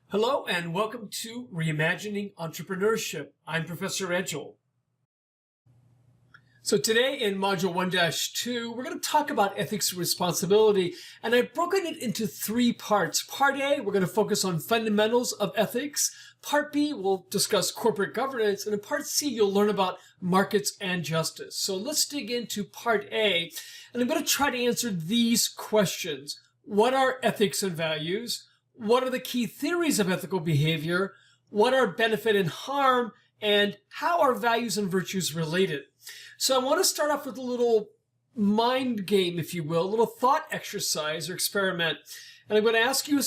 Hello and welcome to Reimagining Entrepreneurship. I'm Professor Edgell. So today in Module 1-2, we're going to talk about ethics and responsibility, and I've broken it into three parts. Part A, we're going to focus on fundamentals of ethics. Part B, we'll discuss corporate governance, and in Part C, you'll learn about markets and justice. So let's dig into Part A, and I'm going to try to answer these questions. What are ethics and values? What are the key theories of ethical behavior? What are benefit and harm? And how are values and virtues related? So I want to start off with a little mind game, if you will, a little thought exercise or experiment. And I'm going to ask you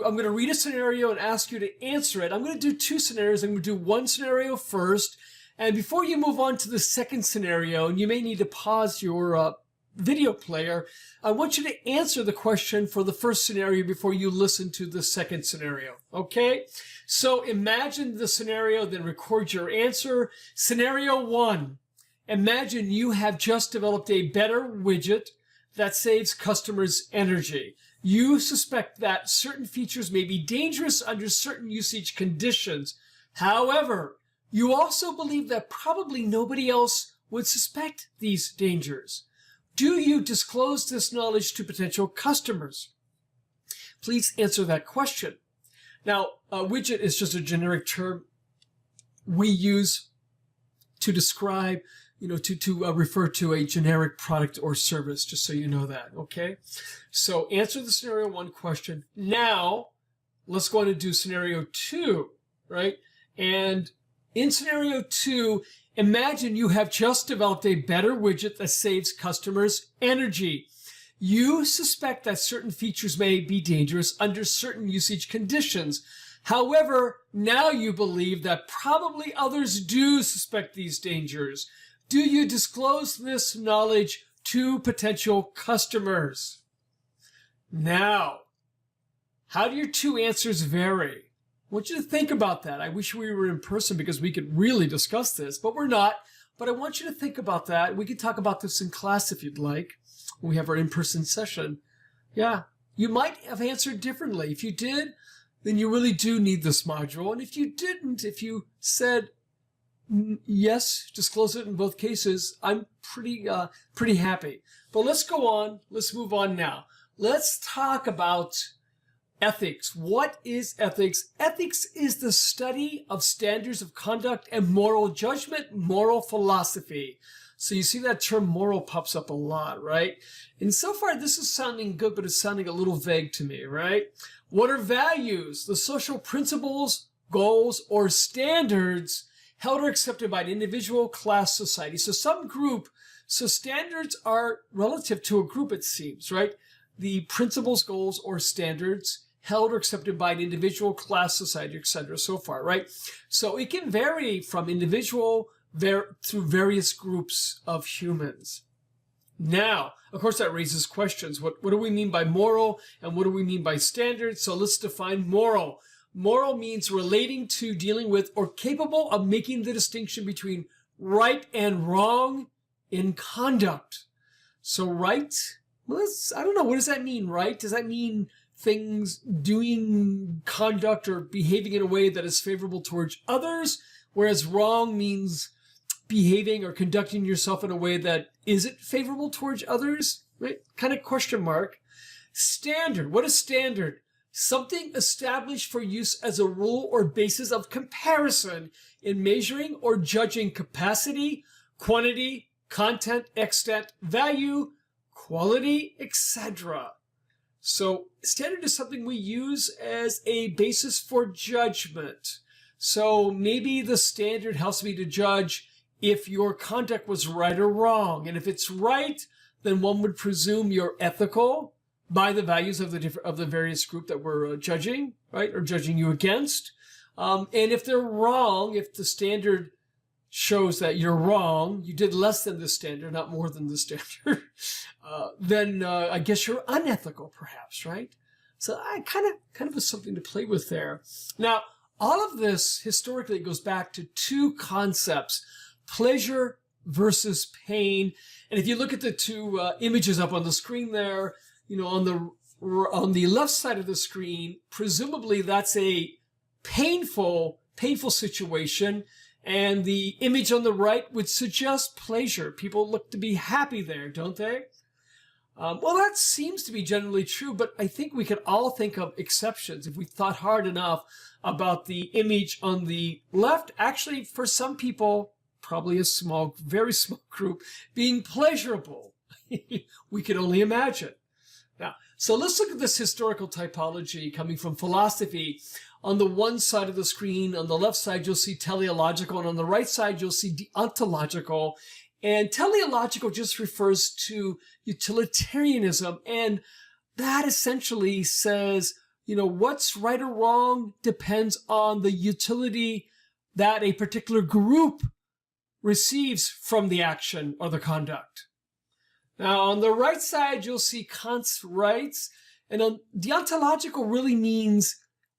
I'm going to read a scenario and ask you to answer it. I'm going to do two scenarios. I'm going to do one scenario first. And before you move on to the second scenario, and you may need to pause your video player, I want you to answer the question for the first scenario before you listen to the second scenario. Okay? So imagine the scenario, then record your answer. Scenario one. Imagine you have just developed a better widget that saves customers energy. You suspect that certain features may be dangerous under certain usage conditions. However, you also believe that probably nobody else would suspect these dangers. Do you disclose this knowledge to potential customers? Please answer that question. Now, a widget is just a generic term we use to describe, to refer to a generic product or service, just so you know that, okay? So answer the scenario one question. Now, let's go on and do scenario two, right? And in scenario two, imagine you have just developed a better widget that saves customers energy. You suspect that certain features may be dangerous under certain usage conditions. However, now you believe that probably others do suspect these dangers. Do you disclose this knowledge to potential customers? Now, how do your two answers vary? I want you to think about that. I wish we were in person because we could really discuss this, but we're not. But I want you to think about that. We can talk about this in class if you'd like. We have our in-person session. Yeah, you might have answered differently. If you did, then you really do need this module. And if you didn't, if you said yes, disclose it in both cases, I'm pretty happy. But let's go on. Let's move on now. Let's talk about ethics. What is ethics? Ethics is the study of standards of conduct and moral judgment, moral philosophy. So you see that term moral pops up a lot, right? And so far this is sounding good, but it's sounding a little vague to me, right? What are values? The social principles, goals, or standards held or accepted by an individual, class, society. So standards are relative to a group, it seems, right? The principles, goals, or standards held or accepted by an individual, class, society, etc. so far, right? So it can vary from individual through various groups of humans. Now, of course, that raises questions. What do we mean by moral and what do we mean by standards? So let's define moral. Moral means relating to, dealing with, or capable of making the distinction between right and wrong in conduct. So right, well, I don't know, what does that mean, right? Does that mean things doing conduct or behaving in a way that is favorable towards others, whereas wrong means behaving or conducting yourself in a way that isn't favorable towards others, right? Kind of question mark. Standard. What is standard? Something established for use as a rule or basis of comparison in measuring or judging capacity, quantity, content, extent, value, quality, etc. So standard is something we use as a basis for judgment. So maybe the standard helps me to judge if your conduct was right or wrong. And if it's right, then one would presume you're ethical by the values of the various group that we're judging, right, or judging you against. And if they're wrong, if the standard shows that you're wrong, you did less than the standard, not more than the standard, then I guess you're unethical, perhaps, right? So I kind of is something to play with there. Now, all of this historically goes back to two concepts: pleasure versus pain. And if you look at the two images up on the screen there, on the left side of the screen, presumably that's a painful situation, and the image on the right would suggest pleasure. People look to be happy there, don't they? Well, that seems to be generally true, but I think we could all think of exceptions if we thought hard enough about the image on the left. Actually, for some people, probably a small, very small group, being pleasurable. We can only imagine. Now, so let's look at this historical typology coming from philosophy. On the one side of the screen, on the left side, you'll see teleological, and on the right side, you'll see deontological. And teleological just refers to utilitarianism, and that essentially says, what's right or wrong depends on the utility that a particular group receives from the action or the conduct. Now, on the right side, you'll see Kant's rights, and deontological really means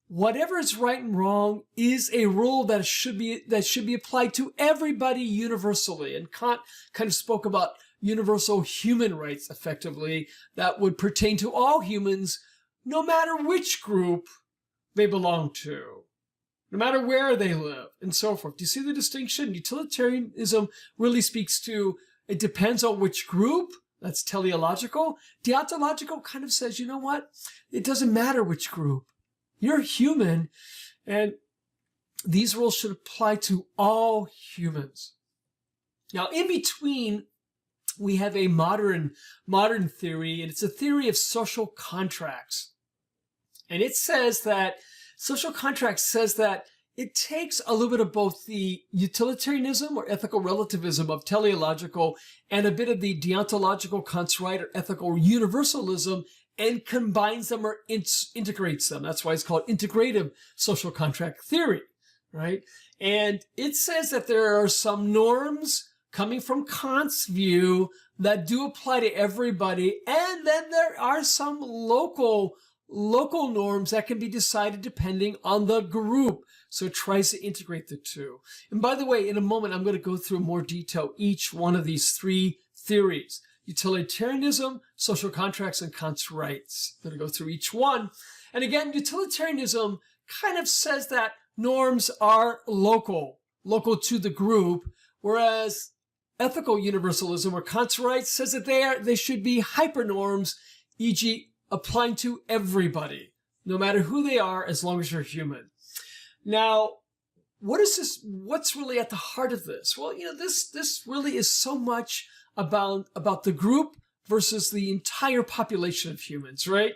whatever is right and wrong is a rule that should be applied to everybody universally. And Kant kind of spoke about universal human rights, effectively, that would pertain to all humans, no matter which group they belong to, no matter where they live, and so forth. Do you see the distinction? Utilitarianism really speaks to, it depends on which group. That's teleological. Deontological kind of says, it doesn't matter which group. You're human, and these rules should apply to all humans. Now, in between, we have a modern theory, and it's a theory of social contracts. And it says that social contracts says that it takes a little bit of both the utilitarianism or ethical relativism of teleological and a bit of the deontological Kant's right or ethical universalism and combines them or integrates them. That's why it's called integrative social contract theory, right? And it says that there are some norms coming from Kant's view that do apply to everybody, and then there are some local norms that can be decided depending on the group. So it tries to integrate the two. And by the way, in a moment, I'm going to go through in more detail each one of these three theories: utilitarianism, social contracts, and Kant's rights. I'm going to go through each one. And again, utilitarianism kind of says that norms are local to the group, whereas ethical universalism or Kant's rights says that they should be hypernorms, e.g. applying to everybody, no matter who they are, as long as you're human. Now, what's really at the heart of this? Well, this really is so much about the group versus the entire population of humans, right?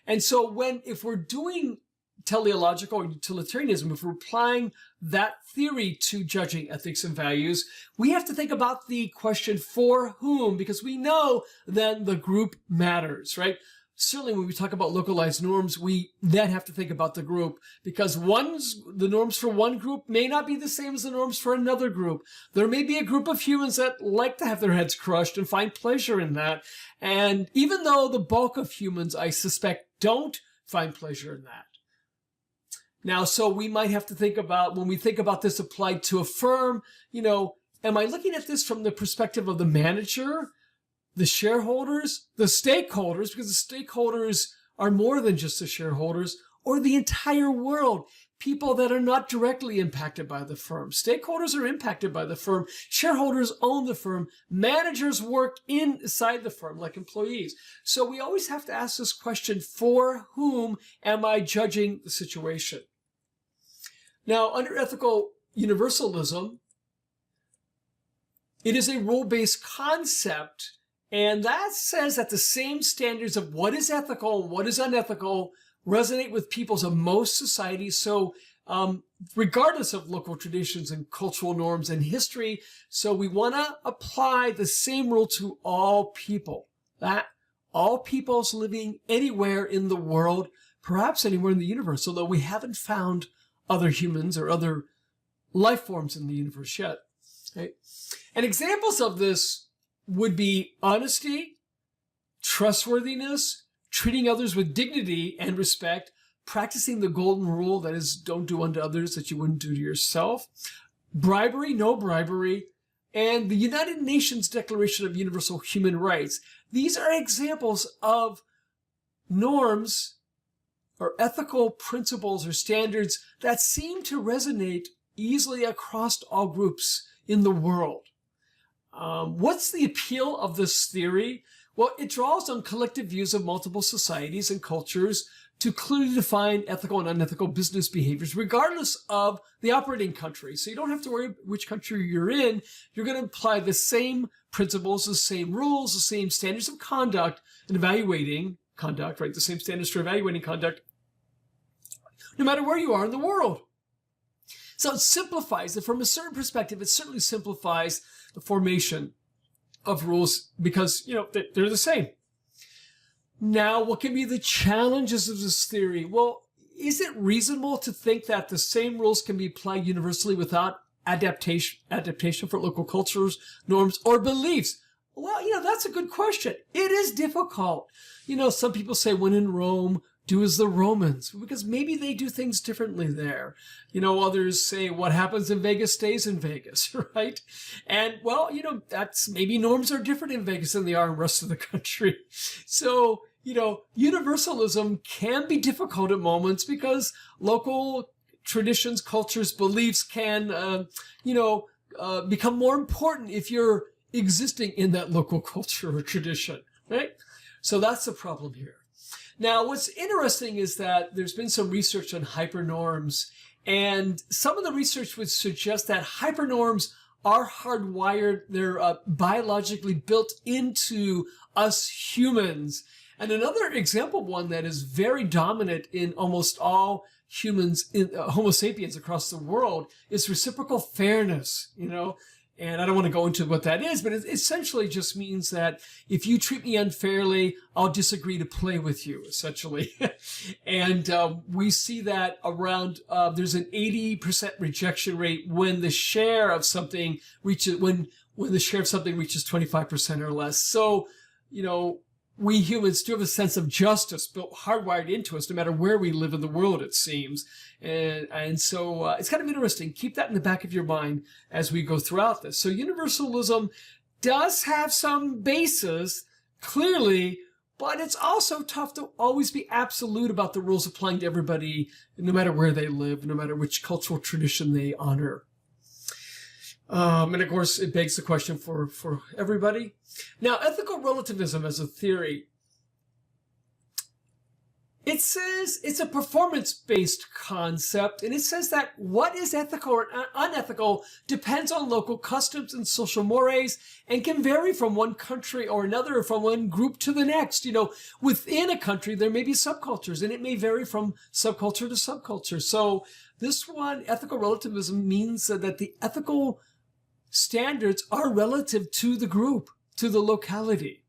And so if we're doing teleological or utilitarianism, if we're applying that theory to judging ethics and values, we have to think about the question for whom, because we know then the group matters, right? Certainly when we talk about localized norms, we then have to think about the group, because the norms for one group may not be the same as the norms for another group. There may be a group of humans that like to have their heads crushed and find pleasure in that. And even though the bulk of humans, I suspect, don't find pleasure in that. Now, so we might have to think about, when we think about this applied to a firm, am I looking at this from the perspective of the manager, the shareholders, the stakeholders, because the stakeholders are more than just the shareholders, or the entire world, people that are not directly impacted by the firm. Stakeholders are impacted by the firm. Shareholders own the firm. Managers work inside the firm, like employees. So we always have to ask this question, for whom am I judging the situation? Now, under ethical universalism, it is a rule-based concept, and that says that the same standards of what is ethical and what is unethical resonate with peoples of most societies. So regardless of local traditions and cultural norms and history, so we want to apply the same rule to all people. That all peoples living anywhere in the world, perhaps anywhere in the universe, although we haven't found other humans or other life forms in the universe yet. Right? And examples of this would be honesty, trustworthiness, treating others with dignity and respect, practicing the golden rule, that is, don't do unto others that you wouldn't do to yourself, bribery, no bribery, and the United Nations Declaration of Universal Human Rights. These are examples of norms or ethical principles or standards that seem to resonate easily across all groups in the world. What's the appeal of this theory? Well, it draws on collective views of multiple societies and cultures to clearly define ethical and unethical business behaviors, regardless of the operating country. So you don't have to worry which country you're in. You're going to apply the same principles, the same rules, the same standards of conduct in evaluating conduct, right? The same standards for evaluating conduct, no matter where you are in the world. So it simplifies it from a certain perspective. It certainly simplifies the formation of rules because, they're the same. Now, what can be the challenges of this theory? Well, is it reasonable to think that the same rules can be applied universally without adaptation for local cultures, norms, or beliefs? Well, that's a good question. It is difficult. Some people say when in Rome, do as the Romans, because maybe they do things differently there. Others say what happens in Vegas stays in Vegas, right? And well, that's maybe norms are different in Vegas than they are in the rest of the country. So, universalism can be difficult at moments because local traditions, cultures, beliefs can, become more important if you're existing in that local culture or tradition, right? So that's the problem here. Now, what's interesting is that there's been some research on hypernorms, and some of the research would suggest that hypernorms are hardwired. They're biologically built into us humans. And another example, one that is very dominant in almost all humans, Homo sapiens across the world, is reciprocal fairness, And I don't want to go into what that is, but it essentially just means that if you treat me unfairly, I'll disagree to play with you, essentially. And we see that around, there's an 80% rejection rate when the share of something reaches, when the share of something reaches 25% or less. So, we humans do have a sense of justice built hardwired into us, no matter where we live in the world, it seems. And so it's kind of interesting. Keep that in the back of your mind as we go throughout this. So universalism does have some basis, clearly, but it's also tough to always be absolute about the rules applying to everybody, no matter where they live, no matter which cultural tradition they honor. And of course, it begs the question for everybody. Now, ethical relativism as a theory, it says it's a performance-based concept, and it says that what is ethical or unethical depends on local customs and social mores and can vary from one country or another, or from one group to the next. Within a country, there may be subcultures, and it may vary from subculture to subculture. So this one, ethical relativism, means that the ethical standards are relative to the group, to the locality.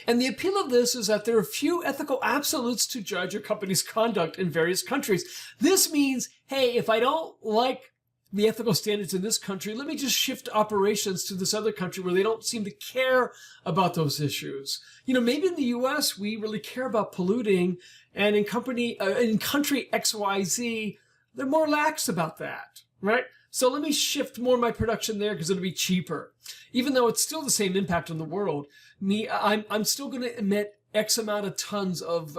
And the appeal of this is that there are few ethical absolutes to judge a company's conduct in various countries. This means, hey, if I don't like the ethical standards in this country, let me just shift operations to this other country where they don't seem to care about those issues. Maybe in the US, we really care about polluting, and in country XYZ, they're more lax about that, right? So let me shift more of my production there because it'll be cheaper. Even though it's still the same impact on the world, I'm still going to emit X amount of tons of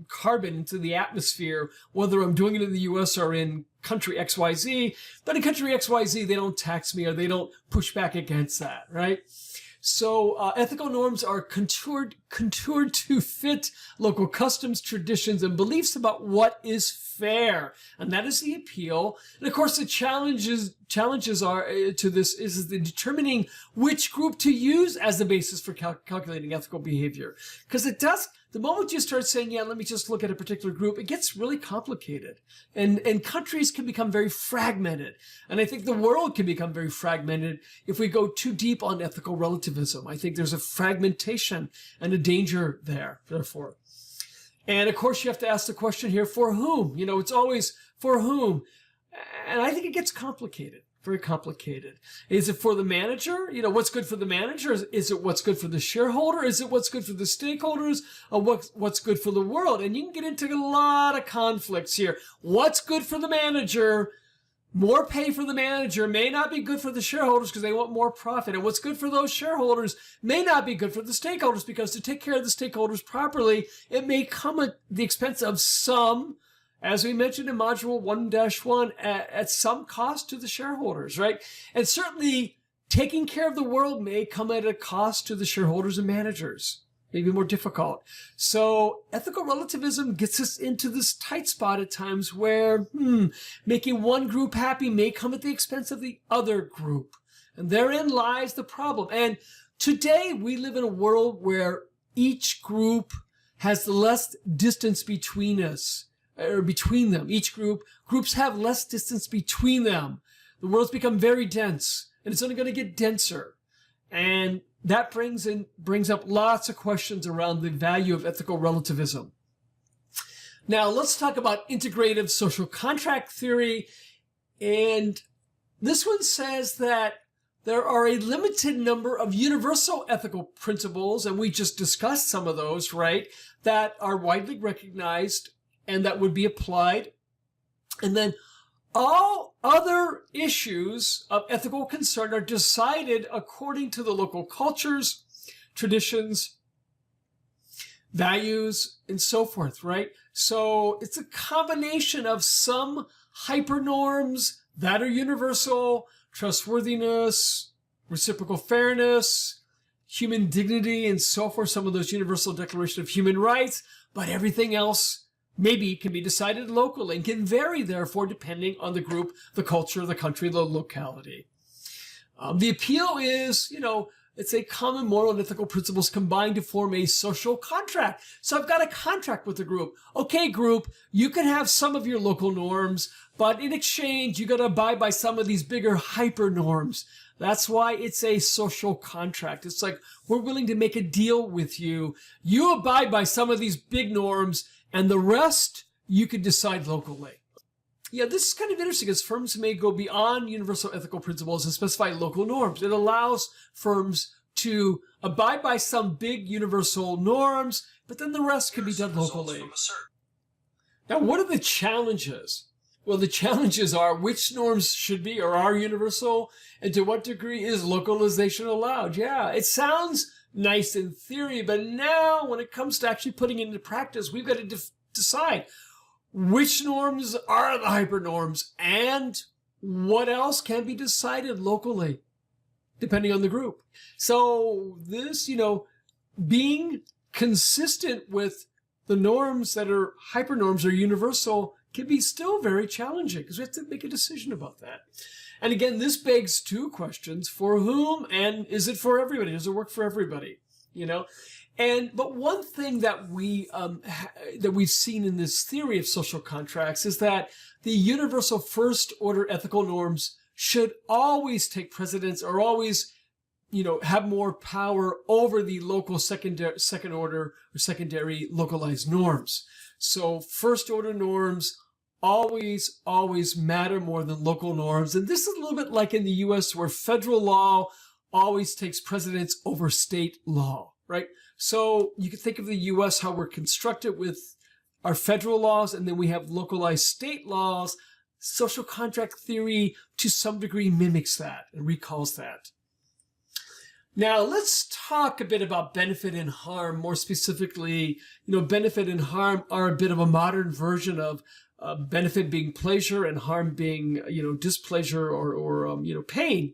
carbon into the atmosphere, whether I'm doing it in the US or in country XYZ. But in country XYZ, they don't tax me or they don't push back against that, right? So ethical norms are contoured to fit local customs, traditions, and beliefs about what is fair. And that is the appeal. And of course, the challenges are to this is the determining which group to use as the basis for calculating ethical behavior. Because it does, the moment you start saying, yeah, let me just look at a particular group, it gets really complicated. And countries can become very fragmented. And I think the world can become very fragmented if we go too deep on ethical relativism. I think there's a fragmentation and a danger there, therefore. And of course, you have to ask the question here, for whom? It's always for whom. And I think it gets complicated, very complicated. Is it for the manager? What's good for the manager? Is it what's good for the shareholder? Is it what's good for the stakeholders? Or what's good for the world? And you can get into a lot of conflicts here. What's good for the manager more pay for the manager may not be good for the shareholders because they want more profit. And what's good for those shareholders may not be good for the stakeholders, because to take care of the stakeholders properly, it may come at the expense of some, as we mentioned in Module 1-1, at some cost to the shareholders, right? And certainly taking care of the world may come at a cost to the shareholders and managers. Maybe more difficult. So ethical relativism gets us into this tight spot at times where making one group happy may come at the expense of the other group. And therein lies the problem. And today we live in a world where each group has less distance between us, or between them. Groups have less distance between them. The world's become very dense, and it's only going to get denser. And that brings up lots of questions around the value of ethical relativism. Now, let's talk about integrative social contract theory. And this one says that there are a limited number of universal ethical principles, and we just discussed some of those, right, that are widely recognized and that would be applied. And then all other issues of ethical concern are decided according to the local cultures, traditions, values, and so forth, right? So it's a combination of some hypernorms that are universal: trustworthiness, reciprocal fairness, human dignity, and so forth, some of those Universal Declaration of Human Rights, but everything else maybe can be decided locally and can vary, therefore, depending on the group, the culture, the country, the locality. The appeal is, it's a common moral and ethical principles combined to form a social contract. So I've got a contract with the group. Okay, group, you can have some of your local norms, but in exchange, you got to abide by some of these bigger hyper norms. That's why it's a social contract. It's like, we're willing to make a deal with you. You abide by some of these big norms, and the rest you can decide locally. Yeah, this is kind of interesting, as firms may go beyond universal ethical principles and specify local norms. It allows firms to abide by some big universal norms, but then the rest can be done locally. Now, what are the challenges? Well, the challenges are which norms should be or are universal, and to what degree is localization allowed? Yeah, it sounds nice in theory, but now when it comes to actually putting it into practice, we've got to decide which norms are the hyper norms and what else can be decided locally, depending on the group. So this, being consistent with the norms that are hyper norms or universal can be still very challenging because we have to make a decision about that. And again, this begs two questions: for whom, and is it for everybody? Does it work for everybody? But one thing that we've seen in this theory of social contracts is that the universal first order ethical norms should always take precedence, or always, have more power over the local second order or secondary localized norms. So first order norms always matter more than local norms. And this is a little bit like in the US, where federal law always takes precedence over state law, right? So you can think of the US, how we're constructed with our federal laws, and then we have localized state laws. Social contract theory, to some degree, mimics that and recalls that. Now, let's talk a bit about benefit and harm. More specifically, benefit and harm are a bit of a modern version of benefit being pleasure and harm being, displeasure or pain.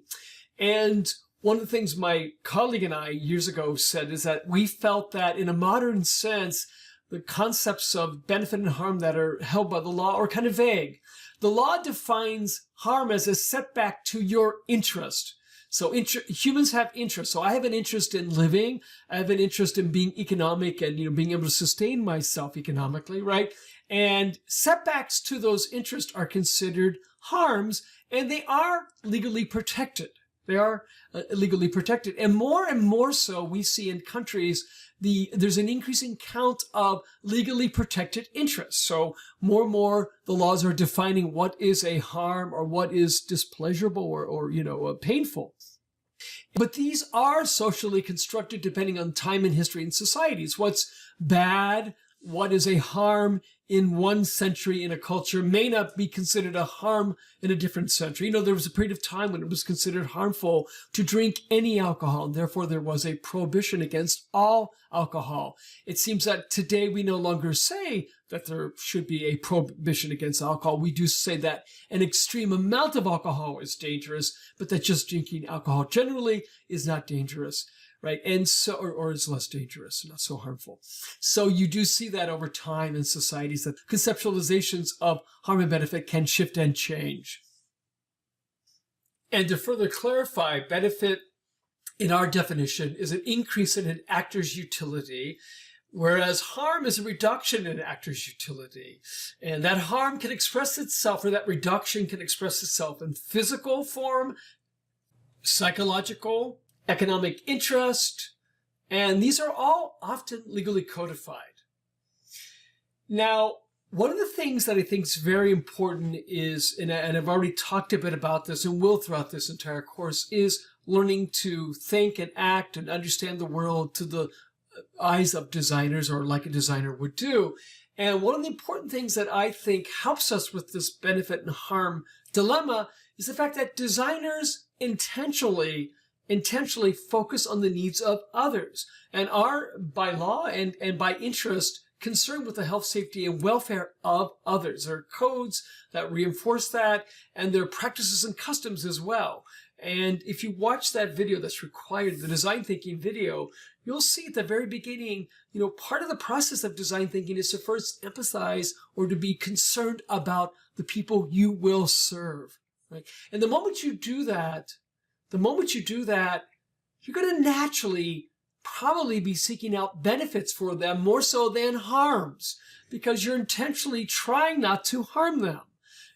And one of the things my colleague and I years ago said is that we felt that in a modern sense, the concepts of benefit and harm that are held by the law are kind of vague. The law defines harm as a setback to your interest. So humans have interests. So I have an interest in living. I have an interest in being economic and, being able to sustain myself economically, right? And setbacks to those interests are considered harms, and they are legally protected. They are legally protected. And more so we see in countries, there's an increasing count of legally protected interests. So more and more the laws are defining what is a harm or what is displeasurable or painful. But these are socially constructed depending on time and history and societies. What's bad what is a harm in one century in a culture may not be considered a harm in a different century. There was a period of time when it was considered harmful to drink any alcohol, and therefore there was a prohibition against all alcohol. It seems that today we no longer say that there should be a prohibition against alcohol. We do say that an extreme amount of alcohol is dangerous, but that just drinking alcohol generally is not dangerous. Right. And so, or is less dangerous, not so harmful. So you do see that over time in societies that conceptualizations of harm and benefit can shift and change. And to further clarify, benefit in our definition is an increase in an actor's utility, whereas harm is a reduction in an actor's utility. And that harm can express itself, or that reduction can express itself in physical form, psychological, economic interest, and these are all often legally codified. Now, one of the things that I think is very important is, and I've already talked a bit about this and will throughout this entire course, is learning to think and act and understand the world to the eyes of designers, or like a designer would do. And one of the important things that I think helps us with this benefit and harm dilemma is the fact that designers intentionally focus on the needs of others and are, by law and by interest, concerned with the health, safety, and welfare of others. There are codes that reinforce that, and there are practices and customs as well. And if you watch that video that's required, the design thinking video, you'll see at the very beginning, part of the process of design thinking is to first empathize or to be concerned about the people you will serve. Right? And the moment you do that, you're going to naturally probably be seeking out benefits for them more so than harms, because you're intentionally trying not to harm them.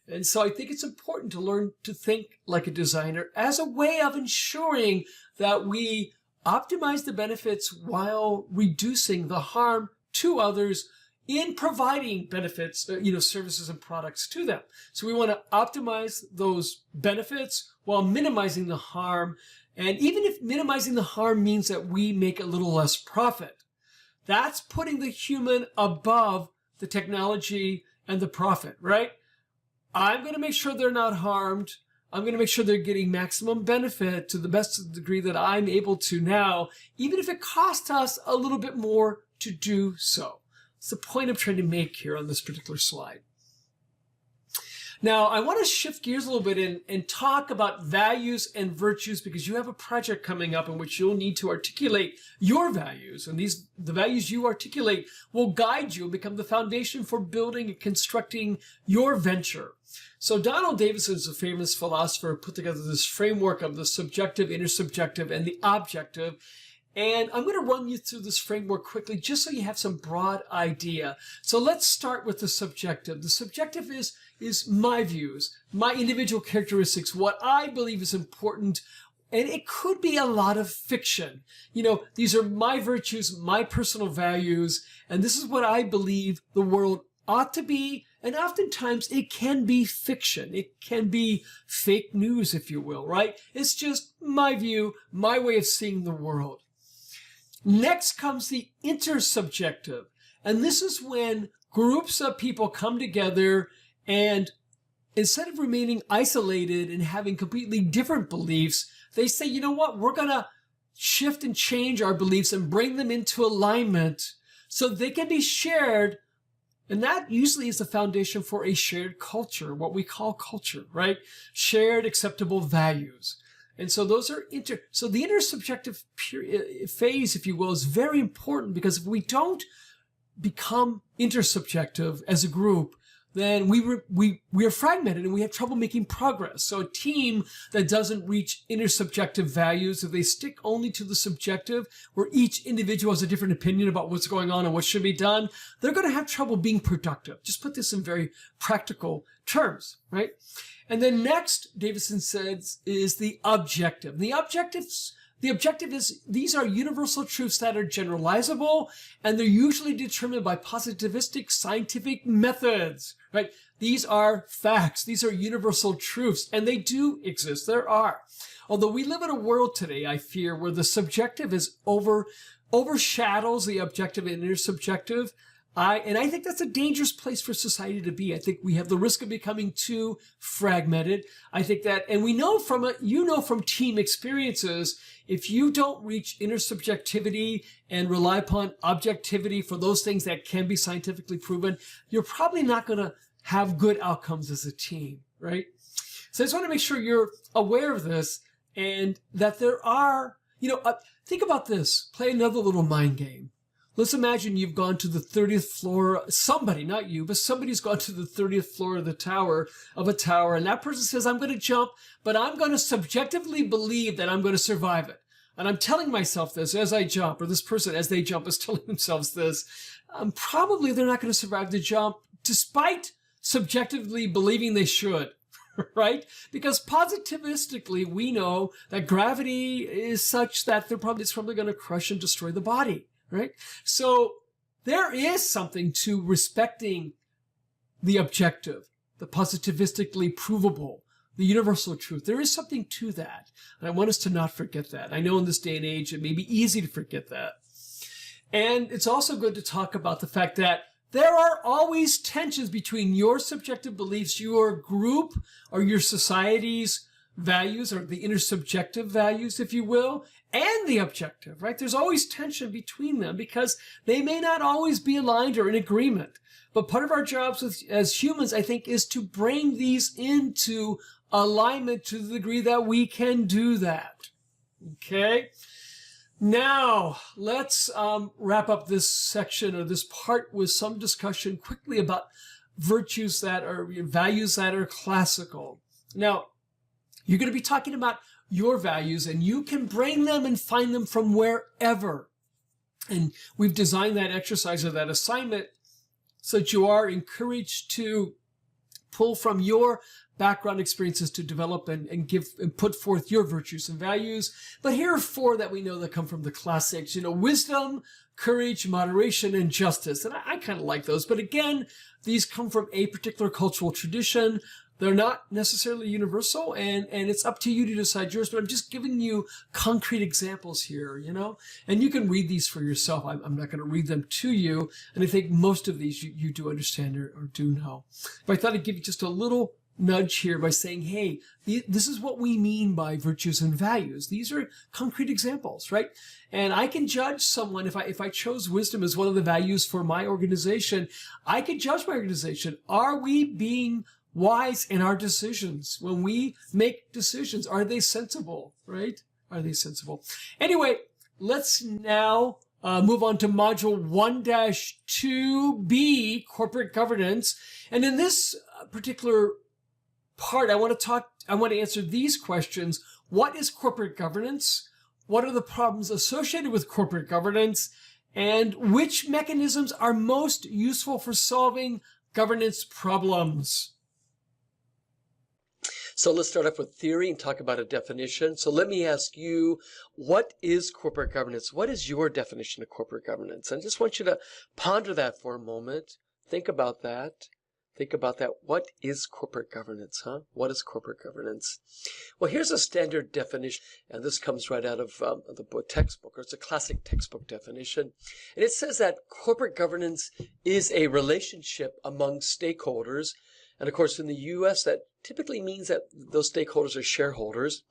And so I think it's important to learn to think like a designer as a way of ensuring that we optimize the benefits while reducing the harm to others in providing benefits, services and products to them. So we want to optimize those benefits while minimizing the harm. And even if minimizing the harm means that we make a little less profit, that's putting the human above the technology and the profit, right? I'm going to make sure they're not harmed. I'm going to make sure they're getting maximum benefit to the best degree that I'm able to now, even if it costs us a little bit more to do so. It's the point I'm trying to make here on this particular slide. Now, I want to shift gears a little bit and talk about values and virtues, because you have a project coming up in which you'll need to articulate your values. And the values you articulate will guide you and become the foundation for building and constructing your venture. So Donald Davidson is a famous philosopher who put together this framework of the subjective, intersubjective, and the objective. And I'm going to run you through this framework quickly just so you have some broad idea. So let's start with the subjective. The subjective is my views, my individual characteristics, what I believe is important. And it could be a lot of fiction. These are my virtues, my personal values, and this is what I believe the world ought to be. And oftentimes it can be fiction. It can be fake news, if you will, right? It's just my view, my way of seeing the world. Next comes the intersubjective. And this is when groups of people come together and instead of remaining isolated and having completely different beliefs, they say, you know what, we're going to shift and change our beliefs and bring them into alignment so they can be shared. And that usually is the foundation for a shared culture, what we call culture, right? Shared acceptable values. And so those are so the intersubjective phase, if you will, is very important, because if we don't become intersubjective as a group, then we are fragmented and we have trouble making progress. So a team that doesn't reach intersubjective values, if they stick only to the subjective, where each individual has a different opinion about what's going on and what should be done, they're going to have trouble being productive. Just put this in very practical terms, right? And then next, Davidson says, is the objective. The objective is these are universal truths that are generalizable, and they're usually determined by positivistic scientific methods, right? These are facts. These are universal truths, and they do exist. There are. Although we live in a world today, I fear, where the subjective is overshadows the objective and intersubjective. I think that's a dangerous place for society to be. I think we have the risk of becoming too fragmented. I think that, and we know from team experiences, if you don't reach intersubjectivity and rely upon objectivity for those things that can be scientifically proven, you're probably not going to have good outcomes as a team, right? So I just want to make sure you're aware of this and that there are, think about this. Play another little mind game. Let's imagine you've gone to the 30th floor, somebody, not you, but somebody's gone to the 30th floor of a tower, and that person says, I'm going to jump, but I'm going to subjectively believe that I'm going to survive it. And I'm telling myself this as I jump, or this person as they jump is telling themselves this. Probably they're not going to survive the jump, despite subjectively believing they should. Right? Because positivistically, we know that gravity is such that it's probably going to crush and destroy the body. Right? So there is something to respecting the objective, the positivistically provable, the universal truth. There is something to that. And I want us to not forget that. I know in this day and age, it may be easy to forget that. And it's also good to talk about the fact that there are always tensions between your subjective beliefs, your group or your society's values, or the intersubjective values, if you will, and the objective, right? There's always tension between them because they may not always be aligned or in agreement. But part of our jobs as humans, I think, is to bring these into alignment to the degree that we can do that. Okay? Now, let's wrap up this section or this part with some discussion quickly about virtues that are, values that are classical. Now, you're going to be talking about your values, and you can bring them and find them from wherever. And we've designed that exercise or that assignment so that you are encouraged to pull from your background experiences to develop and give and put forth your virtues and values. But here are 4 that we know that come from the classics, wisdom, courage, moderation, and justice. And I kind of like those. But again, these come from a particular cultural tradition. They're not necessarily universal, and it's up to you to decide yours, but I'm just giving you concrete examples here, and you can read these for yourself. I'm not going to read them to you, and I think most of these you do understand or do know. But I thought I'd give you just a little nudge here by saying, hey, this is what we mean by virtues and values. These are concrete examples, right? And I can judge someone if I chose wisdom as one of the values for my organization. I could judge my organization. Are we being wise in our decisions? When we make decisions, are they sensible, right? Are they sensible? Anyway, let's now move on to module 1-2B, corporate governance. And in this particular part, I want to answer these questions. What is corporate governance? What are the problems associated with corporate governance? And which mechanisms are most useful for solving governance problems? So let's start off with theory and talk about a definition. So let me ask you, what is corporate governance? What is your definition of corporate governance? And I just want you to ponder that for a moment. Think about that. What is corporate governance, huh? What is corporate governance? Well, here's a standard definition, and this comes right out of the textbook, or it's a classic textbook definition. And it says that corporate governance is a relationship among stakeholders. And of course, in the U.S., that typically means that those stakeholders are shareholders,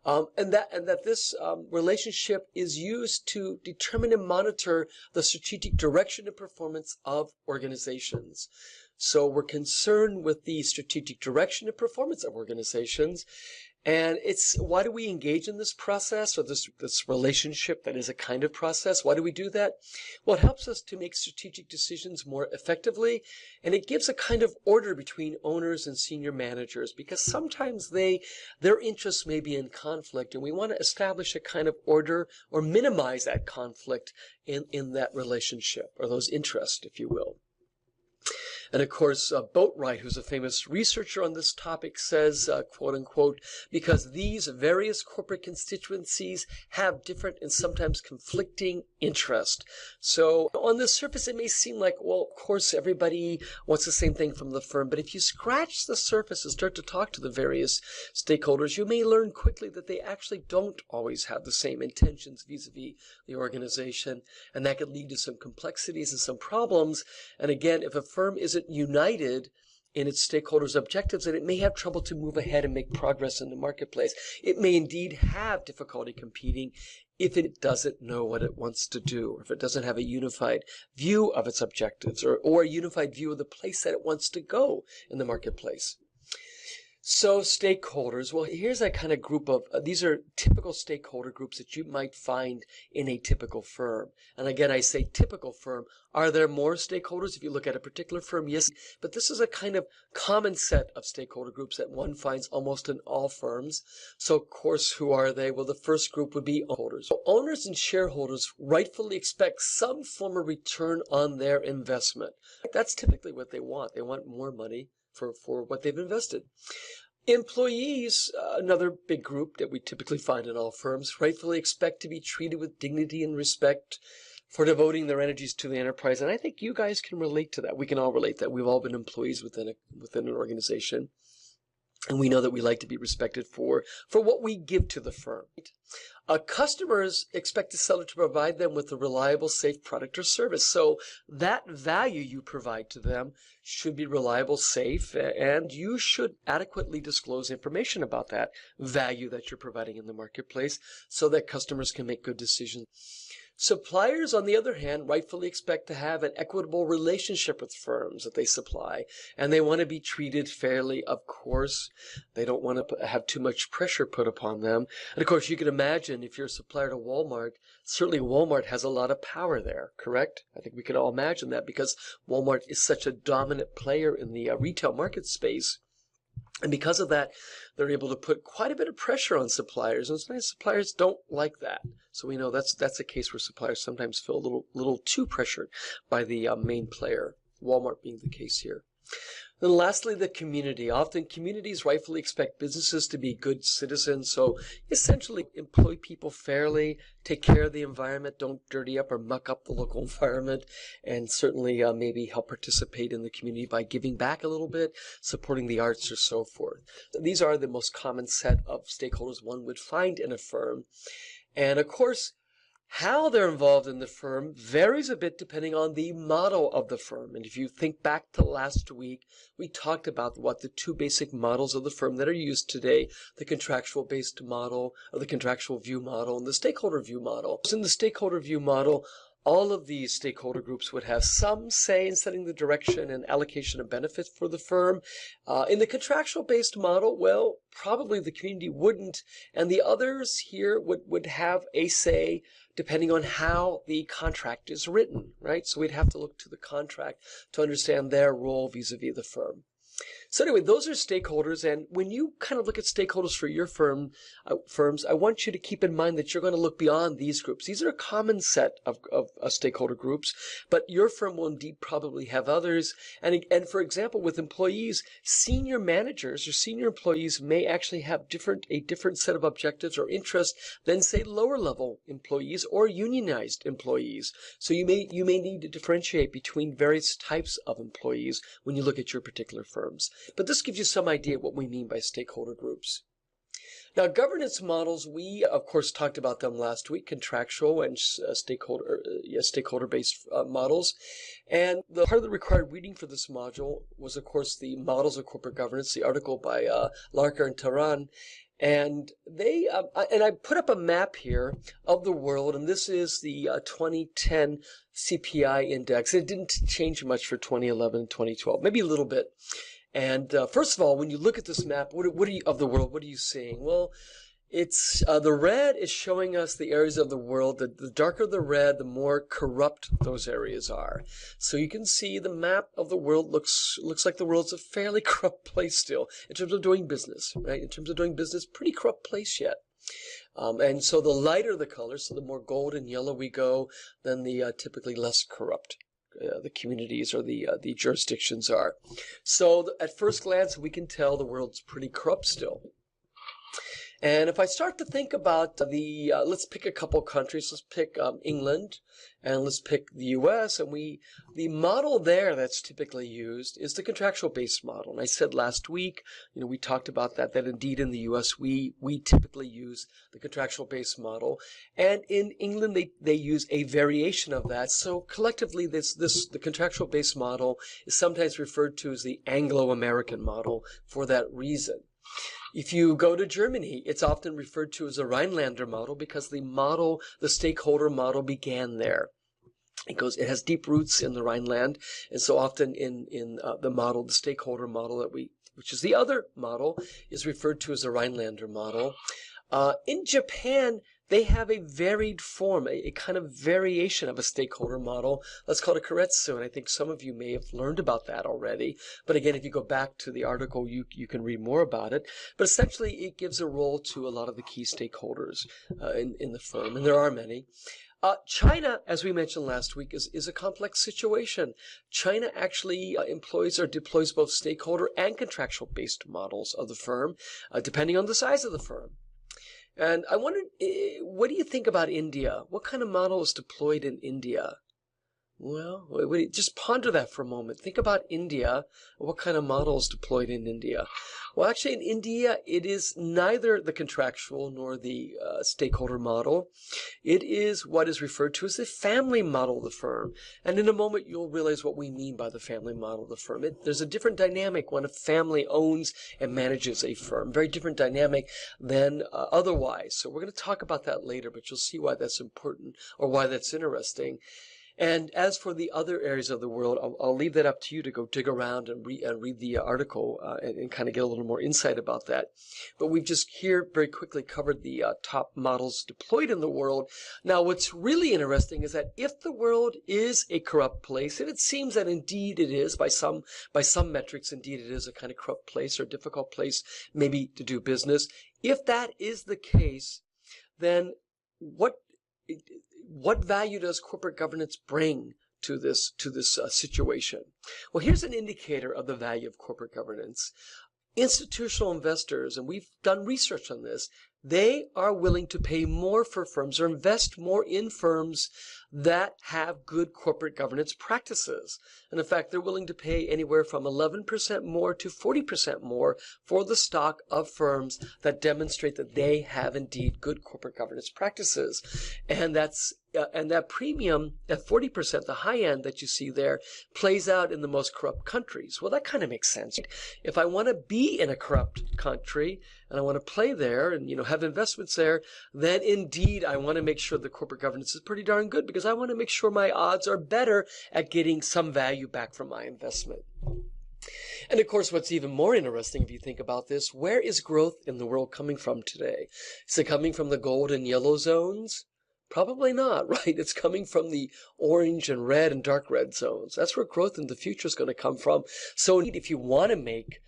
and that this relationship is used to determine and monitor the strategic direction and performance of organizations. So we're concerned with the strategic direction and performance of organizations. And why do we engage in this process, or this relationship that is a kind of process? Why do we do that? Well, it helps us to make strategic decisions more effectively, and it gives a kind of order between owners and senior managers, because sometimes their interests may be in conflict, and we want to establish a kind of order or minimize that conflict in that relationship, or those interests, if you will. And of course, Boatwright, who's a famous researcher on this topic, says, quote unquote, because these various corporate constituencies have different and sometimes conflicting interests. So on the surface, it may seem like, well, of course, everybody wants the same thing from the firm. But if you scratch the surface and start to talk to the various stakeholders, you may learn quickly that they actually don't always have the same intentions vis-a-vis the organization. And that could lead to some complexities and some problems. And again, if a firm isn't united in its stakeholders' objectives, then it may have trouble to move ahead and make progress in the marketplace. It may indeed have difficulty competing if it doesn't know what it wants to do, or if it doesn't have a unified view of its objectives, or a unified view of the place that it wants to go in the marketplace. So stakeholders, well, here's a kind of group of, these are typical stakeholder groups that you might find in a typical firm. And again, I say typical firm. Are there more stakeholders? If you look at a particular firm, yes. But this is a kind of common set of stakeholder groups that one finds almost in all firms. So, of course, who are they? Well, the first group would be owners. So owners and shareholders rightfully expect some form of return on their investment. That's typically what they want. They want more money for what they've invested. Employees, another big group that we typically find in all firms, rightfully expect to be treated with dignity and respect for devoting their energies to the enterprise. And I think you guys can relate to that. We can all relate to that. We've all been employees within an organization. And we know that we like to be respected for what we give to the firm. Customers expect the seller to provide them with a reliable, safe product or service. So that value you provide to them should be reliable, safe, and you should adequately disclose information about that value that you're providing in the marketplace so that customers can make good decisions. Suppliers, on the other hand, rightfully expect to have an equitable relationship with firms that they supply, and they want to be treated fairly, of course. They don't want to have too much pressure put upon them. And of course, you can imagine if you're a supplier to Walmart, certainly Walmart has a lot of power there, correct? I think we can all imagine that because Walmart is such a dominant player in the retail market space. And because of that, they're able to put quite a bit of pressure on suppliers, and sometimes suppliers don't like that. So we know that's a case where suppliers sometimes feel a little too pressured by the main player, Walmart being the case here. Then lastly, the community. Often communities rightfully expect businesses to be good citizens, so essentially employ people fairly, take care of the environment, don't dirty up or muck up the local environment, and certainly maybe help participate in the community by giving back a little bit, supporting the arts or so forth. These are the most common set of stakeholders one would find in a firm. And of course, how they're involved in the firm varies a bit depending on the model of the firm. And if you think back to last week, we talked about the two basic models of the firm that are used today, the contractual-based model, or the contractual view model, and the stakeholder view model. In the stakeholder view model, all of these stakeholder groups would have some say in setting the direction and allocation of benefits for the firm. In the contractual-based model, well, probably the community wouldn't, and the others here would have a say depending on how the contract is written, right? So we'd have to look to the contract to understand their role vis-a-vis the firm. So anyway, those are stakeholders, and when you kind of look at stakeholders for your firms, I want you to keep in mind that you're going to look beyond these groups. These are a common set of stakeholder groups, but your firm will indeed probably have others. And for example, with employees, senior managers or senior employees may actually have a different set of objectives or interests than, say, lower level employees or unionized employees. So you may need to differentiate between various types of employees when you look at your particular firms. But this gives you some idea of what we mean by stakeholder groups. Now, governance models, we, of course, talked about them last week, contractual and stakeholder-based models. And the part of the required reading for this module was, of course, the Models of Corporate Governance, the article by Larker and Taran. And I put up a map here of the world, and this is the 2010 CPI index. It didn't change much for 2011 and 2012, maybe a little bit. And first of all, when you look at this map, of the world, what are you seeing? Well, it's the red is showing us the areas of the world. The darker the red, the more corrupt those areas are. So you can see the map of the world looks like the world's a fairly corrupt place still in terms of doing business, right? In terms of doing business, pretty corrupt place yet. And so the lighter the color, so the more gold and yellow we go, then the typically less corrupt the communities or the jurisdictions are. So at first glance, we can tell the world's pretty corrupt still. And if I start to think about let's pick a couple countries. Let's pick England, and let's pick the U.S. And the model there that's typically used is the contractual-based model. And I said last week, we talked about that indeed in the U.S. we typically use the contractual-based model, and in England they use a variation of that. So collectively, the contractual-based model is sometimes referred to as the Anglo-American model for that reason. If you go to Germany, it's often referred to as a Rhinelander model because the stakeholder model began there. It has deep roots in the Rhineland, and so often in the stakeholder model which is the other model, is referred to as a Rhinelander model. In Japan, they have a varied form, a kind of variation of a stakeholder model. Let's call it a Keiretsu, and I think some of you may have learned about that already. But again, if you go back to the article, you can read more about it. But essentially, it gives a role to a lot of the key stakeholders in the firm, and there are many. China, as we mentioned last week, is a complex situation. China actually employs or deploys both stakeholder and contractual-based models of the firm, depending on the size of the firm. And I wondered, what do you think about India? What kind of model is deployed in India? Well, just ponder that for a moment. Think about India. What kind of model is deployed in India? Well, actually, in India, it is neither the contractual nor the stakeholder model. It is what is referred to as the family model of the firm. And in a moment, you'll realize what we mean by the family model of the firm. There's a different dynamic when a family owns and manages a firm. Very different dynamic than otherwise. So we're going to talk about that later, but you'll see why that's important or why that's interesting. And as for the other areas of the world, I'll leave that up to you to go dig around and read the article and kind of get a little more insight about that. But we've just here very quickly covered the top models deployed in the world. Now, what's really interesting is that if the world is a corrupt place, and it seems that indeed it is by some metrics, indeed it is a kind of corrupt place or difficult place maybe to do business. If that is the case, then what value does corporate governance bring to this situation? Well, here's an indicator of the value of corporate governance. Institutional investors, and we've done research on this, they are willing to pay more for firms or invest more in firms that have good corporate governance practices. And in fact, they're willing to pay anywhere from 11% more to 40% more for the stock of firms that demonstrate that they have indeed good corporate governance practices. And that premium, that 40%, the high end that you see there, plays out in the most corrupt countries. Well, that kind of makes sense. If I want to be in a corrupt country and I want to play there and have investments there, then indeed I want to make sure the corporate governance is pretty darn good because I want to make sure my odds are better at getting some value back from my investment. And of course, what's even more interesting if you think about this, where is growth in the world coming from today? Is it coming from the gold and yellow zones? Probably not, right? It's coming from the orange and red and dark red zones. That's where growth in the future is going to come from. So if you want to make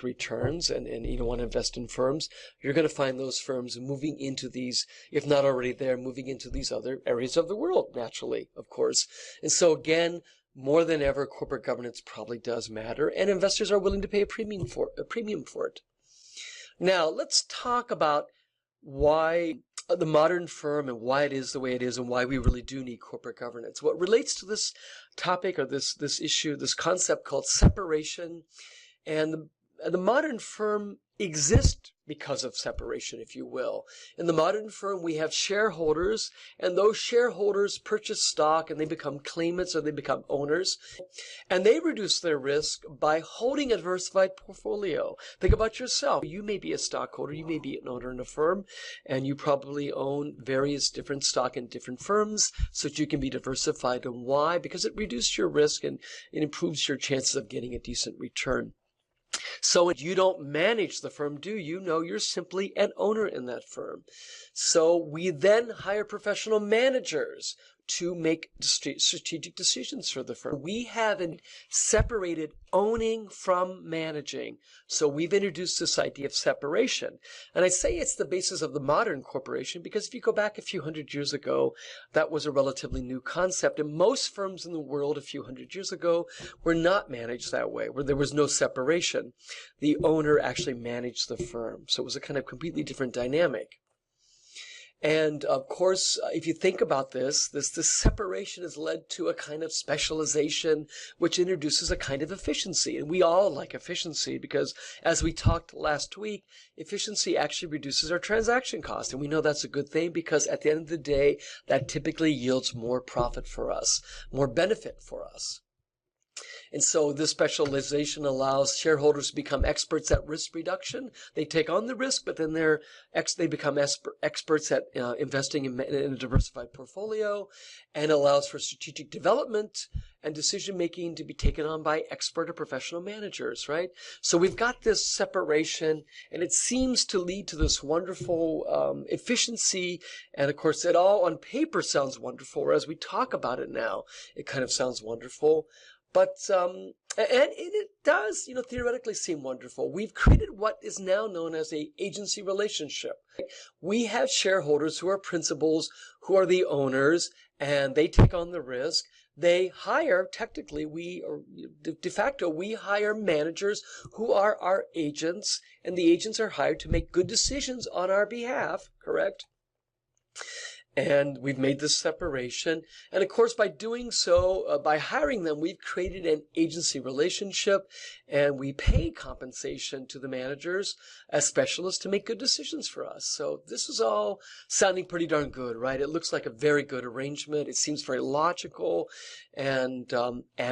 returns and you want to invest in firms, you're going to find those firms moving into these, if not already there, moving into these other areas of the world, naturally, of course. And so again, more than ever, corporate governance probably does matter, and investors are willing to pay a premium for it. Now, let's talk about why the modern firm and why it is the way it is and why we really do need corporate governance. What relates to this topic or this issue, this concept called separation, and the modern firm exists because of separation, if you will. In the modern firm, we have shareholders, and those shareholders purchase stock and they become claimants or they become owners, and they reduce their risk by holding a diversified portfolio. Think about yourself. You may be a stockholder, you may be an owner in a firm, and you probably own various different stock in different firms so that you can be diversified. And why? Because it reduces your risk and it improves your chances of getting a decent return. So you don't manage the firm, do you? No, you're simply an owner in that firm. So we then hire professional managers to make strategic decisions for the firm. We haven't separated owning from managing. So we've introduced this idea of separation. And I say it's the basis of the modern corporation because if you go back a few hundred years ago, that was a relatively new concept. And most firms in the world a few hundred years ago were not managed that way, where there was no separation. The owner actually managed the firm. So it was a kind of completely different dynamic. And of course, if you think about this separation has led to a kind of specialization, which introduces a kind of efficiency. And we all like efficiency because, as we talked last week, efficiency actually reduces our transaction cost. And we know that's a good thing because at the end of the day, that typically yields more profit for us, more benefit for us. And so this specialization allows shareholders to become experts at risk reduction. They take on the risk, but then they become experts at investing in a diversified portfolio, and allows for strategic development and decision-making to be taken on by expert or professional managers, right? So we've got this separation, and it seems to lead to this wonderful efficiency. And of course, it all on paper sounds wonderful, or as we talk about it now, it kind of sounds wonderful. But, and it does, theoretically seem wonderful. We've created what is now known as a agency relationship. We have shareholders who are principals, who are the owners, and they take on the risk. They hire, technically, de facto, we hire managers who are our agents, and the agents are hired to make good decisions on our behalf, correct? And we've made this separation. And of course, by doing so, by hiring them, we've created an agency relationship, and we pay compensation to the managers as specialists to make good decisions for us. So this is all sounding pretty darn good, right? It looks like a very good arrangement. It seems very logical. And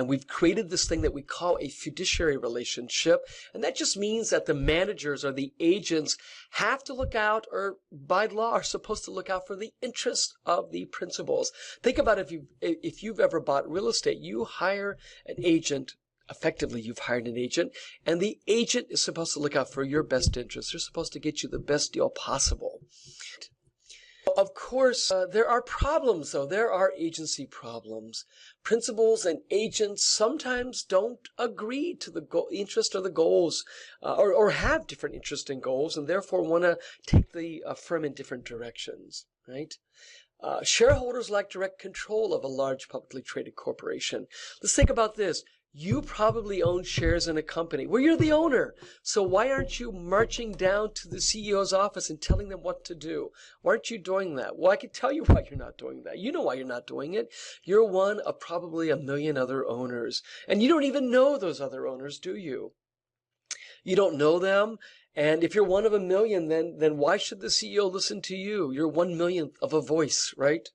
we've created this thing that we call a fiduciary relationship. And that just means that the managers or the agents have to look out, or by law are supposed to look out for the interest of the principals. Think about if you've ever bought real estate, you hire an agent. Effectively, you've hired an agent, and the agent is supposed to look out for your best interests. They're supposed to get you the best deal possible. Of course, there are problems, though. There are agency problems. Principals and agents sometimes don't agree to the interest or the goals, or have different interests and goals, and therefore want to take the firm in different directions, right? Shareholders like direct control of a large publicly traded corporation. Let's think about this. You probably own shares in a company where you're the owner. So why aren't you marching down to the CEO's office and telling them what to do? Why aren't you doing that? Well, I can tell you why you're not doing that. You know why you're not doing it. You're one of probably a million other owners. And you don't even know those other owners, do you? You don't know them. And if you're one of a million, then why should the CEO listen to you? You're 1/1,000,000th of a voice, right?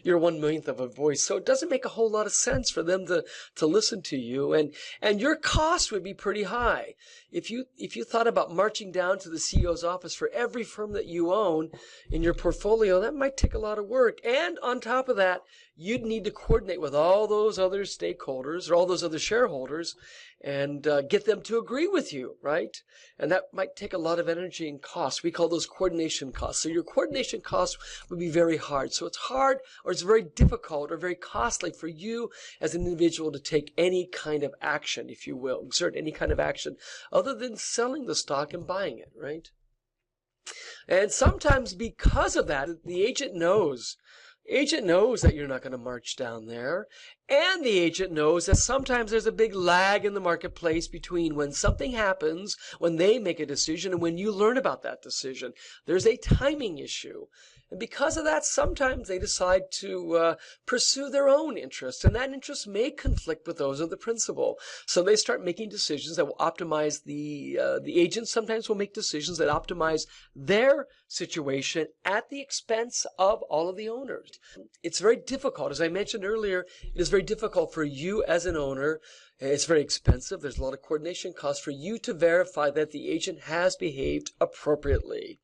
You're 1/1,000,000th of a voice. So it doesn't make a whole lot of sense for them to listen to you. And your cost would be pretty high. If you thought about marching down to the CEO's office for every firm that you own in your portfolio, that might take a lot of work. And on top of that, you'd need to coordinate with all those other stakeholders or all those other shareholders and get them to agree with you, right? And that might take a lot of energy and cost. We call those coordination costs. So your coordination costs would be very hard. So it's hard, or it's very difficult or very costly for you as an individual to take any kind of action, if you will, exert any kind of action other than selling the stock and buying it, right? And sometimes because of that, the agent knows that you're not going to march down there. And the agent knows that sometimes there's a big lag in the marketplace between when something happens, when they make a decision, and when you learn about that decision. There's a timing issue. And because of that, sometimes they decide to pursue their own interests, and that interest may conflict with those of the principal. So they start making decisions that will optimize the agents sometimes will make decisions that optimize their situation at the expense of all of the owners. It's very difficult. As I mentioned earlier, it is very difficult for you as an owner It's very expensive. There's a lot of coordination costs for you to verify that the agent has behaved appropriately.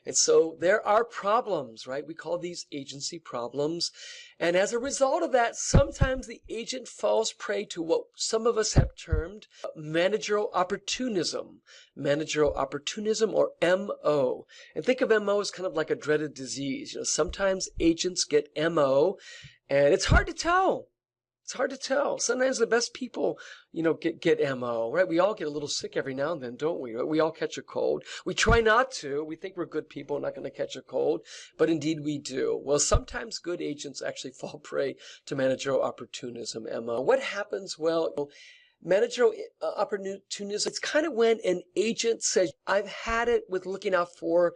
And so there are problems, right? We call these agency problems. And as a result of that, sometimes the agent falls prey to what some of us have termed managerial opportunism. Managerial opportunism, or MO. And think of MO as kind of like a dreaded disease. Sometimes agents get MO, and it's hard to tell. It's hard to tell. Sometimes the best people, get MO, right? We all get a little sick every now and then, don't we? We all catch a cold. We try not to. We think we're good people, not going to catch a cold, but indeed we do. Well, sometimes good agents actually fall prey to managerial opportunism, MO. What happens? Well, managerial opportunism, it's kind of when an agent says, I've had it with looking out for,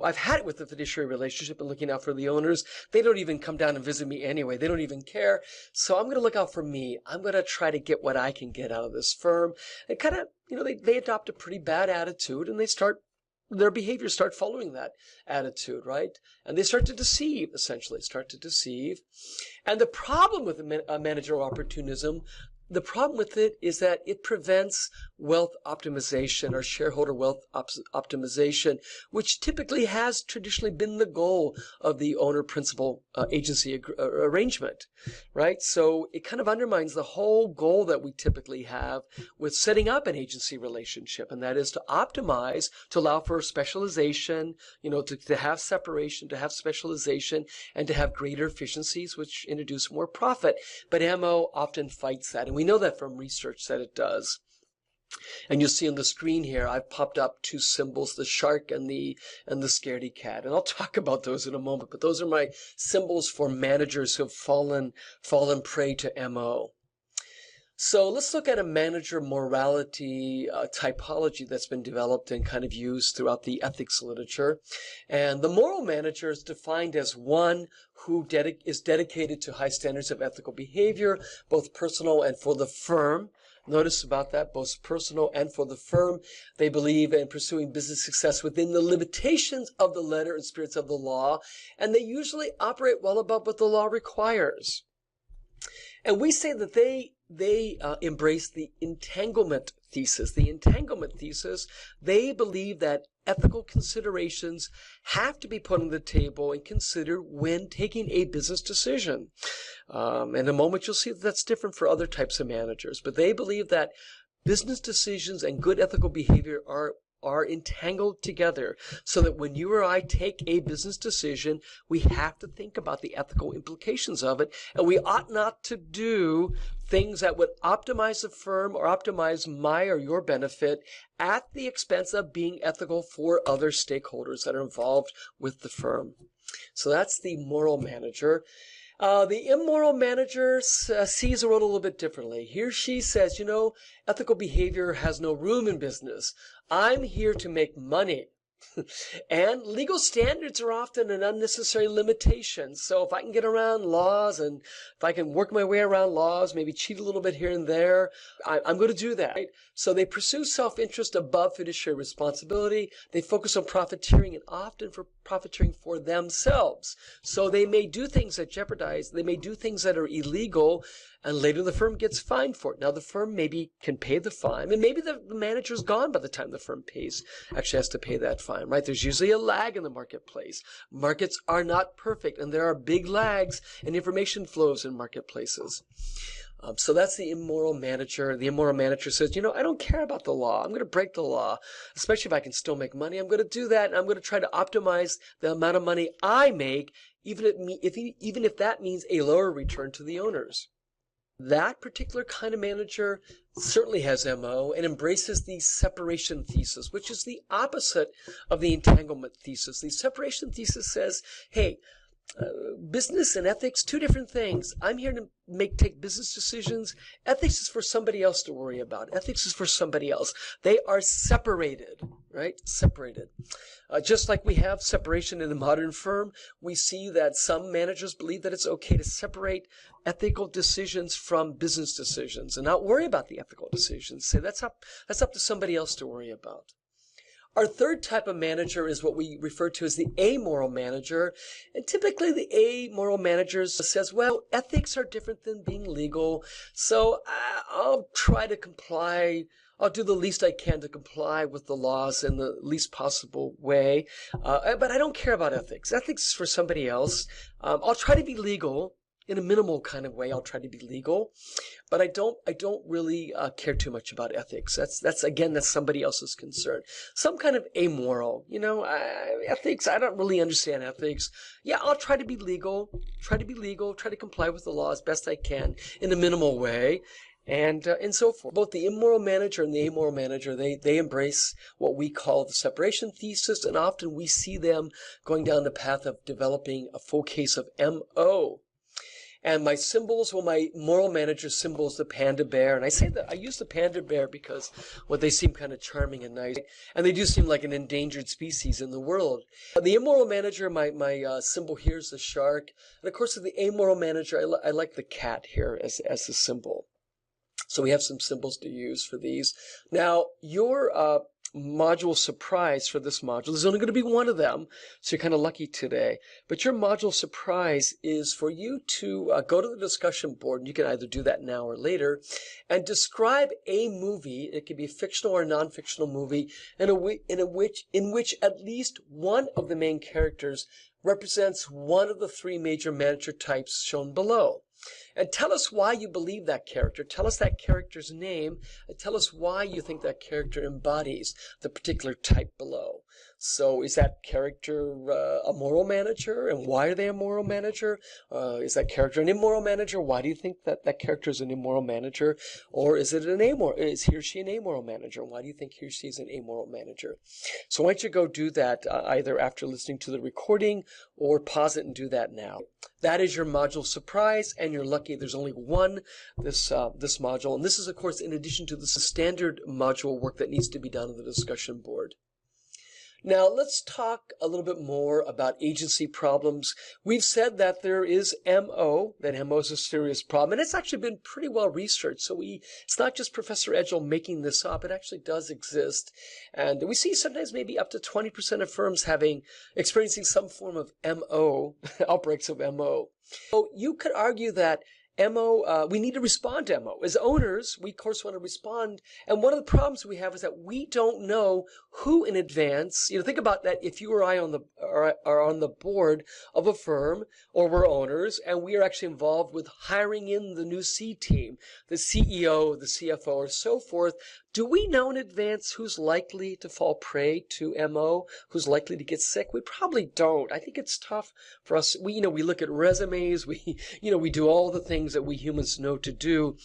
I've had it with the fiduciary relationship and looking out for the owners. They don't even come down and visit me anyway. They don't even care. So I'm going to look out for me. I'm going to try to get what I can get out of this firm. And kind of, they adopt a pretty bad attitude, and their behavior start following that attitude, right? And they start to deceive, essentially, And the problem with managerial opportunism, the problem with it is that it prevents wealth optimization or shareholder wealth optimization, which typically has traditionally been the goal of the owner-principal agency arrangement, right? So it kind of undermines the whole goal that we typically have with setting up an agency relationship, and that is to optimize, to allow for specialization, to have separation, to have specialization, and to have greater efficiencies, which introduce more profit. But MO often fights that, and we know that from research that it does. And you'll see on the screen here, I've popped up two symbols, the shark and the scaredy cat. And I'll talk about those in a moment, but those are my symbols for managers who have fallen prey to MO. So let's look at a manager morality typology that's been developed and kind of used throughout the ethics literature. And the moral manager is defined as one who is dedicated to high standards of ethical behavior, both personal and for the firm. Notice about that, both personal and for the firm. They believe in pursuing business success within the limitations of the letter and spirits of the law, and they usually operate well above what the law requires. And we say that they embrace the entanglement thesis. The entanglement thesis, they believe that ethical considerations have to be put on the table and considered when taking a business decision. In a moment, you'll see that that's different for other types of managers. But they believe that business decisions and good ethical behavior are entangled together, so that when you or I take a business decision, we have to think about the ethical implications of it, and we ought not to do things that would optimize the firm or optimize my or your benefit at the expense of being ethical for other stakeholders that are involved with the firm. So that's the moral manager. The immoral manager sees the world a little bit differently. He or she says, ethical behavior has no room in business. I'm here to make money. And legal standards are often an unnecessary limitation. So if I can get around laws and if I can work my way around laws, maybe cheat a little bit here and there, I'm going to do that. Right? So they pursue self-interest above fiduciary responsibility. They focus on profiteering, and often for profiteering for themselves. So they may do things that jeopardize, they may do things that are illegal, and later the firm gets fined for it. Now the firm maybe can pay the fine, and maybe the manager's gone by the time the firm actually has to pay that fine, right? There's usually a lag in the marketplace. Markets are not perfect, and there are big lags in information flows in marketplaces. So that's the immoral manager. The immoral manager says, I don't care about the law. I'm going to break the law, especially if I can still make money. I'm going to do that, and I'm going to try to optimize the amount of money I make, even if that means a lower return to the owners. That particular kind of manager certainly has MO and embraces the separation thesis, which is the opposite of the entanglement thesis. The separation thesis says, hey, business and ethics, two different things. I'm here to take business decisions. Ethics is for somebody else to worry about. Ethics is for somebody else. They are separated, right? Separated. Just like we have separation in the modern firm, we see that some managers believe that it's okay to separate ethical decisions from business decisions and not worry about the ethical decisions. Say that's up to somebody else to worry about. Our third type of manager is what we refer to as the amoral manager. And typically the amoral manager says, well, ethics are different than being legal, so I'll try to comply. I'll do the least I can to comply with the laws in the least possible way. But I don't care about ethics. Ethics is for somebody else. I'll try to be legal. In a minimal kind of way, I'll try to be legal, but I don't really care too much about ethics. That's somebody else's concern. Some kind of amoral, ethics. I don't really understand ethics. Yeah, I'll try to be legal, try to comply with the law as best I can in a minimal way, and so forth. Both the immoral manager and the amoral manager, they embrace what we call the separation thesis, and often we see them going down the path of developing a full case of MO. And my symbols, well, my moral manager symbol is the panda bear. And I say that I use the panda bear because, well, they seem kind of charming and nice. And they do seem like an endangered species in the world. The immoral manager, my symbol here is the shark. And of course, the amoral manager, I like the cat here as the symbol. So we have some symbols to use for these. Now, your module surprise for this module, there's only going to be one of them, so you're kind of lucky today. But your module surprise is for you to go to the discussion board, and you can either do that now or later, and describe a movie. It could be a fictional or a non-fictional movie, in which at least one of the main characters represents one of the three major manager types shown below. And tell us why you believe that character. Tell us that character's name, and tell us why you think that character embodies the particular type below. So is that character a moral manager, and why are they a moral manager? Is that character an immoral manager? Why do you think that character is an immoral manager? Or is it is he or she an amoral manager? Why do you think he or she is an amoral manager? So why don't you go do that either after listening to the recording, or pause it and do that now. That is your module surprise, and you're lucky there's only one this module. And this is, of course, in addition to the standard module work that needs to be done on the discussion board. Now, let's talk a little bit more about agency problems. We've said that there is MO, that MO is a serious problem, and it's actually been pretty well researched. So it's not just Professor Edgell making this up. It actually does exist. And we see sometimes maybe up to 20% of firms experiencing some form of MO, outbreaks of MO. So you could argue that MO, we need to respond to MO. As owners, we of course want to respond. And one of the problems we have is that we don't know who in advance. Think about that. If you or I are on the board of a firm, or we're owners, and we are actually involved with hiring in the new C team, the CEO, the CFO, or so forth, do we know in advance who's likely to fall prey to MO, who's likely to get sick? We probably don't. I think it's tough for us. We look at resumes. We do all the things that we humans know to do,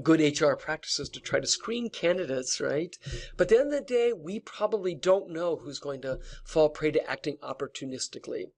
good HR practices to try to screen candidates, right? But at the end of the day, we probably don't know who's going to fall prey to acting opportunistically.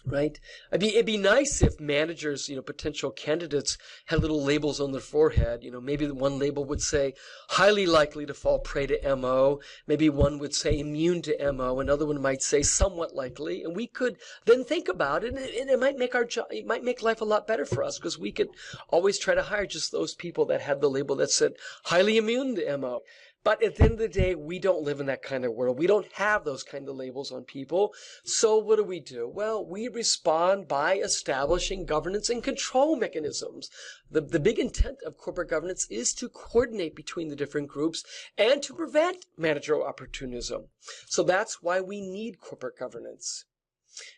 Right? It'd be nice if managers, potential candidates had little labels on their forehead. Maybe one label would say highly likely to fall prey to MO. Maybe one would say immune to MO. Another one might say somewhat likely. And we could then think about it, and it might make our job, it might make life a lot better for us, because we could always try to hire just those people that had the label that said highly immune to MO. But at the end of the day, we don't live in that kind of world. We don't have those kind of labels on people. So what do? Well, we respond by establishing governance and control mechanisms. The big intent of corporate governance is to coordinate between the different groups and to prevent managerial opportunism. So that's why we need corporate governance.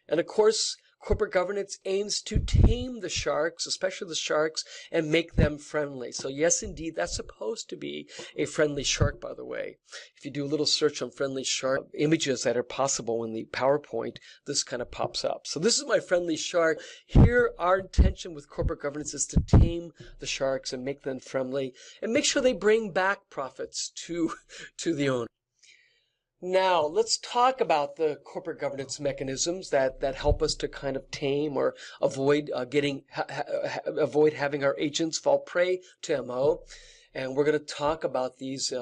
And of course, corporate governance aims to tame the sharks, especially the sharks, and make them friendly. So yes, indeed, that's supposed to be a friendly shark, by the way. If you do a little search on friendly shark images that are possible in the PowerPoint, this kind of pops up. So this is my friendly shark. Here, our intention with corporate governance is to tame the sharks and make them friendly and make sure they bring back profits to the owner. Now, let's talk about the corporate governance mechanisms that help us to kind of tame or avoid having our agents fall prey to MO. And we're going to talk about these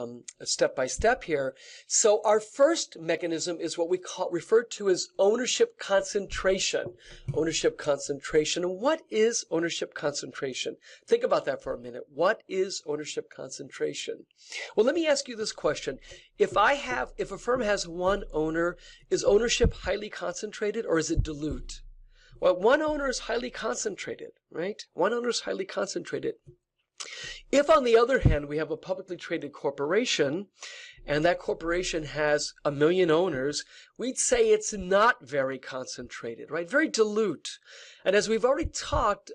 step by step here. So our first mechanism is what we refer to as ownership concentration. Ownership concentration. And what is ownership concentration? Think about that for a minute. What is ownership concentration? Well, let me ask you this question. If a firm has one owner, is ownership highly concentrated or is it dilute? Well, one owner is highly concentrated, right? One owner is highly concentrated. If, on the other hand, we have a publicly traded corporation, and that corporation has 1 million owners, we'd say it's not very concentrated, right? Very dilute. And as we've already talked,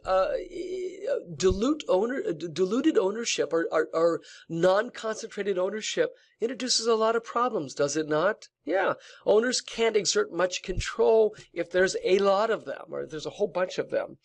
diluted ownership or non-concentrated ownership introduces a lot of problems, does it not? Yeah. Owners can't exert much control if there's a lot of them or there's a whole bunch of them.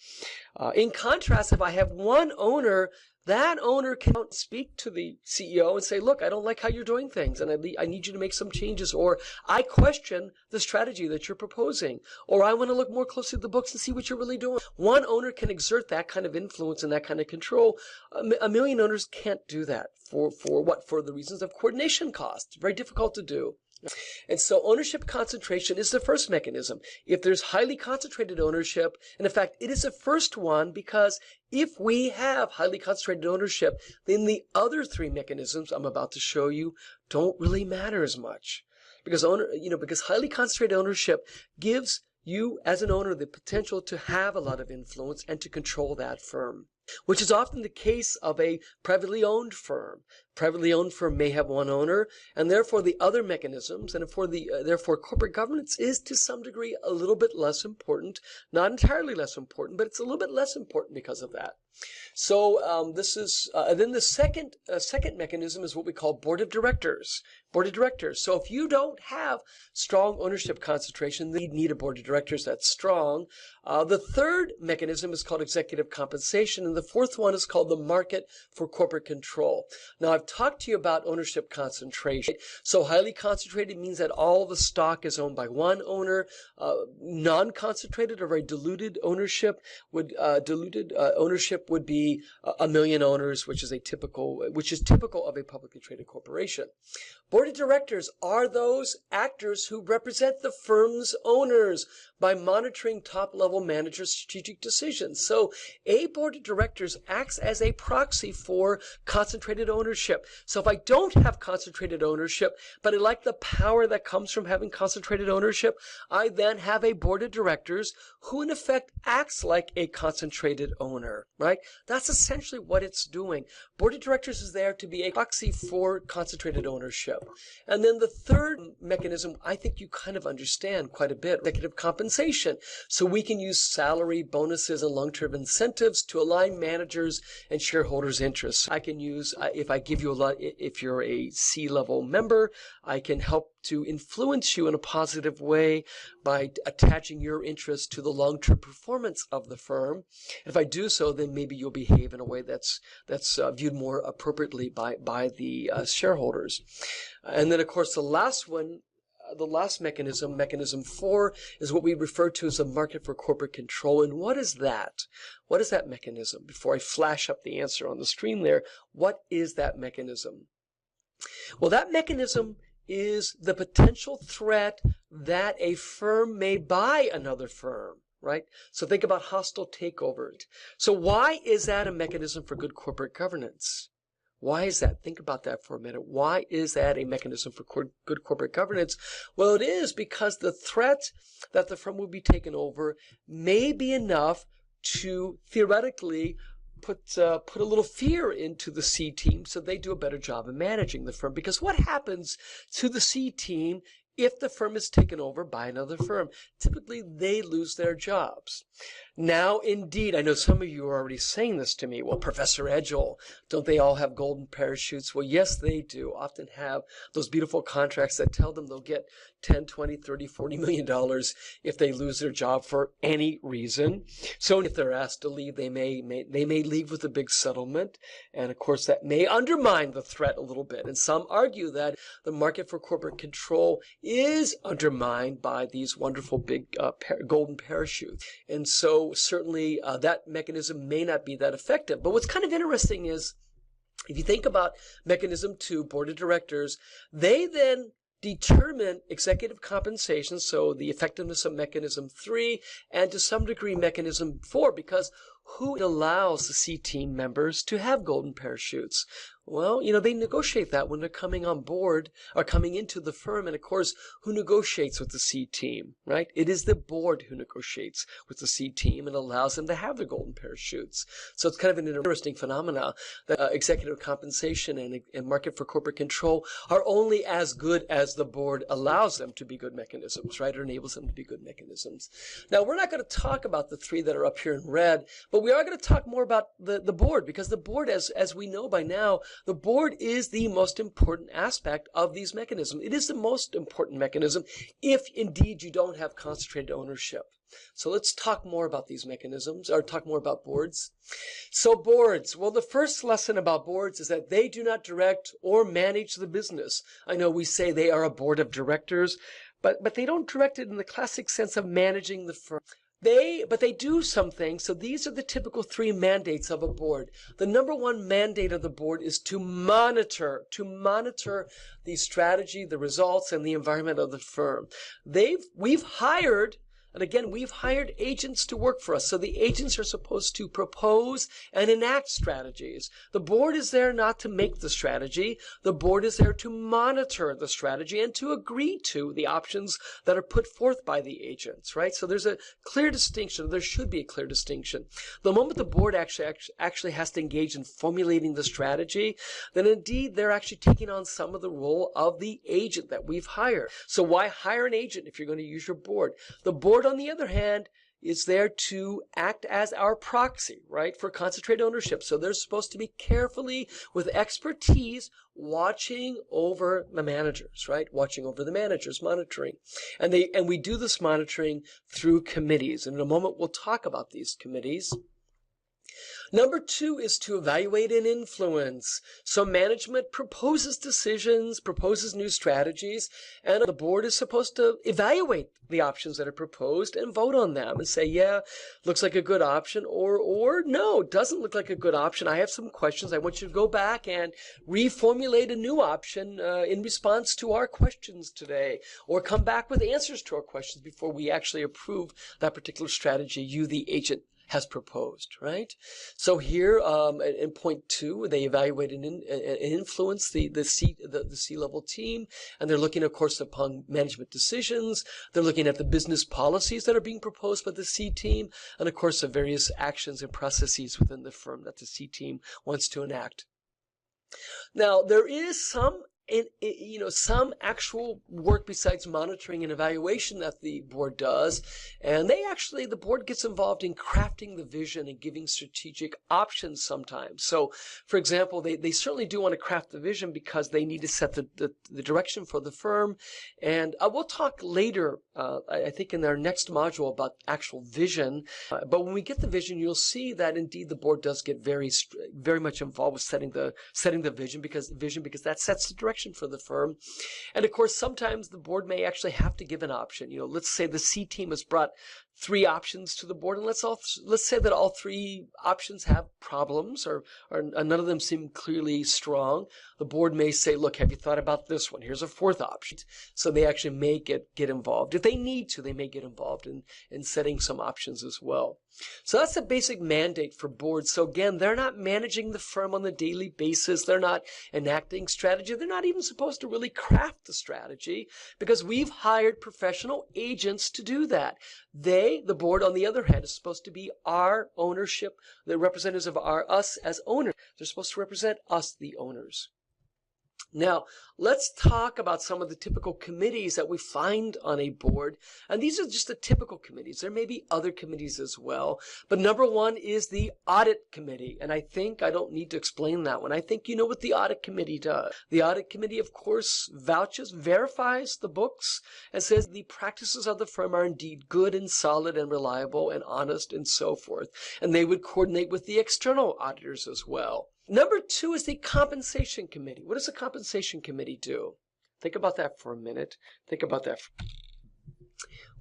In contrast, if I have one owner, that owner can speak to the CEO and say, look, I don't like how you're doing things, and I need you to make some changes, or I question the strategy that you're proposing, or I want to look more closely at the books and see what you're really doing. One owner can exert that kind of influence and that kind of control. 1 million owners can't do that. For what? For the reasons of coordination costs. Very difficult to do. And so ownership concentration is the first mechanism. If there's highly concentrated ownership, and in fact, it is the first one because if we have highly concentrated ownership, then the other three mechanisms I'm about to show you don't really matter as much. Because because highly concentrated ownership gives you as an owner the potential to have a lot of influence and to control that firm, which is often the case of a privately owned firm. Privately owned firm may have one owner, and therefore the other mechanisms, and therefore corporate governance is to some degree a little bit less important. Not entirely less important, but it's a little bit less important because of that. So then the second mechanism is what we call board of directors. Board of directors. So if you don't have strong ownership concentration, then you need a board of directors that's strong. The third mechanism is called executive compensation, and the fourth one is called the market for corporate control. Now, I've talked to you about ownership concentration. So highly concentrated means that all the stock is owned by one owner. Non-concentrated or very diluted ownership would be 1 million owners, which is typical of a publicly traded corporation. Board of directors are those actors who represent the firm's owners by monitoring top-level managers' strategic decisions. So a board of directors acts as a proxy for concentrated ownership. So if I don't have concentrated ownership, but I like the power that comes from having concentrated ownership, I then have a board of directors who in effect acts like a concentrated owner, right? That's essentially what it's doing. Board of directors is there to be a proxy for concentrated ownership. And then the third mechanism, I think you kind of understand quite a bit, executive compensation. So we can use salary, bonuses, and long-term incentives to align managers and shareholders' interests. I can use, if you're a C-level member, I can help to influence you in a positive way by attaching your interest to the long-term performance of the firm. If I do so, then maybe you'll behave in a way that's viewed more appropriately by the shareholders. And then, of course, the last mechanism, mechanism 4, is what we refer to as the market for corporate control. And what is that? What is that mechanism? Before I flash up the answer on the screen there, what is that mechanism? Well, that mechanism is the potential threat that a firm may buy another firm, right? So think about hostile takeover. So why is that a mechanism for good corporate governance? Why is that? Think about that for a minute. Why is that a mechanism for good corporate governance? Well, it is because the threat that the firm will be taken over may be enough to theoretically put a little fear into the C team so they do a better job of managing the firm. Because what happens to the C team if the firm is taken over by another firm? Typically, they lose their jobs. Now, indeed, I know some of you are already saying this to me. Well, Professor Edgell, don't they all have golden parachutes? Well, yes, they do. Often have those beautiful contracts that tell them they'll get 10, 20, 30, 40 million dollars if they lose their job for any reason. So if they're asked to leave, they may leave with a big settlement. And of course, that may undermine the threat a little bit. And some argue that the market for corporate control is undermined by these wonderful big golden parachutes. And so certainly that mechanism may not be that effective. But what's kind of interesting is If you think about mechanism 2, board of directors, they then determine executive compensation, so the effectiveness of mechanism 3, and to some degree mechanism 4, because who allows the C team members to have golden parachutes? Well, they negotiate that when they're coming on board or coming into the firm. And of course, who negotiates with the C team, right? It is the board who negotiates with the C team and allows them to have their golden parachutes. So it's kind of an interesting phenomena that executive compensation and market for corporate control are only as good as the board allows them to be good mechanisms, right? Or enables them to be good mechanisms. Now, we're not going to talk about the 3 that are up here in red, but we are going to talk more about the board, because the board, as we know by now, the board is the most important aspect of these mechanisms. It is the most important mechanism if indeed you don't have concentrated ownership. So let's talk more about these mechanisms, or talk more about boards. So boards, well, the first lesson about boards is that they do not direct or manage the business. I know we say they are a board of directors, but they don't direct it in the classic sense of managing the firm. But they do some things. So these are the typical 3 mandates of a board. The number 1 mandate of the board is to monitor the strategy, the results, and the environment of the firm. We've hired agents to work for us. So the agents are supposed to propose and enact strategies. The board is there not to make the strategy. The board is there to monitor the strategy and to agree to the options that are put forth by the agents, right? So there's a clear distinction. There should be a clear distinction. The moment the board actually has to engage in formulating the strategy, then indeed they're actually taking on some of the role of the agent that we've hired. So why hire an agent if you're going to use your board? The board, on the other hand, is there to act as our proxy, right, for concentrated ownership. So they're supposed to be carefully, with expertise, watching over the managers, right, watching over the managers, monitoring. And we do this monitoring through committees. And in a moment, we'll talk about these committees. Number 2 is to evaluate and influence. So management proposes decisions, proposes new strategies, and the board is supposed to evaluate the options that are proposed and vote on them and say, yeah, looks like a good option, or no, doesn't look like a good option. I have some questions. I want you to go back and reformulate a new option in response to our questions today, or come back with answers to our questions before we actually approve that particular strategy you, the agent, has proposed, right? So here in point 2, they evaluate and influence the C-level team, and they're looking, of course, upon management decisions. They're looking at the business policies that are being proposed by the C team, and of course the various actions and processes within the firm that the C team wants to enact. Now, there is some actual work besides monitoring and evaluation that the board does, and the board gets involved in crafting the vision and giving strategic options sometimes. So, for example, they certainly do want to craft the vision because they need to set the direction for the firm, and we'll talk later, I think in our next module, about actual vision. But when we get the vision, you'll see that indeed the board does get very much involved with setting the vision because that sets the direction for the firm. And of course, sometimes the board may actually have to give an option. Let's say the C team has brought 3 options to the board, and let's say that all 3 options have problems, or none of them seem clearly strong. The board may say, look, have you thought about this one? Here's a 4th option. So they actually may get involved. If they need to, they may get involved in setting some options as well. So that's the basic mandate for boards. So again, they're not managing the firm on a daily basis. They're not enacting strategy. They're not even supposed to really craft the strategy, because we've hired professional agents to do that. The board, on the other hand, is supposed to be our ownership, the representatives of us as owners. They're supposed to represent us, the owners. Now, let's talk about some of the typical committees that we find on a board. And these are just the typical committees. There may be other committees as well. But number 1 is the audit committee. And I think I don't need to explain that one. I think you know what the audit committee does. The audit committee, of course, verifies the books, and says the practices of the firm are indeed good and solid and reliable and honest and so forth. And they would coordinate with the external auditors as well. Number 2 is the compensation committee. What does the compensation committee do? Think about that for a minute.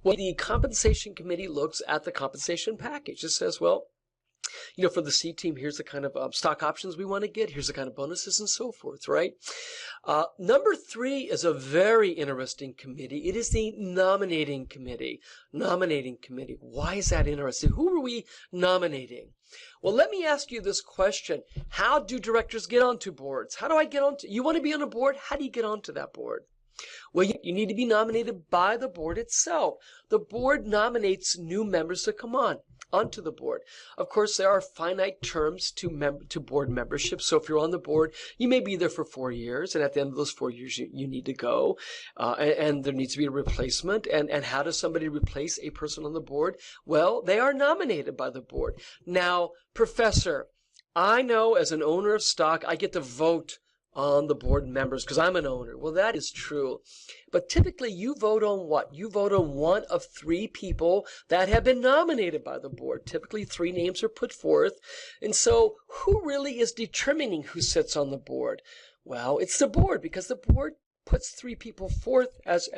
Well, the compensation committee looks at the compensation package. It says, well, For the C team, here's the kind of stock options we want to get. Here's the kind of bonuses and so forth, right? Number 3 is a very interesting committee. It is the nominating committee. Nominating committee. Why is that interesting? Who are we nominating? Well, let me ask you this question. How do directors get onto boards? How do I get onto? You want to be on a board? How do you get onto that board? Well, you need to be nominated by the board itself. The board nominates new members to come onto the board. Of course, there are finite terms to board membership. So if you're on the board, you may be there for 4 years, and at the end of those 4 years, you need to go, and there needs to be a replacement. And how does somebody replace a person on the board? Well, they are nominated by the board. Now, Professor, I know as an owner of stock, I get to vote on the board members because I'm an owner. Well, that is true. But typically you vote on what? You vote on one of 3 people that have been nominated by the board. Typically 3 names are put forth. And so who really is determining who sits on the board? Well, it's the board, because the board puts 3 people forth as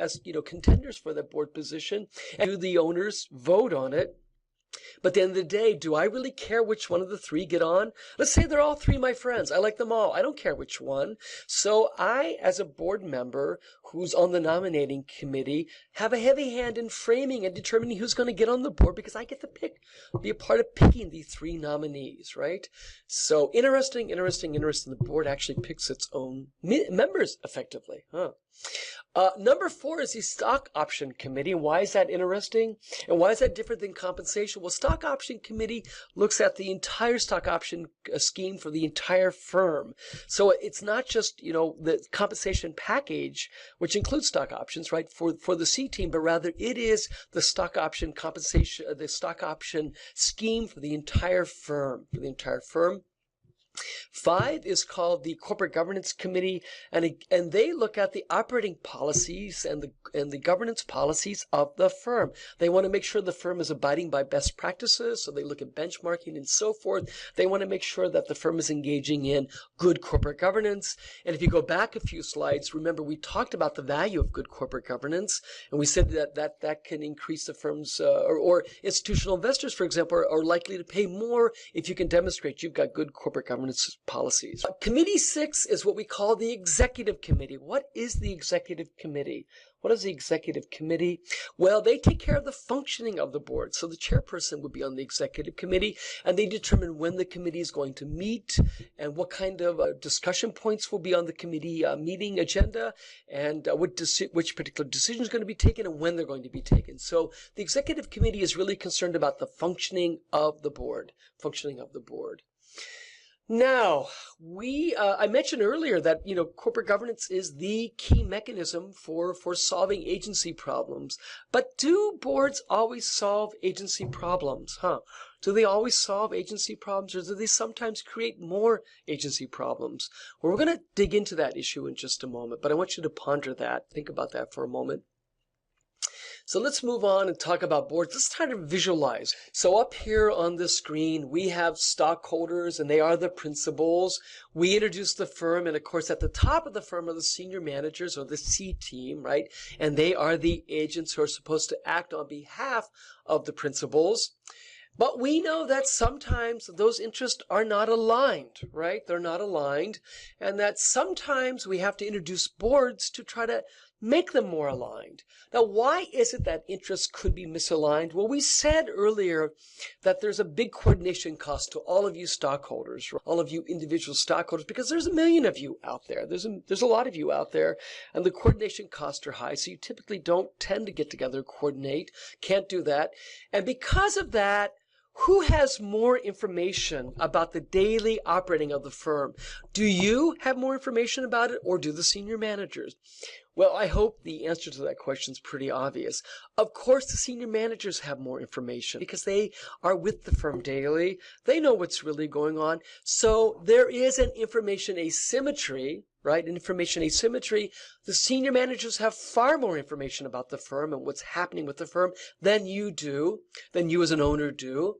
contenders for that board position, and the owners vote on it. But at the end of the day, do I really care which one of the 3 get on? Let's say they're all 3 my friends. I like them all. I don't care which one. So I, as a board member who's on the nominating committee, have a heavy hand in framing and determining who's going to get on the board, because I get to be a part of picking the 3 nominees, right? So interesting. The board actually picks its own members effectively. Number 4 is the stock option committee. And why is that interesting? And why is that different than compensation? Well, stock option committee looks at the entire stock option scheme for the entire firm. So it's not just, the compensation package, which includes stock options, right, for the C team, but rather it is the stock option compensation, the stock option scheme for the entire firm, 5 is called the Corporate Governance Committee, and they look at the operating policies and the governance policies of the firm. They want to make sure the firm is abiding by best practices, so they look at benchmarking and so forth. They want to make sure that the firm is engaging in good corporate governance. And if you go back a few slides, remember we talked about the value of good corporate governance, and we said that can increase the firm's or institutional investors, for example, are likely to pay more if you can demonstrate you've got good corporate governance policies. Committee 6 is what we call the Executive Committee. What is the Executive Committee? What is the Executive Committee? Well, they take care of the functioning of the board. So the chairperson would be on the Executive Committee, and they determine when the committee is going to meet and what kind of discussion points will be on the committee meeting agenda, and which particular decision is going to be taken and when they're going to be taken. So the Executive Committee is really concerned about the functioning of the board. Now, I mentioned earlier that, corporate governance is the key mechanism for solving agency problems. But do boards always solve agency problems? Do they always solve agency problems, or do they sometimes create more agency problems? Well, we're going to dig into that issue in just a moment, but I want you to ponder that. Think about that for a moment. So let's move on and talk about boards. Let's try to visualize. So up here on the screen, we have stockholders, and they are the principals. We introduce the firm, and of course, at the top of the firm are the senior managers, or the C team, right? And they are the agents who are supposed to act on behalf of the principals. But we know that sometimes those interests are not aligned, right? They're not aligned, and that sometimes we have to introduce boards to try to make them more aligned. Now, why is it that interests could be misaligned? Well, we said earlier that there's a big coordination cost to all of you stockholders, all of you individual stockholders, because there's a million of you out there. There's a lot of you out there, and the coordination costs are high, so you typically don't tend to get together, coordinate, can't do that. And because of that, who has more information about the daily operating of the firm? Do you have more information about it, or do the senior managers? Well, I hope the answer to that question is pretty obvious. Of course, the senior managers have more information because they are with the firm daily. They know what's really going on. So there is an information asymmetry, right? Information asymmetry. The senior managers have far more information about the firm and what's happening with the firm than you as an owner do.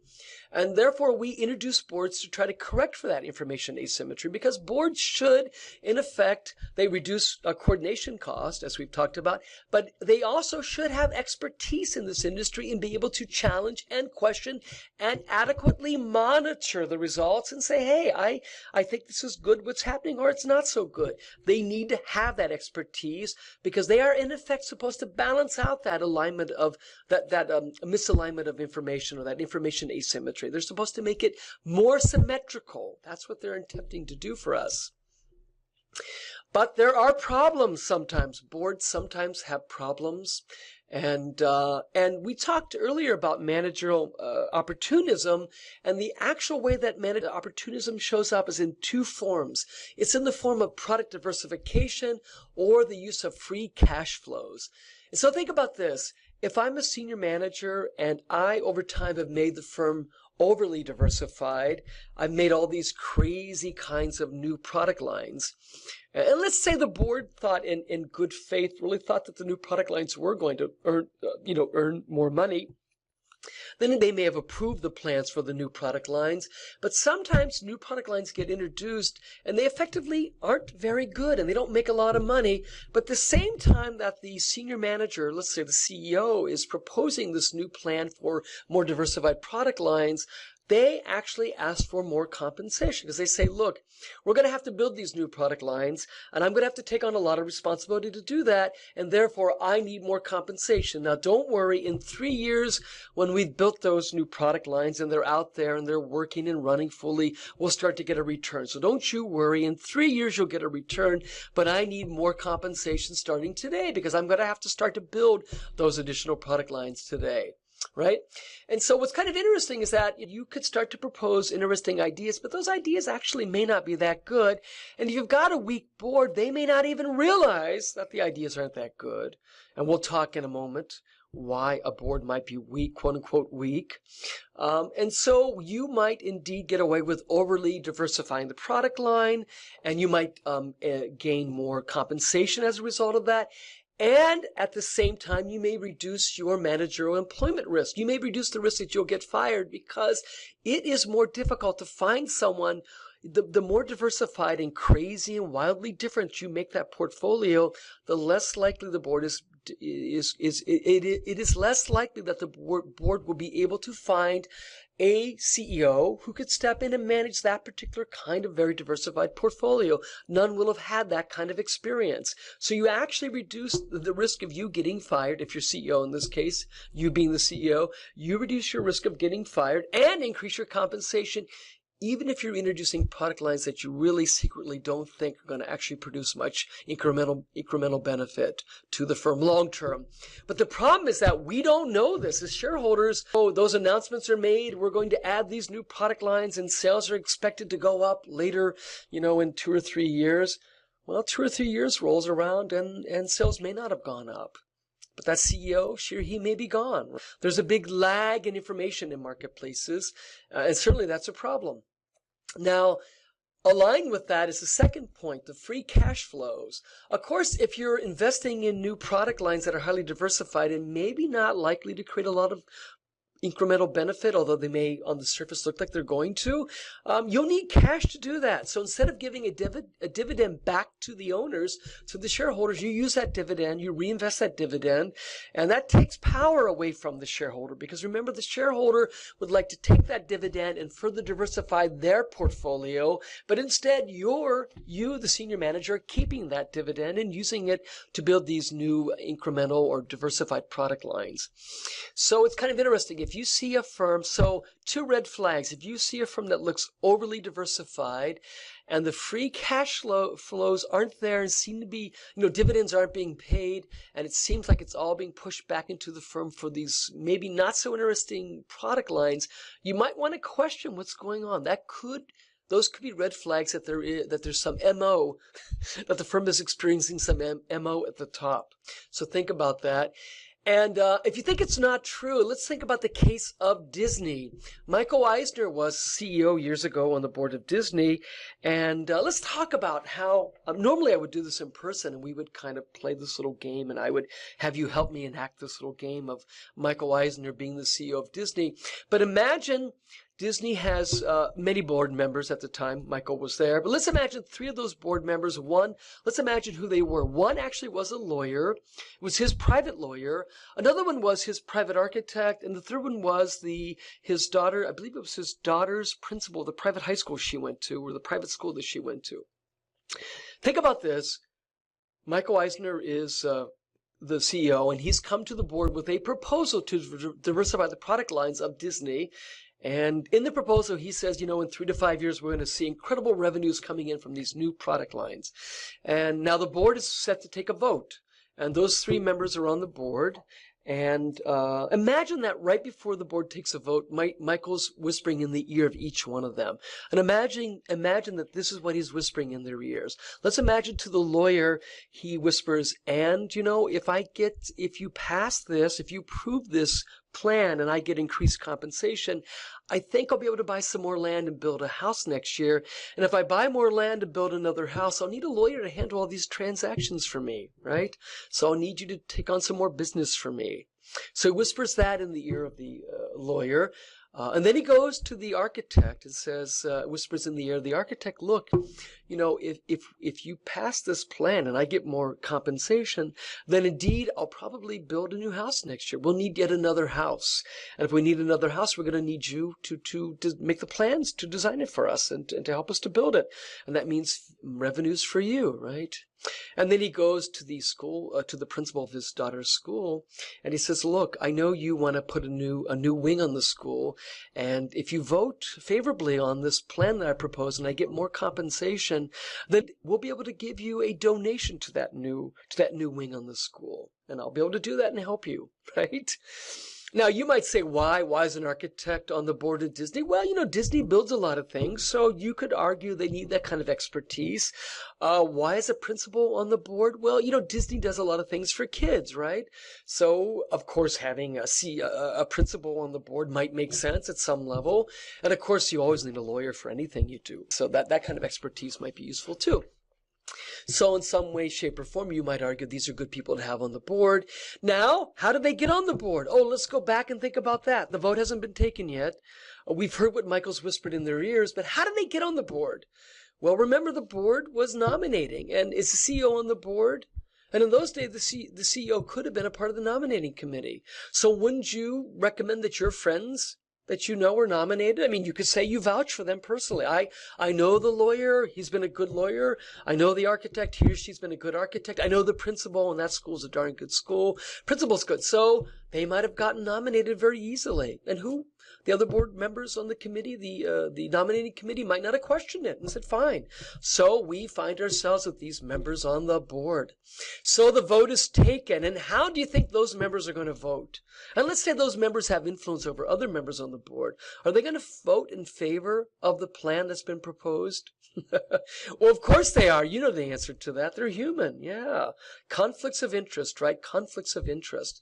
And therefore, we introduce boards to try to correct for that information asymmetry, because boards should, in effect, they reduce coordination cost, as we've talked about, but they also should have expertise in this industry and be able to challenge and question and adequately monitor the results and say, hey, I think this is good what's happening, or it's not so good. They need to have that expertise because they are, in effect, supposed to balance out that alignment of that misalignment of information, or that information asymmetry. They're supposed to make it more symmetrical. That's what they're attempting to do for us. But there are problems sometimes. Boards sometimes have problems. And we talked earlier about managerial opportunism, and the actual way that managerial opportunism shows up is in two forms. It's in the form of product diversification or the use of free cash flows. And so think about this. If I'm a senior manager and I, over time, have made the firm overly diversified, I've made all these crazy kinds of new product lines. And let's say the board thought in good faith, really thought that the new product lines were going to earn more money. Then they may have approved the plans for the new product lines, but sometimes new product lines get introduced and they effectively aren't very good and they don't make a lot of money. But at the same time that the senior manager, let's say the CEO, is proposing this new plan for more diversified product lines, they actually ask for more compensation because they say, look, we're going to have to build these new product lines and I'm going to have to take on a lot of responsibility to do that, and therefore I need more compensation. Now don't worry, in 3 years when we've built those new product lines and they're out there and they're working and running fully, we'll start to get a return. So don't you worry, in 3 years you'll get a return, but I need more compensation starting today because I'm going to have to start to build those additional product lines today. Right? And so what's kind of interesting is that you could start to propose interesting ideas, but those ideas actually may not be that good. And if you've got a weak board, they may not even realize that the ideas aren't that good. And we'll talk in a moment why a board might be weak, quote unquote weak. And so you might indeed get away with overly diversifying the product line, and you might gain more compensation as a result of that. And at the same time, you may reduce your managerial employment risk. You may reduce the risk that you'll get fired because it is more difficult to find someone. The more diversified and crazy and wildly different you make that portfolio, the less likely the board is. It is less likely that the board will be able to find a CEO who could step in and manage that particular kind of very diversified portfolio. None will have had that kind of experience. So you actually reduce the risk of you getting fired. If you're CEO, in this case, you being the CEO, you reduce your risk of getting fired and increase your compensation, even if you're introducing product lines that you really secretly don't think are going to actually produce much incremental benefit to the firm long term. But the problem is that we don't know this as shareholders. Oh, those announcements are made. We're going to add these new product lines and sales are expected to go up later, in 2 or 3 years. Well, 2 or 3 years rolls around and sales may not have gone up. But that CEO, she or he may be gone. There's a big lag in information in marketplaces, and certainly that's a problem. Now, aligned with that is the second point, the free cash flows. Of course, if you're investing in new product lines that are highly diversified and maybe not likely to create a lot of incremental benefit, although they may on the surface look like they're going to, you'll need cash to do that. So instead of giving a dividend back to the owners, to the shareholders, you use that dividend, you reinvest that dividend, and that takes power away from the shareholder, because remember, the shareholder would like to take that dividend and further diversify their portfolio, but instead you, the senior manager, are keeping that dividend and using it to build these new incremental or diversified product lines. So it's kind of interesting. If you see a firm, so 2 red flags. If you see a firm that looks overly diversified and the free cash flows aren't there and seem to be, dividends aren't being paid, and it seems like it's all being pushed back into the firm for these maybe not so interesting product lines, you might want to question what's going on. Those could be red flags that there's some MO, that the firm is experiencing some MO at the top. So think about that. And if you think it's not true, let's think about the case of Disney. Michael Eisner was CEO years ago on the board of Disney. And let's talk about how normally I would do this in person, and we would kind of play this little game, and I would have you help me enact this little game of Michael Eisner being the CEO of Disney. But imagine Disney has many board members at the time. Michael was there. But let's imagine three of those board members. Let's imagine who they were. One actually was a lawyer. It was his private lawyer. Another one was his private architect. And the third one was his daughter. I believe it was his daughter's principal, the private high school she went to, or the private school that she went to. Think about this. Michael Eisner is the CEO, and he's come to the board with a proposal to diversify the product lines of Disney. And in the proposal, he says, in 3 to 5 years, we're going to see incredible revenues coming in from these new product lines. And now the board is set to take a vote. And those three members are on the board. And imagine that right before the board takes a vote, Michael's whispering in the ear of each one of them. And imagine that this is what he's whispering in their ears. Let's imagine to the lawyer, he whispers, and, if you pass this, if you prove this plan and I get increased compensation, I think I'll be able to buy some more land and build a house next year. And if I buy more land and build another house, I'll need a lawyer to handle all these transactions for me, right? So I'll need you to take on some more business for me. So he whispers that in the ear of the lawyer. And then he goes to the architect and says, whispers in the ear of the architect, look, if you pass this plan and I get more compensation, then indeed I'll probably build a new house next year. We'll need yet another house. And if we need another house, we're going to need you to make the plans, to design it for us and to help us to build it. And that means revenues for you, right? And then he goes to the school, to the principal of his daughter's school, and he says, look, I know you want to put a new wing on the school, and if you vote favorably on this plan that I propose and I get more compensation, then we'll be able to give you a donation to that new wing on the school. And I'll be able to do that and help you, right? Now, you might say, why? Why is an architect on the board of Disney? Well, Disney builds a lot of things, so you could argue they need that kind of expertise. Why is a principal on the board? Well, Disney does a lot of things for kids, right? So, of course, having a principal on the board might make sense at some level. And, of course, you always need a lawyer for anything you do. So that kind of expertise might be useful, too. So in some way, shape, or form, you might argue these are good people to have on the board. Now, how did they get on the board? Oh, let's go back and think about that. The vote hasn't been taken yet. We've heard what Michael's whispered in their ears, but how did they get on the board? Well, remember, the board was nominating, and is the CEO on the board? And in those days, the CEO could have been a part of the nominating committee. So wouldn't you recommend that your friends that are nominated? I mean, you could say you vouch for them personally. I know the lawyer, he's been a good lawyer. I know the architect, he or she's been a good architect. I know the principal, and that school's a darn good school. Principal's good. So they might have gotten nominated very easily. And who? The other board members on the committee, the nominating committee, might not have questioned it and said, fine. So we find ourselves with these members on the board. So the vote is taken. And how do you think those members are going to vote? And let's say those members have influence over other members on the board. Are they going to vote in favor of the plan that's been proposed? Well, of course they are. You know the answer to that. They're human. Yeah. Conflicts of interest, right? Conflicts of interest.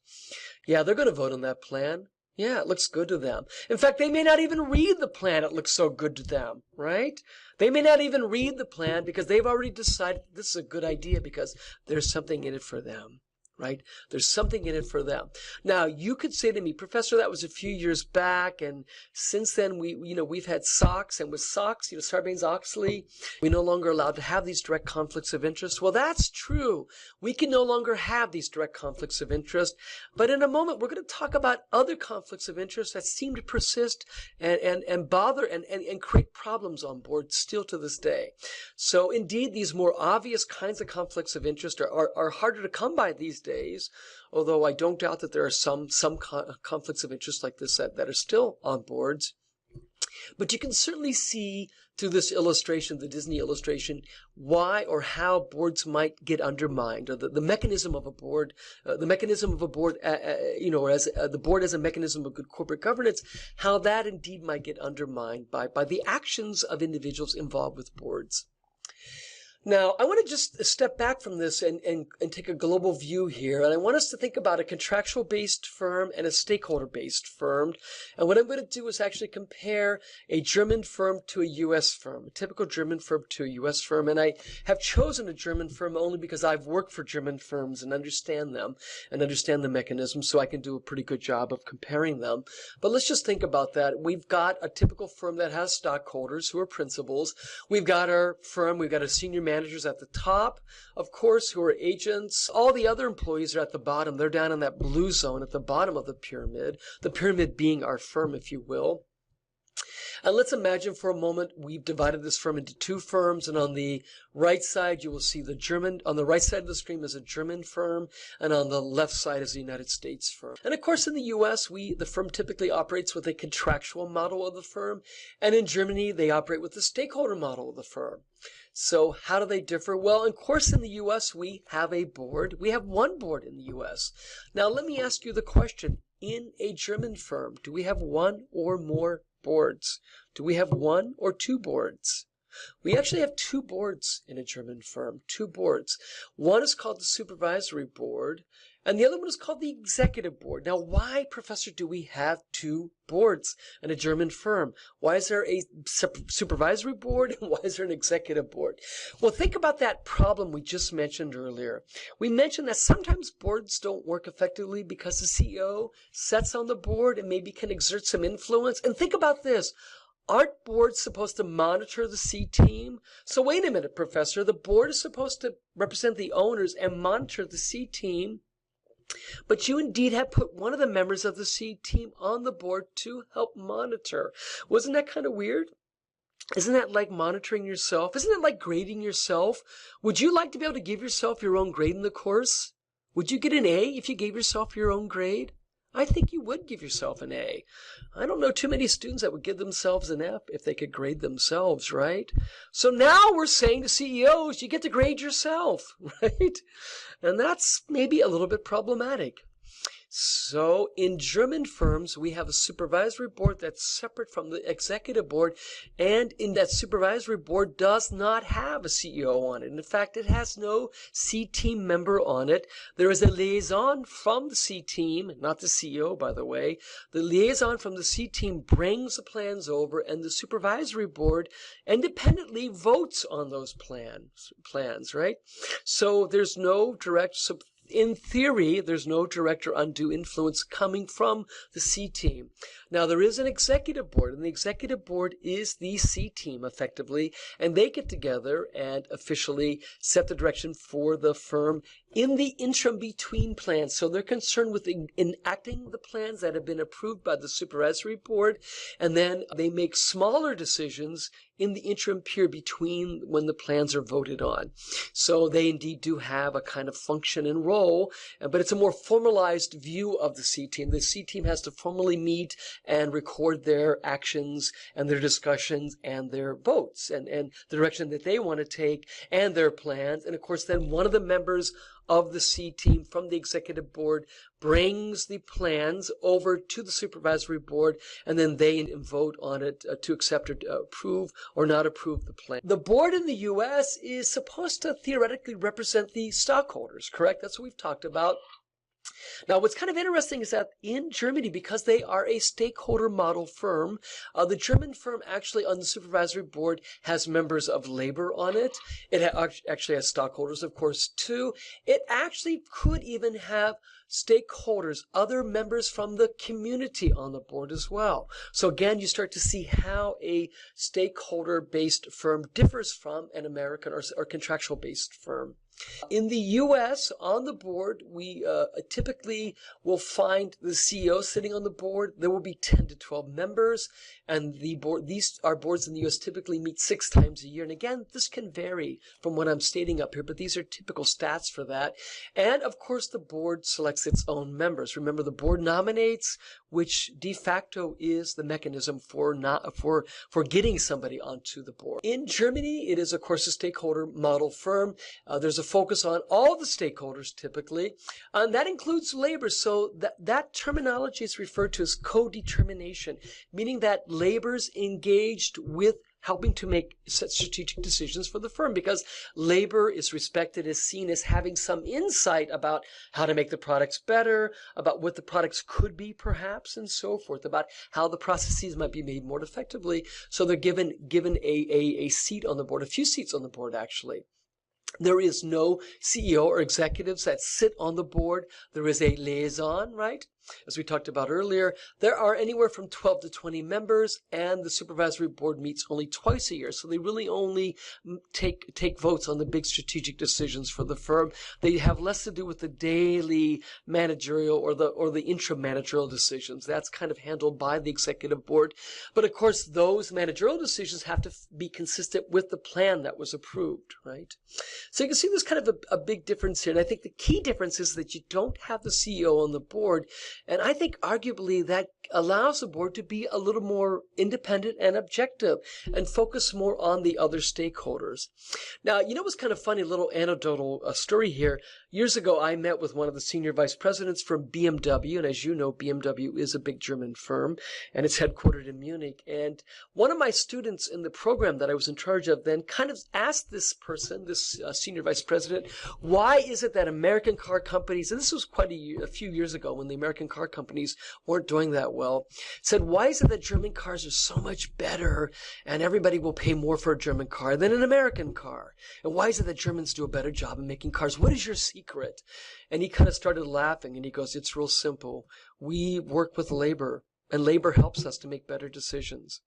Yeah, they're going to vote on that plan. Yeah, it looks good to them. In fact, they may not even read the plan. It looks so good to them, right? They may not even read the plan because they've already decided this is a good idea because there's something in it for them, right? There's something in it for them. Now, you could say to me, Professor, that was a few years back, and since then we've had SOX, and with SOX, Sarbanes-Oxley, we're no longer allowed to have these direct conflicts of interest. Well, that's true. We can no longer have these direct conflicts of interest. But in a moment, we're going to talk about other conflicts of interest that seem to persist and bother and create problems on board still to this day. So indeed, these more obvious kinds of conflicts of interest are harder to come by these days, although I don't doubt that there are some conflicts of interest like this that are still on boards. But you can certainly see through this illustration, the Disney illustration, why or how boards might get undermined, or the mechanism of a board, the board as a mechanism of good corporate governance, how that indeed might get undermined by the actions of individuals involved with boards. Now, I want to just step back from this and take a global view here. And I want us to think about a contractual-based firm and a stakeholder-based firm. And what I'm going to do is actually compare a German firm to a U.S. firm, a typical German firm to a U.S. firm. And I have chosen a German firm only because I've worked for German firms and understand them and understand the mechanism, so I can do a pretty good job of comparing them. But let's just think about that. We've got a typical firm that has stockholders who are principals. We've got our firm, we've got a senior managers at the top, of course, who are agents. All the other employees are at the bottom. They're down in that blue zone at the bottom of the pyramid being our firm, if you will. And let's imagine for a moment we've divided this firm into two firms, and on the right side you will see the German, on the right side of the screen is a German firm, and on the left side is a United States firm. And of course in the US, the firm typically operates with a contractual model of the firm, and in Germany they operate with the stakeholder model of the firm. So how do they differ? Well, of course in the US we have a board. We have one board in the US. Now let me ask you the question, in a German firm, do we have one or more boards? Do we have one or two boards? We actually have two boards in a German firm, two boards. One is called the supervisory board, and the other one is called the executive board. Now, why, Professor, do we have two boards in a German firm? Why is there a supervisory board, and why is there an executive board? Well, think about that problem we just mentioned earlier. We mentioned that sometimes boards don't work effectively because the CEO sits on the board and maybe can exert some influence. And think about this. Aren't boards supposed to monitor the C team? So wait a minute, Professor. The board is supposed to represent the owners and monitor the C team. But you indeed have put one of the members of the C team on the board to help monitor. Wasn't that kind of weird? Isn't that like monitoring yourself? Isn't it like grading yourself? Would you like to be able to give yourself your own grade in the course? Would you get an A if you gave yourself your own grade? I think you would give yourself an A. I don't know too many students that would give themselves an F if they could grade themselves, right? So now we're saying to CEOs, you get to grade yourself, right? And that's maybe a little bit problematic. So in German firms, we have a supervisory board that's separate from the executive board, and in that supervisory board does not have a CEO on it. In fact, it has no C team member on it. There is a liaison from the C team, not the CEO, by the way. The liaison from the C team brings the plans over, and the supervisory board independently votes on those plans, right? So there's no direct in theory, there's no direct or undue influence coming from the C team. Now, there is an executive board, and the executive board is the C team, effectively, and they get together and officially set the direction for the firm in the interim between plans. So they're concerned with enacting the plans that have been approved by the supervisory board, and then they make smaller decisions in the interim period between when the plans are voted on. So they indeed do have a kind of function and role, but it's a more formalized view of the C team. The C team has to formally meet and record their actions and their discussions and their votes and the direction that they want to take and their plans. And of course, then one of the members of the C team from the executive board brings the plans over to the supervisory board, and then they vote on it to accept or approve or not approve the plan. The board in the U.S. is supposed to theoretically represent the stockholders, correct? That's what we've talked about. Now, what's kind of interesting is that in Germany, because they are a stakeholder model firm, the German firm actually on the supervisory board has members of labor on it. It actually has stockholders, of course, too. It actually could even have stakeholders, other members from the community on the board as well. So again, you start to see how a stakeholder-based firm differs from an American or contractual-based firm. In the U.S., on the board, we typically will find the CEO sitting on the board. There will be 10 to 12 members, and our boards in the U.S. typically meet 6 times a year. And again, this can vary from what I'm stating up here, but these are typical stats for that. And of course, the board selects its own members. Remember, the board nominates, which de facto is the mechanism for getting somebody onto the board. In Germany, it is of course a stakeholder model firm. There's a focus on all the stakeholders typically, and that includes labor. So that terminology is referred to as co-determination, meaning that labor's engaged with helping to set strategic decisions for the firm, because labor is respected, is seen as having some insight about how to make the products better, about what the products could be perhaps, and so forth, about how the processes might be made more effectively. So they're given a seat on the board, a few seats on the board actually. There is no CEO or executives that sit on the board. There is a liaison, right? As we talked about earlier, there are anywhere from 12 to 20 members, and the supervisory board meets only twice a year. So they really only take votes on the big strategic decisions for the firm. They have less to do with the daily managerial or the intra-managerial decisions. That's kind of handled by the executive board. But of course, those managerial decisions have to be consistent with the plan that was approved, right? So you can see there's kind of a big difference here. And I think the key difference is that you don't have the CEO on the board. And I think arguably that allows the board to be a little more independent and objective and focus more on the other stakeholders. Now, you know what's kind of funny, a little anecdotal story here. Years ago, I met with one of the senior vice presidents from BMW. And as you know, BMW is a big German firm, and it's headquartered in Munich. And one of my students in the program that I was in charge of then kind of asked this person, this senior vice president, why is it that American car companies, and this was quite a few years ago when the American car companies weren't doing that well, said, why is it that German cars are so much better and everybody will pay more for a German car than an American car? And why is it that Germans do a better job in making cars? What is your secret? And he kind of started laughing and he goes, it's real simple. We work with labor, and labor helps us to make better decisions.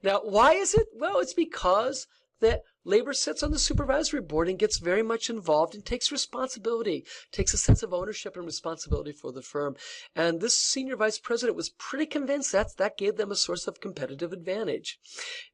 Now, why is it? Well, it's because that labor sits on the supervisory board and gets very much involved and takes responsibility, takes a sense of ownership and responsibility for the firm. And this senior vice president was pretty convinced that gave them a source of competitive advantage.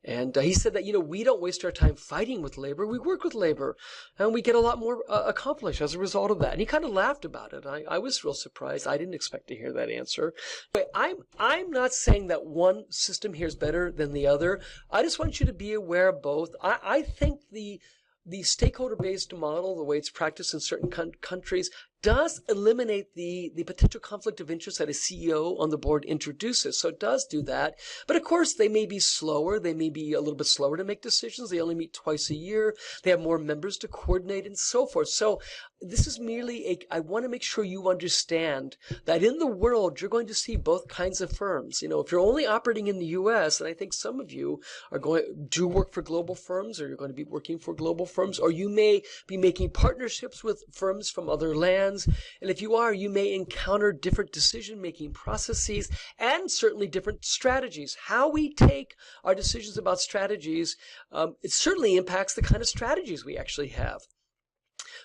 And he said that, we don't waste our time fighting with labor. We work with labor, and we get a lot more accomplished as a result of that. And he kind of laughed about it. I was real surprised. I didn't expect to hear that answer. But I'm not saying that one system here is better than the other. I just want you to be aware of both. I think the stakeholder-based model, the way it's practiced in certain countries, does eliminate the potential conflict of interest that a CEO on the board introduces. So it does do that. But of course, they may be slower. They may be a little bit slower to make decisions. They only meet twice a year. They have more members to coordinate and so forth. So this is merely I want to make sure you understand that in the world, you're going to see both kinds of firms. If you're only operating in the U.S., and I think some of you do work for global firms, or you're going to be working for global firms, or you may be making partnerships with firms from other lands. And if you are, you may encounter different decision-making processes and certainly different strategies. How we take our decisions about strategies, it certainly impacts the kind of strategies we actually have.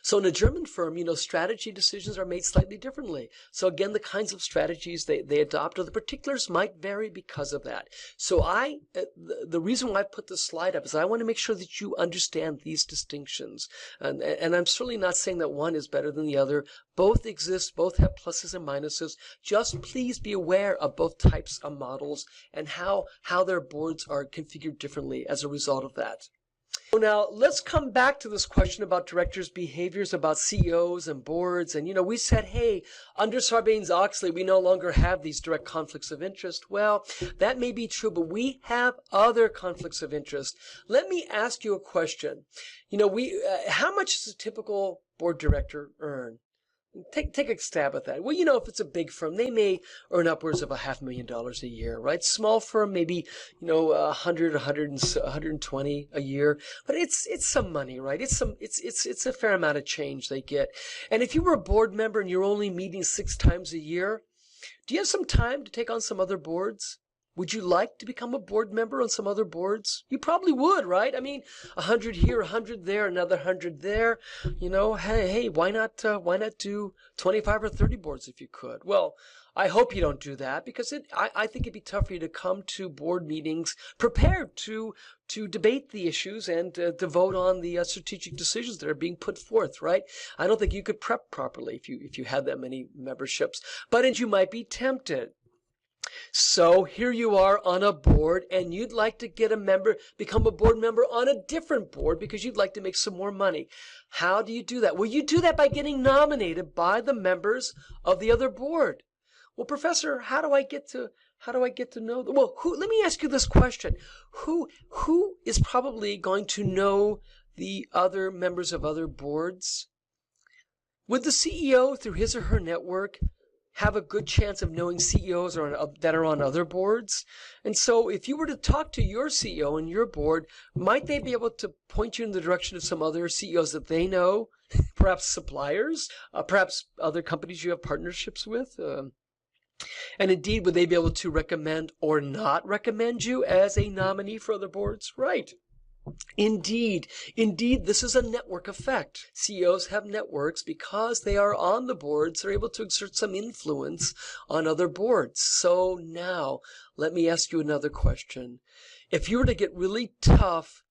So in a German firm, strategy decisions are made slightly differently. So again, the kinds of strategies they adopt or the particulars might vary because of that. So the reason why I put this slide up is I want to make sure that you understand these distinctions. And I'm certainly not saying that one is better than the other. Both exist, both have pluses and minuses. Just please be aware of both types of models and how their boards are configured differently as a result of that. So now let's come back to this question about directors' behaviors, about CEOs and boards. And, we said, hey, under Sarbanes-Oxley, we no longer have these direct conflicts of interest. Well, that may be true, but we have other conflicts of interest. Let me ask you a question. How much does a typical board director earn? Take a stab at that. Well, if it's a big firm, they may earn upwards of $500,000 a year, right? Small firm, maybe, 100, 120 a year. But it's some money, right? It's a fair amount of change they get. And if you were a board member and you're only meeting 6 times a year, do you have some time to take on some other boards? Would you like to become a board member on some other boards? You probably would, right? 100 here, 100 there, another 100 there. Hey, why not do 25 or 30 boards if you could? Well, I hope you don't do that, because I think it'd be tough for you to come to board meetings prepared to debate the issues and to vote on the strategic decisions that are being put forth, right? I don't think you could prep properly if you had that many memberships. But you might be tempted. So here you are on a board, and you'd like to become a board member on a different board because you'd like to make some more money. How do you do that? Well, you do that by getting nominated by the members of the other board. Well, Professor, how do I get to know them? Well, let me ask you this question. Who is probably going to know the other members of other boards? Would the CEO, through his or her network, have a good chance of knowing CEOs that are on other boards? And so if you were to talk to your CEO and your board, might they be able to point you in the direction of some other CEOs that they know, perhaps suppliers, perhaps other companies you have partnerships with? And indeed, would they be able to recommend or not recommend you as a nominee for other boards? Right. Indeed, this is a network effect. CEOs have networks because they are on the boards. They're able to exert some influence on other boards. So now, let me ask you another question. If you were to get really tough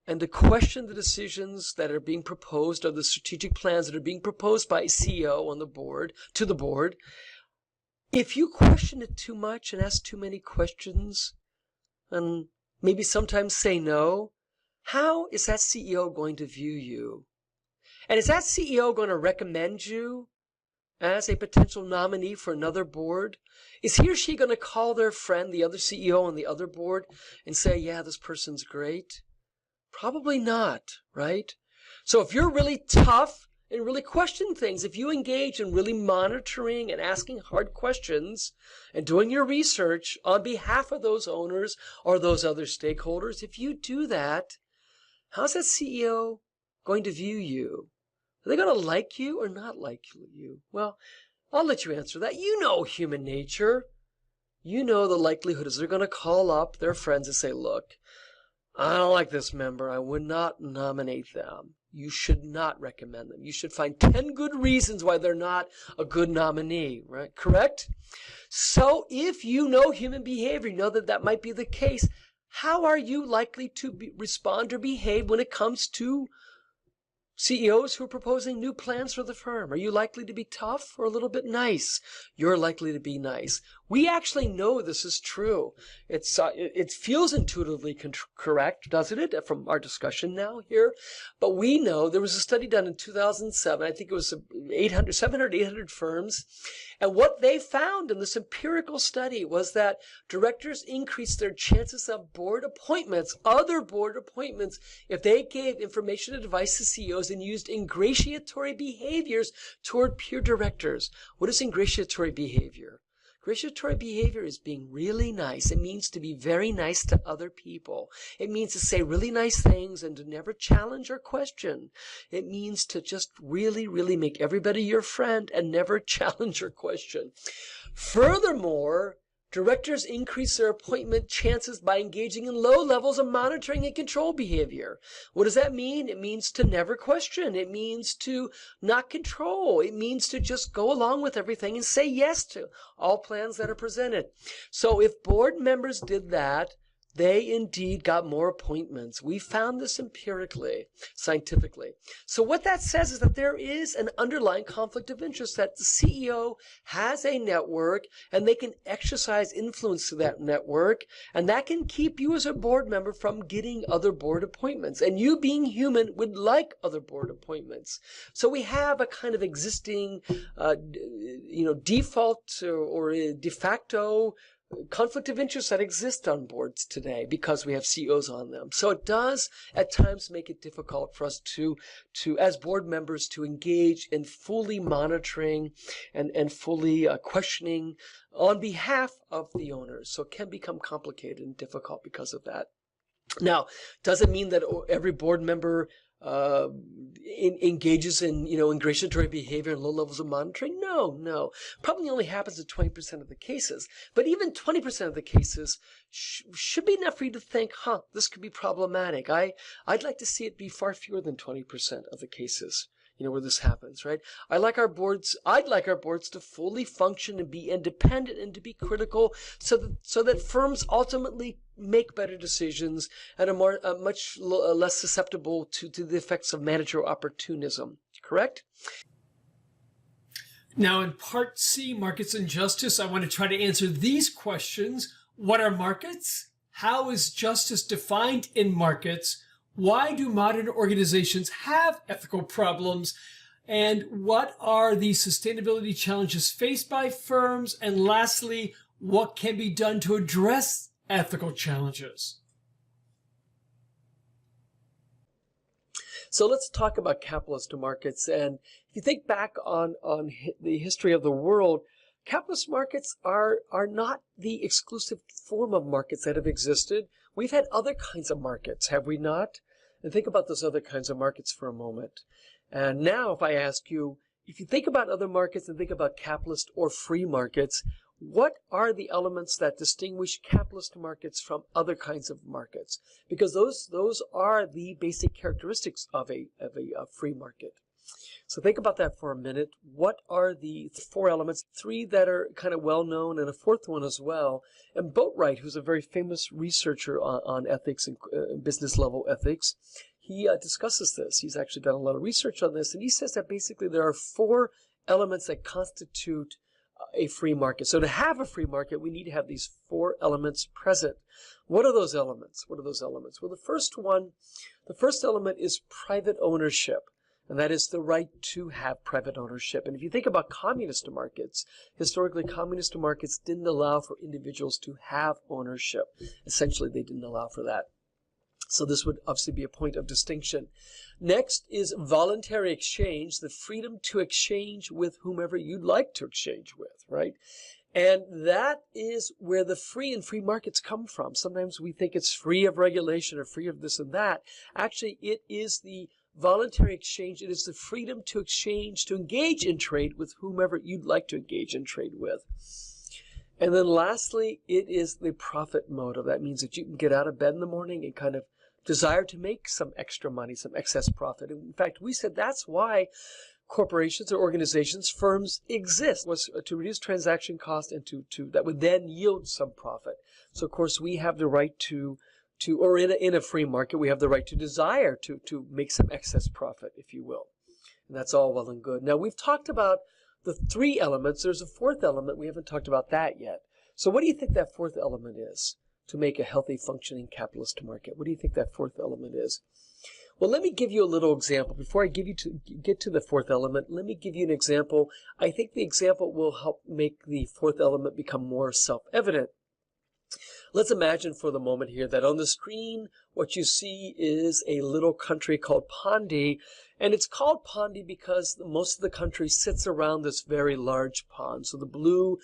and to question the decisions that are being proposed or the strategic plans that are being proposed by a CEO on the board, to the board, if you question it too much and ask too many questions and maybe sometimes say no, how is that CEO going to view you? And is that CEO going to recommend you as a potential nominee for another board? Is he or she going to call their friend, the other CEO on the other board, and say, yeah, this person's great? Probably not, right? So if you're really tough and really question things, if you engage in really monitoring and asking hard questions and doing your research on behalf of those owners or those other stakeholders, if you do that, how's that CEO going to view you? Are they going to like you or not like you? Well, I'll let you answer that. You know human nature. You know the likelihood is they're going to call up their friends and say, look, I don't like this member. I would not nominate them. You should not recommend them. You should find 10 good reasons why they're not a good nominee, right? Correct? So if you know human behavior, you know that might be the case. How are you likely to respond or behave when it comes to CEOs who are proposing new plans for the firm? Are you likely to be tough or a little bit nice? You're likely to be nice. We actually know this is true. It feels intuitively correct, doesn't it, from our discussion now here? But we know there was a study done in 2007. I think it was 700, 800 firms. And what they found in this empirical study was that directors increased their chances of board appointments, other board appointments, if they gave information and advice to CEOs and used ingratiatory behaviors toward peer directors. What is ingratiatory behavior? Ingratiatory behavior is being really nice. It means to be very nice to other people. It means to say really nice things and to never challenge or question. It means to just really, really make everybody your friend and never challenge or question. Furthermore, directors increase their appointment chances by engaging in low levels of monitoring and control behavior. What does that mean? It means to never question. It means to not control. It means to just go along with everything and say yes to all plans that are presented. So if board members did that, they indeed got more appointments. We found this empirically, scientifically. So what that says is that there is an underlying conflict of interest, that the CEO has a network and they can exercise influence to that network, and that can keep you as a board member from getting other board appointments. And you, being human, would like other board appointments. So we have a kind of existing, default or de facto conflict of interest that exists on boards today because we have CEOs on them. So it does at times make it difficult for us to as board members, to engage in fully monitoring and fully questioning on behalf of the owners. So it can become complicated and difficult because of that. Now, does it mean that every board member engages in, ingratiatory behavior and low levels of monitoring? No. Probably only happens in 20% of the cases. But even 20% of the cases should be enough for you to think, this could be problematic. I'd like to see it be far fewer than 20% of the cases, where this happens, right? I'd like our boards to fully function and be independent and to be critical so that firms ultimately make better decisions and are much less susceptible to the effects of managerial opportunism. Correct? Now, in Part C, Markets and Justice, I want to try to answer these questions. What are markets? How is justice defined in markets? Why do modern organizations have ethical problems? And what are the sustainability challenges faced by firms? And lastly, what can be done to address ethical challenges? So let's talk about capitalist markets. And if you think back on the history of the world, capitalist markets are not the exclusive form of markets that have existed. We've had other kinds of markets, have we not? And think about those other kinds of markets for a moment. And now if I ask you, if you think about other markets and think about capitalist or free markets, what are the elements that distinguish capitalist markets from other kinds of markets? Because those are the basic characteristics of a free market. So think about that for a minute. What are the four elements? Three that are kind of well known and a fourth one as well. And Boatwright, who's a very famous researcher on ethics and business level ethics, he discusses this. He's actually done a lot of research on this, and he says that basically there are four elements that constitute a free market. So to have a free market, we need to have these four elements present. What are those elements? What are those elements? Well, the first element is private ownership, and that is the right to have private ownership. And if you think about communist markets, historically communist markets didn't allow for individuals to have ownership. Essentially, they didn't allow for that. So this would obviously be a point of distinction. Next is voluntary exchange, the freedom to exchange with whomever you'd like to exchange with, right? And that is where the free and free markets come from. Sometimes we think it's free of regulation or free of this and that. Actually, it is the voluntary exchange. It is the freedom to exchange, to engage in trade with whomever you'd like to engage in trade with. And then lastly, it is the profit motive. That means that you can get out of bed in the morning and kind of desire to make some extra money, some excess profit. In fact, we said that's why corporations or organizations, firms exist, was to reduce transaction cost and to that would then yield some profit. So of course we have the right to or in a free market, we have the right to desire to make some excess profit, if you will. And that's all well and good. Now we've talked about the three elements. There's a fourth element. We haven't talked about that yet. So what do you think that fourth element is to make a healthy, functioning capitalist market? What do you think that fourth element is? Well, let me give you a little example. Before I get to the fourth element, let me give you an example. I think the example will help make the fourth element become more self-evident. Let's imagine for the moment here that on the screen, what you see is a little country called Pondy. And it's called Pondy because most of the country sits around this very large pond. So the blue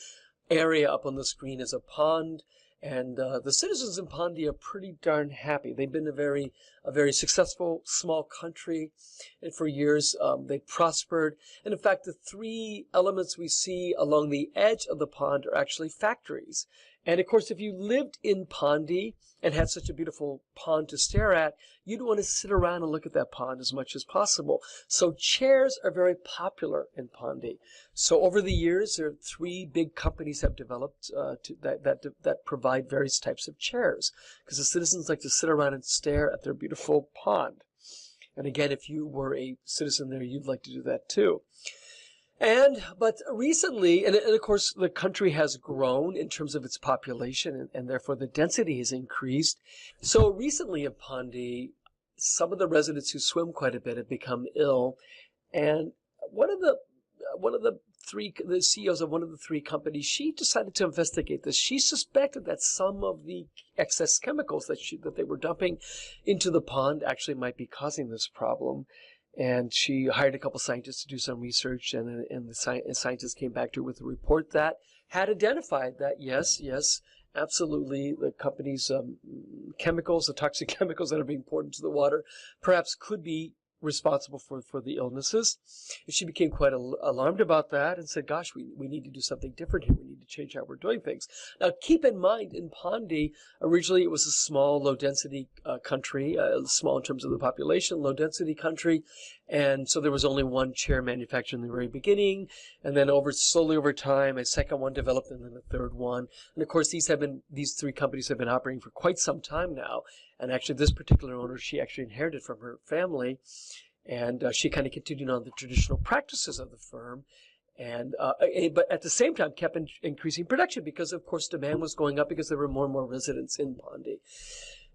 area up on the screen is a pond. And the citizens in Pondy are pretty darn happy. They've been a very successful small country, and for years they prospered. And in fact, the three elements we see along the edge of the pond are actually factories. And of course, if you lived in Pondy and had such a beautiful pond to stare at, you'd want to sit around and look at that pond as much as possible. So chairs are very popular in Pondy. So over the years, there are three big companies have developed that provide various types of chairs because the citizens like to sit around and stare at their beautiful pond. And again, if you were a citizen there, you'd like to do that too. But recently, and of course, the country has grown in terms of its population, and therefore the density has increased. So recently in Pondy, some of the residents who swim quite a bit have become ill, and one of the CEOs of one of the three companies, she decided to investigate this. She suspected that some of the excess chemicals that they were dumping into the pond actually might be causing this problem. And she hired a couple scientists to do some research, and the scientists came back to her with a report that had identified that, yes, absolutely, the company's chemicals, the toxic chemicals that are being poured into the water, perhaps could be responsible for the illnesses. And she became quite alarmed about that and said, gosh, we need to do something different here. We need to change how we're doing things. Now, keep in mind, in Pondy, originally it was a small, low-density country, small in terms of the population, low-density country. And so there was only one chair manufactured in the very beginning. And then slowly over time, a second one developed and then a third one. And of course, these three companies have been operating for quite some time now. And actually, this particular owner, she actually inherited from her family. And she kind of continued on the traditional practices of the firm. But at the same time kept increasing production because, of course, demand was going up because there were more and more residents in Pondy.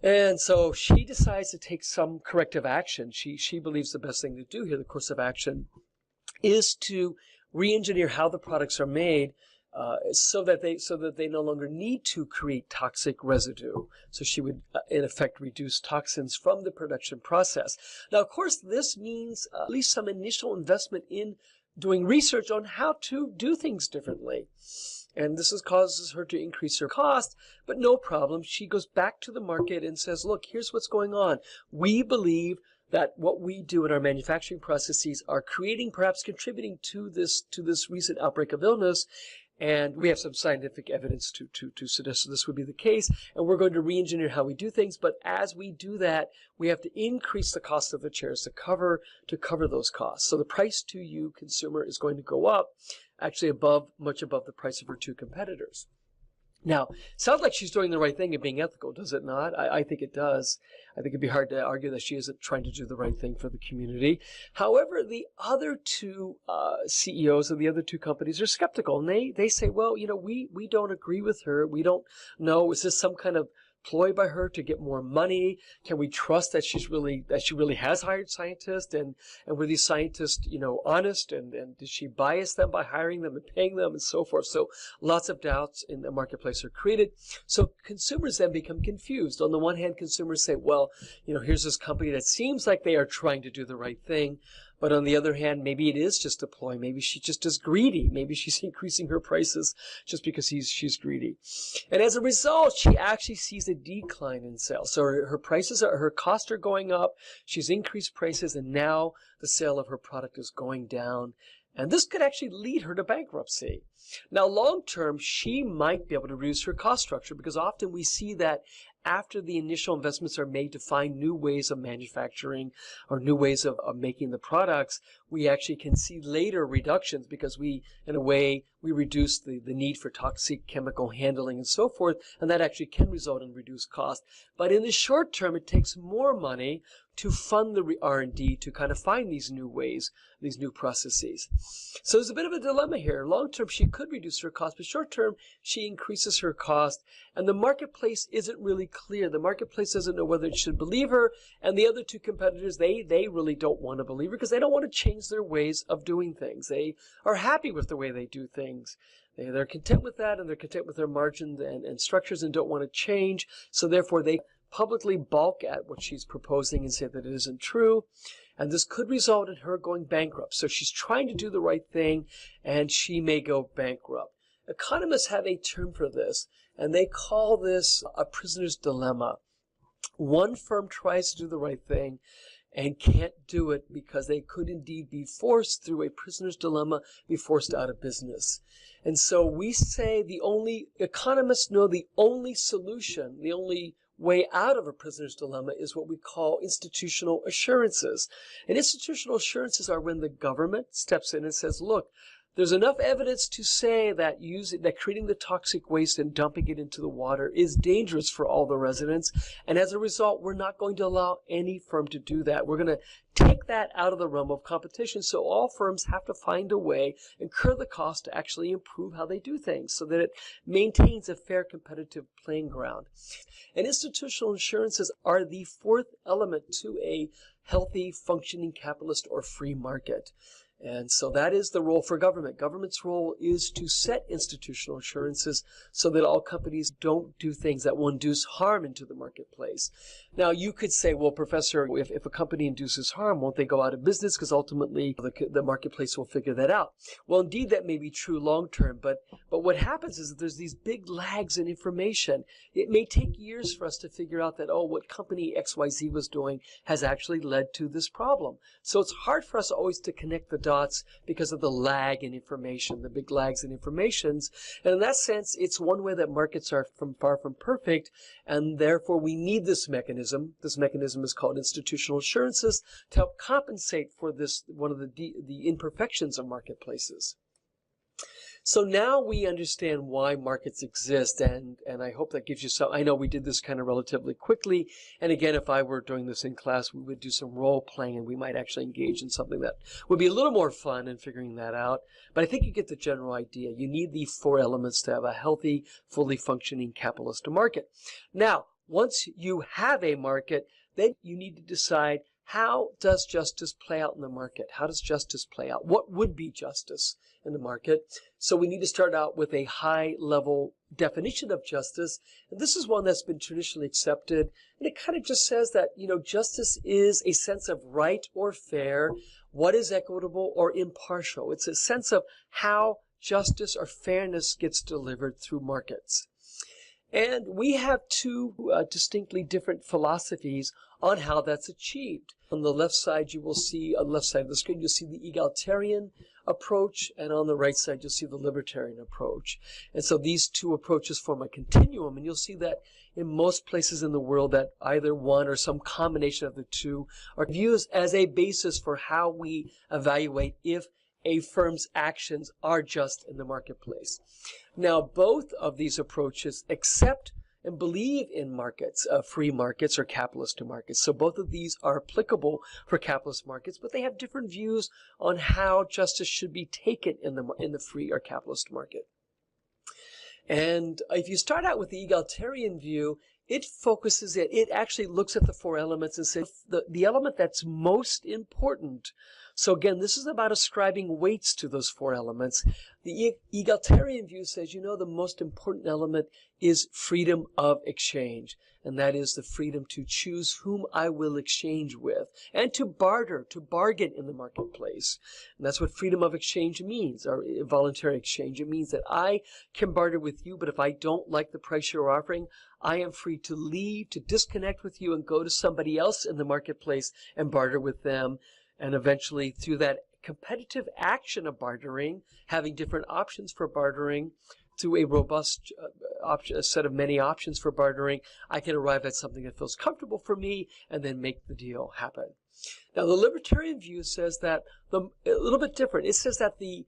And so she decides to take some corrective action. She believes the best thing to do here, the course of action, is to re-engineer how the products are made so that they no longer need to create toxic residue. So she would, in effect, reduce toxins from the production process. Now, of course, this means at least some initial investment in doing research on how to do things differently. And this causes her to increase her cost, but no problem. She goes back to the market and says, look, here's what's going on. We believe that what we do in our manufacturing processes are perhaps contributing to this recent outbreak of illness. And we have some scientific evidence to suggest that this would be the case. And we're going to re-engineer how we do things. But as we do that, we have to increase the cost of the chairs to cover those costs. So the price to you, consumer, is going to go up, actually much above the price of her two competitors. Now, sounds like she's doing the right thing and being ethical, does it not? I think it does. I think it'd be hard to argue that she isn't trying to do the right thing for the community. However, the other two CEOs of the other two companies are skeptical, and they say, well, we don't agree with her. We don't know, is this some kind of ploy by her to get more money? Can we trust that she really has hired scientists, and were these scientists honest, and did she bias them by hiring them and paying them and so forth? So lots of doubts in the marketplace are created. So consumers then become confused. On the one hand, consumers say, well, here's this company that seems like they are trying to do the right thing. But on the other hand, maybe it is just a ploy. Maybe she just is greedy. Maybe she's increasing her prices just because she's greedy. And as a result, she actually sees a decline in sales. So her costs are going up. She's increased prices, and now the sale of her product is going down. And this could actually lead her to bankruptcy. Now, long term, she might be able to reduce her cost structure, because often we see that after the initial investments are made to find new ways of manufacturing or new ways of making the products, we actually can see later reductions, because we reduce the need for toxic chemical handling and so forth, and that actually can result in reduced cost. But in the short term, it takes more money to fund the R&D to kind of find these new ways, these new processes. So there's a bit of a dilemma here. Long term, she could reduce her cost, but short term, she increases her cost, and the marketplace isn't really clear. The marketplace doesn't know whether it should believe her, and the other two competitors, they really don't want to believe her, because they don't want to change their ways of doing things. They are happy with the way they do things. They're content with that, and they're content with their margins and structures, and don't want to change. So therefore, they publicly balk at what she's proposing and say that it isn't true. And this could result in her going bankrupt. So she's trying to do the right thing, and she may go bankrupt. Economists have a term for this, and they call this a prisoner's dilemma. One firm tries to do the right thing and can't do it because they could indeed be forced through a prisoner's dilemma, be forced out of business. And so we say economists know the only solution, the only way out of a prisoner's dilemma is what we call institutional assurances. And institutional assurances are when the government steps in and says, look, there's enough evidence to say that creating the toxic waste and dumping it into the water is dangerous for all the residents. And as a result, we're not going to allow any firm to do that. We're going to take that out of the realm of competition. So all firms have to find a way, incur the cost to actually improve how they do things so that it maintains a fair competitive playing ground. And institutional assurances are the fourth element to a healthy, functioning capitalist or free market. And so that is the role for government. Government's role is to set institutional assurances so that all companies don't do things that will induce harm into the marketplace. Now, you could say, well, Professor, if a company induces harm, won't they go out of business? Because ultimately the marketplace will figure that out. Well, indeed, that may be true long term, but what happens is that there's these big lags in information. It may take years for us to figure out that, what company XYZ was doing has actually led to this problem. So it's hard for us always to connect the dots because of the lag in information, the big lags in informations. And in that sense, it's one way that markets are far from perfect, and therefore we need this mechanism. This mechanism is called institutional assurances to help compensate for this, one of the imperfections of marketplaces. So now we understand why markets exist, and I hope that gives you some. I know we did this kind of relatively quickly, and again, if I were doing this in class, we would do some role playing, and we might actually engage in something that would be a little more fun in figuring that out. But I think you get the general idea. You need the four elements to have a healthy, fully functioning capitalist market. Now, once you have a market, then you need to decide how does justice play out in the market? How does justice play out? What would be justice in the market? So we need to start out with a high-level definition of justice. And this is one that's been traditionally accepted. And it kind of just says that, justice is a sense of right or fair, what is equitable or impartial. It's a sense of how justice or fairness gets delivered through markets. And we have two distinctly different philosophies on how that's achieved. On the left side, you will see, on the left side of the screen, you'll see the egalitarian approach, and on the right side, you'll see the libertarian approach. And so these two approaches form a continuum, and you'll see that in most places in the world that either one or some combination of the two are used as a basis for how we evaluate if a firm's actions are just in the marketplace. Now, both of these approaches accept and believe in markets, free markets or capitalist markets. So both of these are applicable for capitalist markets, but they have different views on how justice should be taken in the free or capitalist market. And if you start out with the egalitarian view, it focuses it actually looks at the four elements and says the element that's most important. So again, this is about ascribing weights to those four elements. The egalitarian view says, the most important element is freedom of exchange. And that is the freedom to choose whom I will exchange with and to barter, to bargain in the marketplace. And that's what freedom of exchange means, or voluntary exchange. It means that I can barter with you, but if I don't like the price you're offering, I am free to leave, to disconnect with you and go to somebody else in the marketplace and barter with them. And eventually, through that competitive action of bartering, having different options for bartering, through a robust a set of many options for bartering, I can arrive at something that feels comfortable for me and then make the deal happen. Now, the libertarian view says that a little bit different. It says that the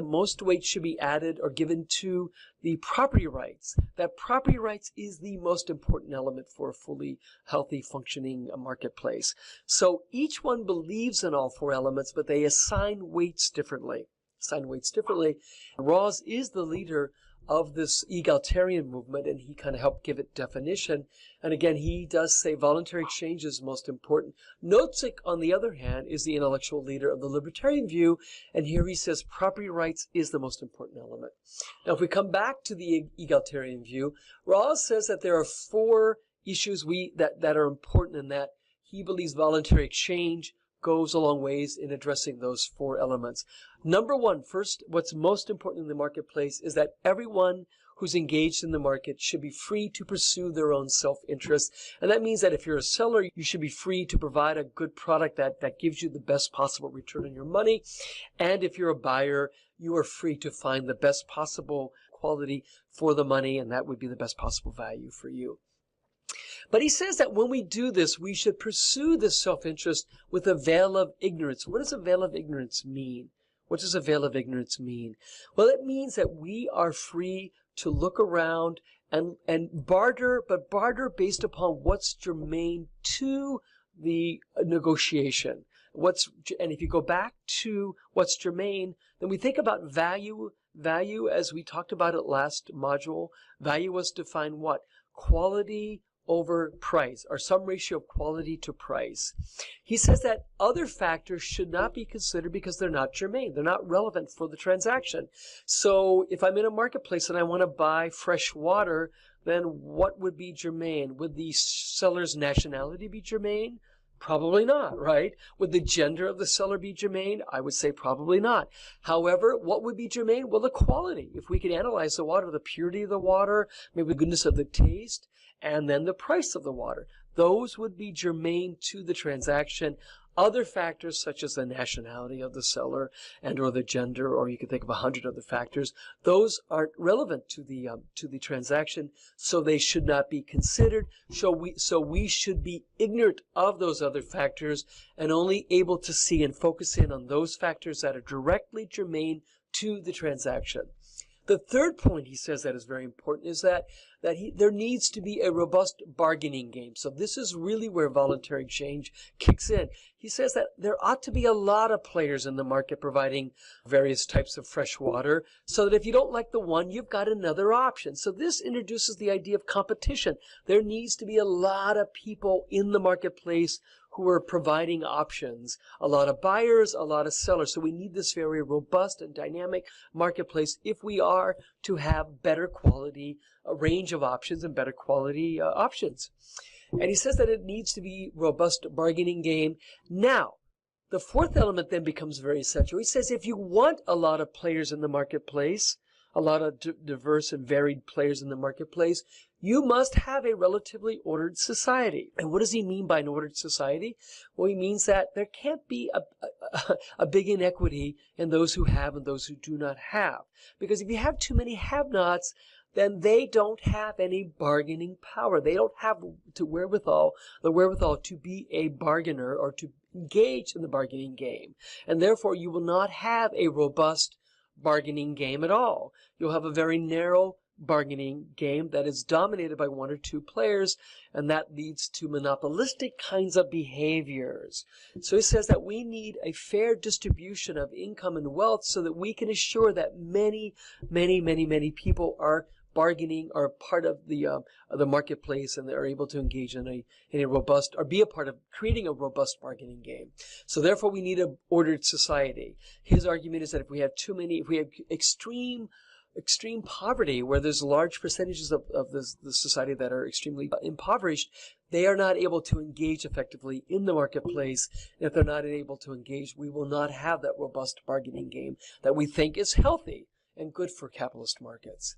most weight should be added or given to the property rights. That property rights is the most important element for a fully healthy, functioning marketplace. So each one believes in all four elements, but they assign weights differently. Rawls is the leader of this egalitarian movement, and he kind of helped give it definition. And again, he does say voluntary exchange is most important. Nozick, on the other hand, is the intellectual leader of the libertarian view, and here he says property rights is the most important element. Now, if we come back to the egalitarian view, Rawls says that there are four issues that are important, and that he believes voluntary exchange goes a long ways in addressing those four elements. Number one, first, what's most important in the marketplace is that everyone who's engaged in the market should be free to pursue their own self-interest. And that means that if you're a seller, you should be free to provide a good product that gives you the best possible return on your money. And if you're a buyer, you are free to find the best possible quality for the money, and that would be the best possible value for you. But he says that when we do this, we should pursue this self-interest with a veil of ignorance. What does a veil of ignorance mean? What does a veil of ignorance mean? Well, it means that we are free to look around and barter, but barter based upon what's germane to the negotiation. And if you go back to what's germane, then we think about value. Value, as we talked about it last module, value was defined what? Quality over price, or some ratio of quality to price. He says that other factors should not be considered because they're not germane. They're not relevant for the transaction. So if I'm in a marketplace and I want to buy fresh water, then what would be germane? Would the seller's nationality be germane? Probably not, right? Would the gender of the seller be germane? I would say probably not. However, what would be germane? Well, the quality. If we could analyze the water, the purity of the water, maybe the goodness of the taste, and then the price of the water. Those would be germane to the transaction. Other factors, such as the nationality of the seller and or the gender, or you could think of 100 other factors, those aren't relevant to the transaction, so they should not be considered. So we should be ignorant of those other factors and only able to see and focus in on those factors that are directly germane to the transaction. The third point he says that is very important is that there needs to be a robust bargaining game. So this is really where voluntary exchange kicks in. He says that there ought to be a lot of players in the market providing various types of fresh water, so that if you don't like the one, you've got another option. So this introduces the idea of competition. There needs to be a lot of people in the marketplace who are providing options, a lot of buyers, a lot of sellers. So we need this very robust and dynamic marketplace if we are to have better quality, a range of options and better quality options. And he says that it needs to be robust bargaining game. Now, the fourth element then becomes very essential. He says if you want a lot of players in the marketplace, a lot of diverse and varied players in the marketplace, you must have a relatively ordered society. And what does he mean by an ordered society? Well, he means that there can't be a big inequity in those who have and those who do not have. Because if you have too many have-nots, then they don't have any bargaining power. They don't have the wherewithal to be a bargainer or to engage in the bargaining game. And therefore, you will not have a robust bargaining game at all. You'll have a very narrow bargaining game that is dominated by one or two players, and that leads to monopolistic kinds of behaviors. So he says that we need a fair distribution of income and wealth so that we can assure that many people are bargaining, are part of the marketplace, and they're able to engage in a robust, or be a part of creating a robust bargaining game. So therefore, we need an ordered society. His argument is that if we have extreme poverty, where there's large percentages of the society that are extremely impoverished, they are not able to engage effectively in the marketplace. And if they're not able to engage, we will not have that robust bargaining game that we think is healthy and good for capitalist markets.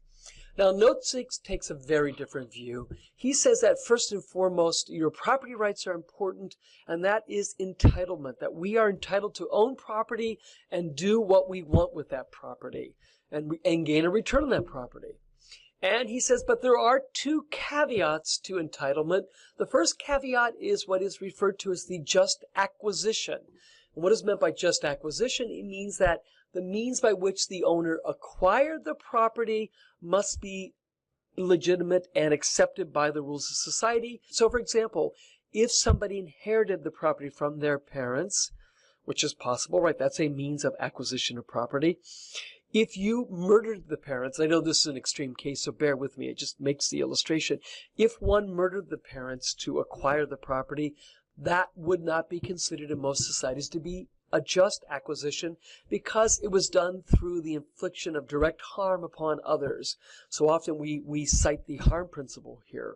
Now, Note 6 takes a very different view. He says that first and foremost, your property rights are important, and that is entitlement, that we are entitled to own property and do what we want with that property and gain a return on that property. And he says, but there are two caveats to entitlement. The first caveat is what is referred to as the just acquisition. And what is meant by just acquisition? It means that the means by which the owner acquired the property must be legitimate and accepted by the rules of society. So, for example, if somebody inherited the property from their parents, which is possible, right? That's a means of acquisition of property. If you murdered the parents, I know this is an extreme case, so bear with me. It just makes the illustration. If one murdered the parents to acquire the property, that would not be considered in most societies to be a just acquisition because it was done through the infliction of direct harm upon others. So often we cite the harm principle here.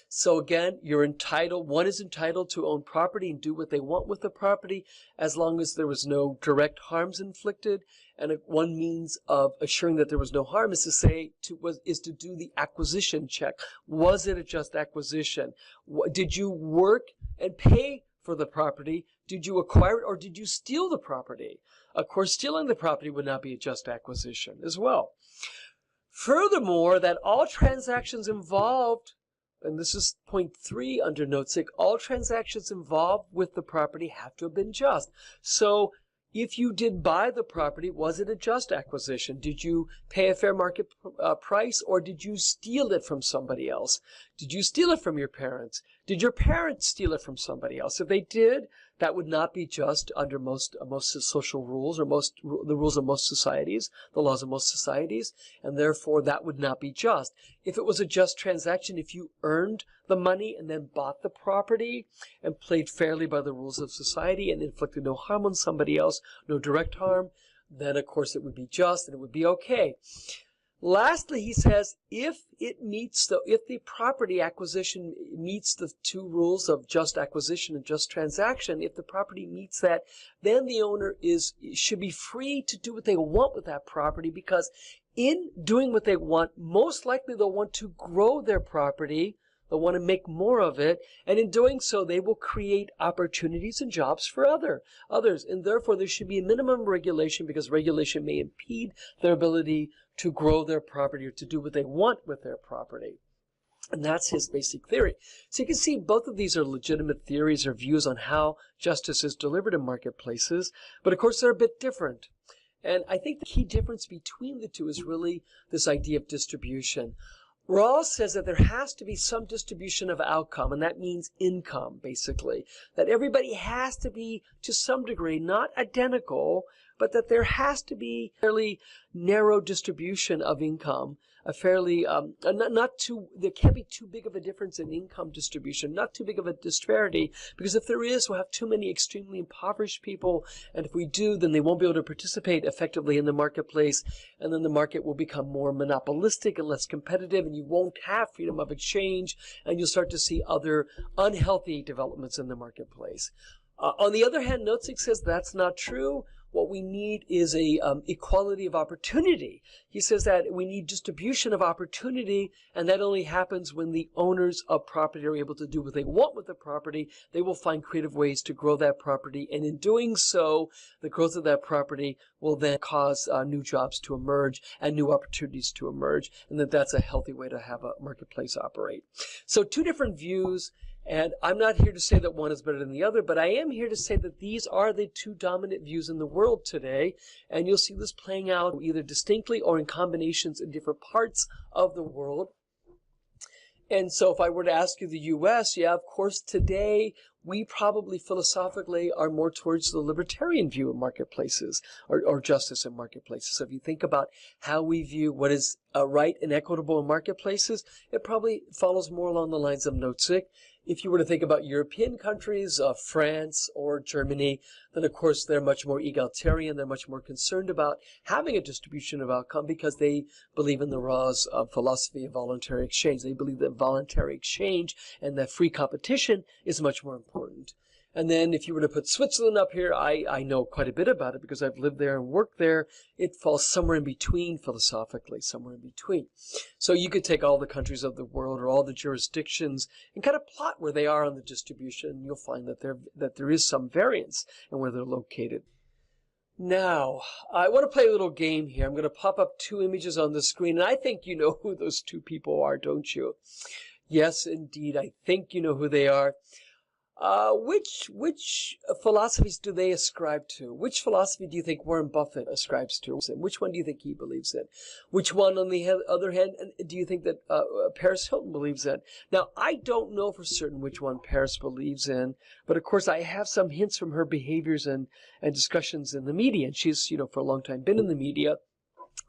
So again, one is entitled to own property and do what they want with the property as long as there was no direct harms inflicted. And one means of assuring that there was no harm is to do the acquisition check. Was it a just acquisition? Did you work and pay for the property? Did you acquire it, or did you steal the property? Of course, stealing the property would not be a just acquisition as well. Furthermore, that all transactions involved, and this is point 3 under Note 6, all transactions involved with the property have to have been just. So if you did buy the property, was it a just acquisition? Did you pay a fair market price, or did you steal it from somebody else? Did you steal it from your parents? Did your parents steal it from somebody else? If they did, that would not be just under most social rules, or the rules of most societies, the laws of most societies, and therefore that would not be just. If it was a just transaction, if you earned the money and then bought the property and played fairly by the rules of society and inflicted no harm on somebody else, no direct harm, then of course it would be just and it would be okay. Lastly, he says, if the property acquisition meets the two rules of just acquisition and just transaction, if the property meets that, then the owner should be free to do what they want with that property, because in doing what they want, most likely they'll want to grow their property. They'll want to make more of it, and in doing so, they will create opportunities and jobs for others. And therefore, there should be a minimum regulation, because regulation may impede their ability to grow their property or to do what they want with their property. And that's his basic theory. So you can see both of these are legitimate theories or views on how justice is delivered in marketplaces, but of course they're a bit different. And I think the key difference between the two is really this idea of distribution. Rawls says that there has to be some distribution of outcome, and that means income, basically. That everybody has to be, to some degree, not identical, but that there has to be a fairly narrow distribution of income, a fairly, there can't be too big of a difference in income distribution, not too big of a disparity, because if there is, we'll have too many extremely impoverished people, and if we do, then they won't be able to participate effectively in the marketplace, and then the market will become more monopolistic and less competitive, and you won't have freedom of exchange, and you'll start to see other unhealthy developments in the marketplace. On the other hand, Nozick says that's not true. What we need is a equality of opportunity. He says that we need distribution of opportunity, and that only happens when the owners of property are able to do what they want with the property. They will find creative ways to grow that property, and in doing so, the growth of that property will then cause new jobs to emerge and new opportunities to emerge, and that's a healthy way to have a marketplace operate. So two different views. And I'm not here to say that one is better than the other, but I am here to say that these are the two dominant views in the world today. And you'll see this playing out either distinctly or in combinations in different parts of the world. And so if I were to ask you the U.S., yeah, of course, today we probably philosophically are more towards the libertarian view of marketplaces or justice in marketplaces. So if you think about how we view what is right and equitable in marketplaces, it probably follows more along the lines of Nozick. If you were to think about European countries, France or Germany, then of course they're much more egalitarian. They're much more concerned about having a distribution of outcome because they believe in the Rawls philosophy of voluntary exchange. They believe that voluntary exchange and that free competition is much more important. And then if you were to put Switzerland up here, I know quite a bit about it because I've lived there and worked there. It falls somewhere in between philosophically, somewhere in between. So you could take all the countries of the world or all the jurisdictions and kind of plot where they are on the distribution. And you'll find that there is some variance in where they're located. Now, I want to play a little game here. I'm going to pop up two images on the screen, and I think you know who those two people are, don't you? Yes, indeed, I think you know who they are. Which philosophies do they ascribe to? Which philosophy do you think Warren Buffett ascribes to? Which one do you think he believes in? Which one, on the other hand, do you think that Paris Hilton believes in? Now, I don't know for certain which one Paris believes in, but of course I have some hints from her behaviors and discussions in the media, and she's, for a long time been in the media.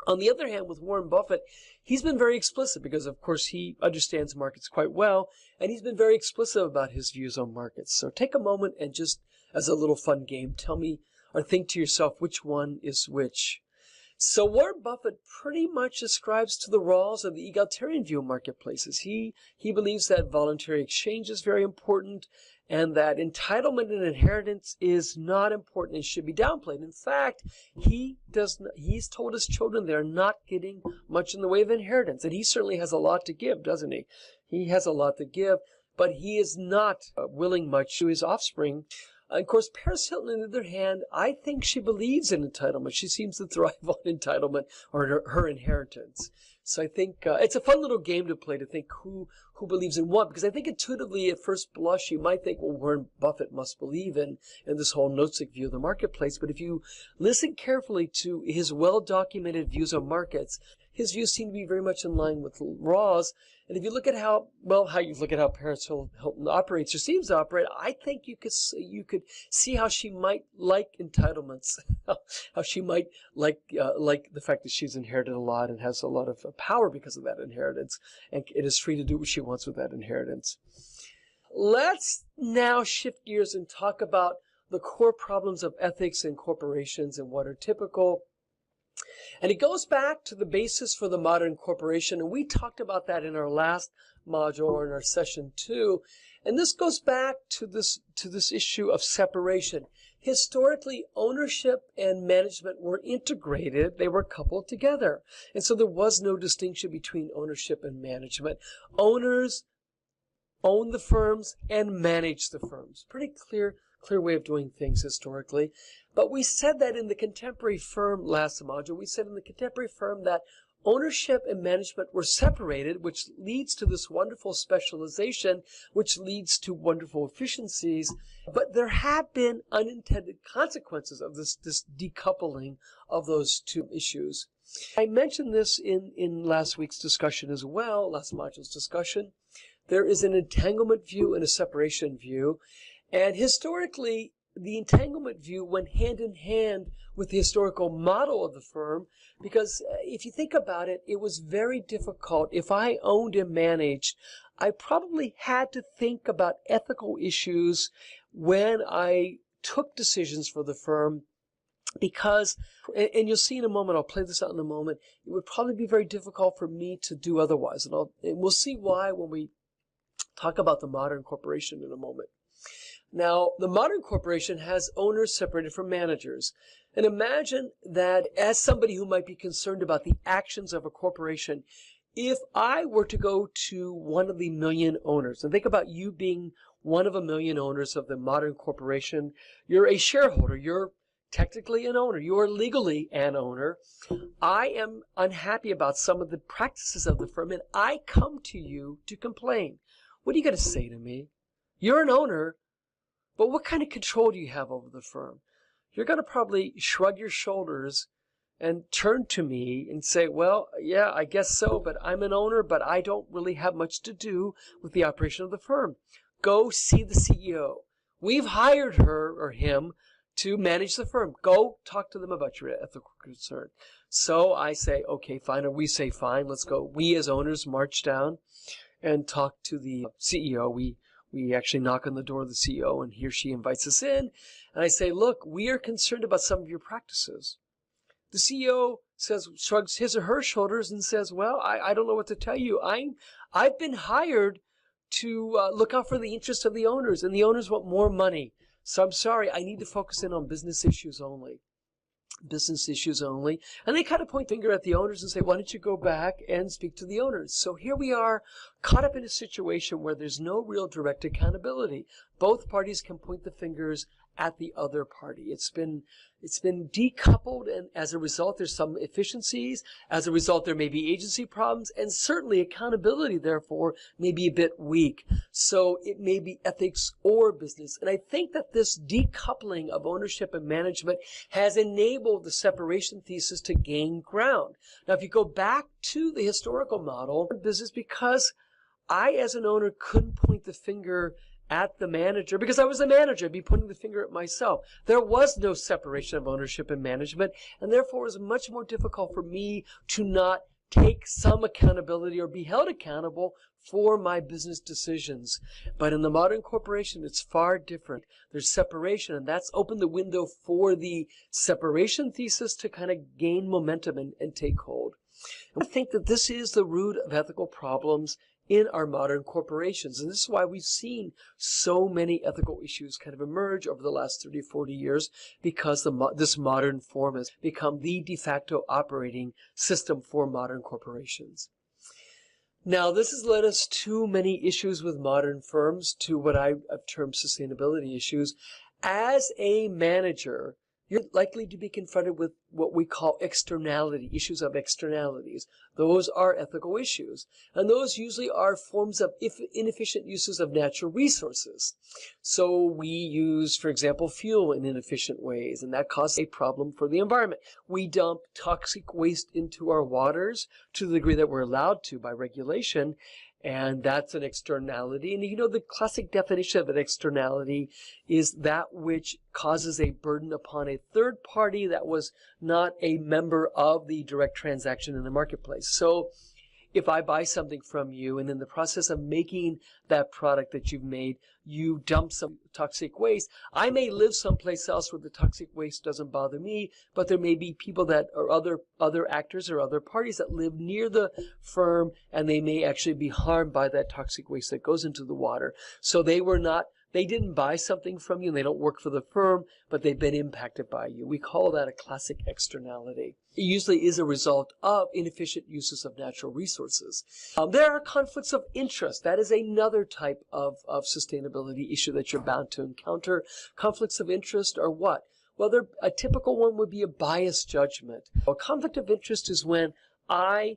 On the other hand, with Warren Buffett, he's been very explicit because, of course, he understands markets quite well, and he's been very explicit about his views on markets. So take a moment and just, as a little fun game, tell me or think to yourself which one is which. So Warren Buffett pretty much ascribes to the Rawls of the egalitarian view of marketplaces. He believes that voluntary exchange is very important, and that entitlement and inheritance is not important and should be downplayed. In fact, he's told his children they're not getting much in the way of inheritance. And he certainly has a lot to give, doesn't he? He has a lot to give, but he is not willing much to his offspring. Of course, Paris Hilton, on the other hand, I think she believes in entitlement. She seems to thrive on entitlement or her inheritance. So I think it's a fun little game to play, to think who believes in what, because I think intuitively at first blush you might think, well, Warren Buffett must believe in this whole Nozick view of the marketplace. But if you listen carefully to his well-documented views on markets, his views seem to be very much in line with Raw's. And if you look at how Paris Hilton operates or seems to operate, I think you could see how she might like entitlements, how she might like the fact that she's inherited a lot and has a lot of power because of that inheritance, and it is free to do what she wants with that inheritance. Let's now shift gears and talk about the core problems of ethics in corporations and what are typical. And it goes back to the basis for the modern corporation, and we talked about that in our last module or in our session 2. And this goes back to this issue of separation. Historically, ownership and management were integrated. They were coupled together. And so there was no distinction between ownership and management. Owners own the firms and manage the firms. Pretty clear way of doing things historically. But we said that in the contemporary firm last module, we said in the contemporary firm that ownership and management were separated, which leads to this wonderful specialization, which leads to wonderful efficiencies. But there have been unintended consequences of this decoupling of those two issues. I mentioned this in last week's discussion as well, last module's discussion. There is an entanglement view and a separation view. And historically, the entanglement view went hand in hand with the historical model of the firm, because if you think about it, it was very difficult. If I owned and managed, I probably had to think about ethical issues when I took decisions for the firm, because, and you'll see in a moment, I'll play this out in a moment, it would probably be very difficult for me to do otherwise. And we'll see why when we talk about the modern corporation in a moment. Now, the modern corporation has owners separated from managers. And imagine that as somebody who might be concerned about the actions of a corporation, if I were to go to one of the million owners, and think about you being one of a million owners of the modern corporation, you're a shareholder, you're technically an owner, you are legally an owner. I am unhappy about some of the practices of the firm, and I come to you to complain. What are you going to say to me? You're an owner, but what kind of control do you have over the firm? You're going to probably shrug your shoulders and turn to me and say, well, yeah, I guess so, but I'm an owner, but I don't really have much to do with the operation of the firm. Go see the CEO. We've hired her or him to manage the firm. Go talk to them about your ethical concern. So I say, okay, fine, or we say, fine, let's go. We as owners march down and talk to the CEO. We actually knock on the door of the CEO, and he or she invites us in. And I say, look, we are concerned about some of your practices. The CEO shrugs his or her shoulders and says, well, I don't know what to tell you. I've been hired to look out for the interests of the owners, and the owners want more money. So I'm sorry, I need to focus in on business issues only. Business issues only. And they kind of point finger at the owners and say, why don't you go back and speak to the owners? So here we are, caught up in a situation where there's no real direct accountability. Both parties can point the fingers at the other party. It's been decoupled, and as a result, there's some efficiencies. As a result, there may be agency problems, and certainly accountability, therefore, may be a bit weak. So it may be ethics or business. And I think that this decoupling of ownership and management has enabled the separation thesis to gain ground. Now, if you go back to the historical model of business, because I, as an owner, couldn't point the finger at the manager, because I was the manager, I'd be pointing the finger at myself. There was no separation of ownership and management, and therefore it was much more difficult for me to not take some accountability or be held accountable for my business decisions. But in the modern corporation, it's far different. There's separation, and that's opened the window for the separation thesis to kind of gain momentum and take hold. And I think that this is the root of ethical problems in our modern corporations. And this is why we've seen so many ethical issues kind of emerge over the last 30, 40 years, because this modern form has become the de facto operating system for modern corporations. Now, this has led us to many issues with modern firms, to what I've termed sustainability issues. As a manager, you're likely to be confronted with what we call externality, issues of externalities. Those are ethical issues. And those usually are forms of inefficient uses of natural resources. So we use, for example, fuel in inefficient ways, and that causes a problem for the environment. We dump toxic waste into our waters to the degree that we're allowed to by regulation, and that's an externality. And you know, the classic definition of an externality is that which causes a burden upon a third party that was not a member of the direct transaction in the marketplace. So if I buy something from you, and in the process of making that product that you've made, you dump some toxic waste, I may live someplace else where the toxic waste doesn't bother me, but there may be people that are other actors or other parties that live near the firm, and they may actually be harmed by that toxic waste that goes into the water. So they didn't buy something from you, and they don't work for the firm, but they've been impacted by you. We call that a classic externality. It usually is a result of inefficient uses of natural resources. There are conflicts of interest. That is another type of sustainability issue that you're bound to encounter. Conflicts of interest are what? Well, a typical one would be a biased judgment. A conflict of interest is when I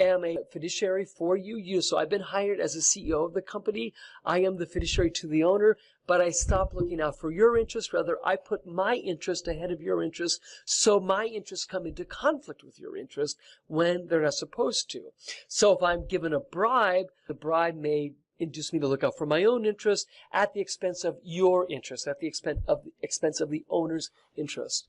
am a fiduciary for you. So I've been hired as a CEO of the company. I am the fiduciary to the owner, but I stop looking out for your interest. Rather, I put my interest ahead of your interest, so my interests come into conflict with your interest when they're not supposed to. So if I'm given a bribe, the bribe may induce me to look out for my own interest at the expense of your interest, at the expense of the owner's interest.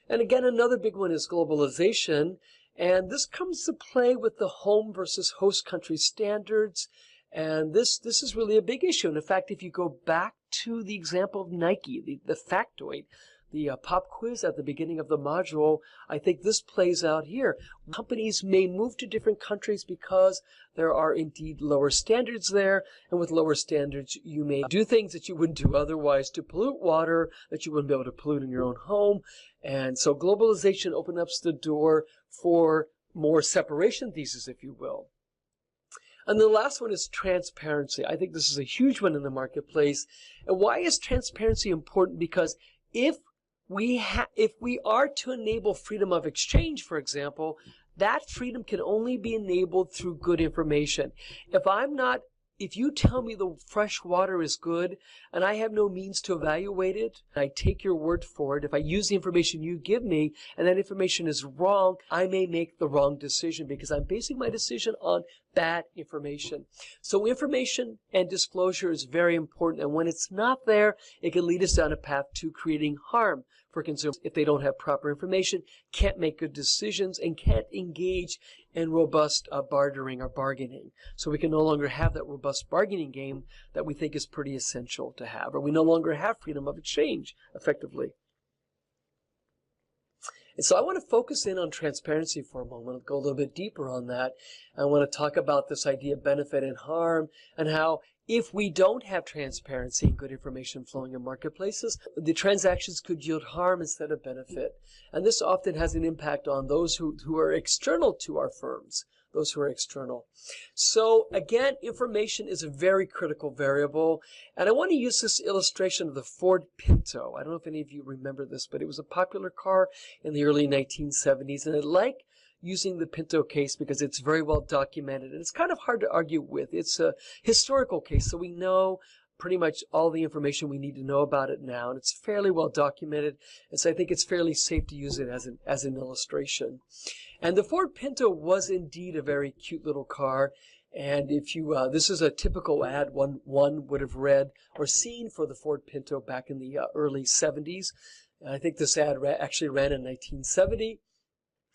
And again, another big one is globalization. And this comes to play with the home versus host country standards. And this is really a big issue. And in fact, if you go back to the example of Nike, the factoid, the pop quiz at the beginning of the module, I think this plays out here. Companies may move to different countries because there are indeed lower standards there. And with lower standards, you may do things that you wouldn't do otherwise to pollute water that you wouldn't be able to pollute in your own home. And so globalization opens up the door for more separation thesis, if you will. And the last one is transparency. I think this is a huge one in the marketplace. And why is transparency important? Because if we are to enable freedom of exchange, for example, that freedom can only be enabled through good information. If you tell me the fresh water is good and I have no means to evaluate it, I take your word for it. If I use the information you give me and that information is wrong, I may make the wrong decision because I'm basing my decision on bad information. So information and disclosure is very important. And when it's not there, it can lead us down a path to creating harm for consumers if they don't have proper information, can't make good decisions, and can't engage in robust bartering or bargaining. So we can no longer have that robust bargaining game that we think is pretty essential to have, or we no longer have freedom of exchange effectively. And so I want to focus in on transparency for a moment, go a little bit deeper on that. I want to talk about this idea of benefit and harm and how if we don't have transparency and good information flowing in marketplaces, the transactions could yield harm instead of benefit. And this often has an impact on those who are external to our firms, those who are external. So again, information is a very critical variable. And I want to use this illustration of the Ford Pinto. I don't know if any of you remember this, but it was a popular car in the early 1970s. And I like using the Pinto case because it's very well documented and it's kind of hard to argue with. It's a historical case, so we know pretty much all the information we need to know about it now, and it's fairly well documented, and so I think it's fairly safe to use it as an illustration. And the Ford Pinto was indeed a very cute little car, and if you this is a typical ad one would have read or seen for the Ford Pinto back in the early 70s. And I think this ad actually ran in 1970.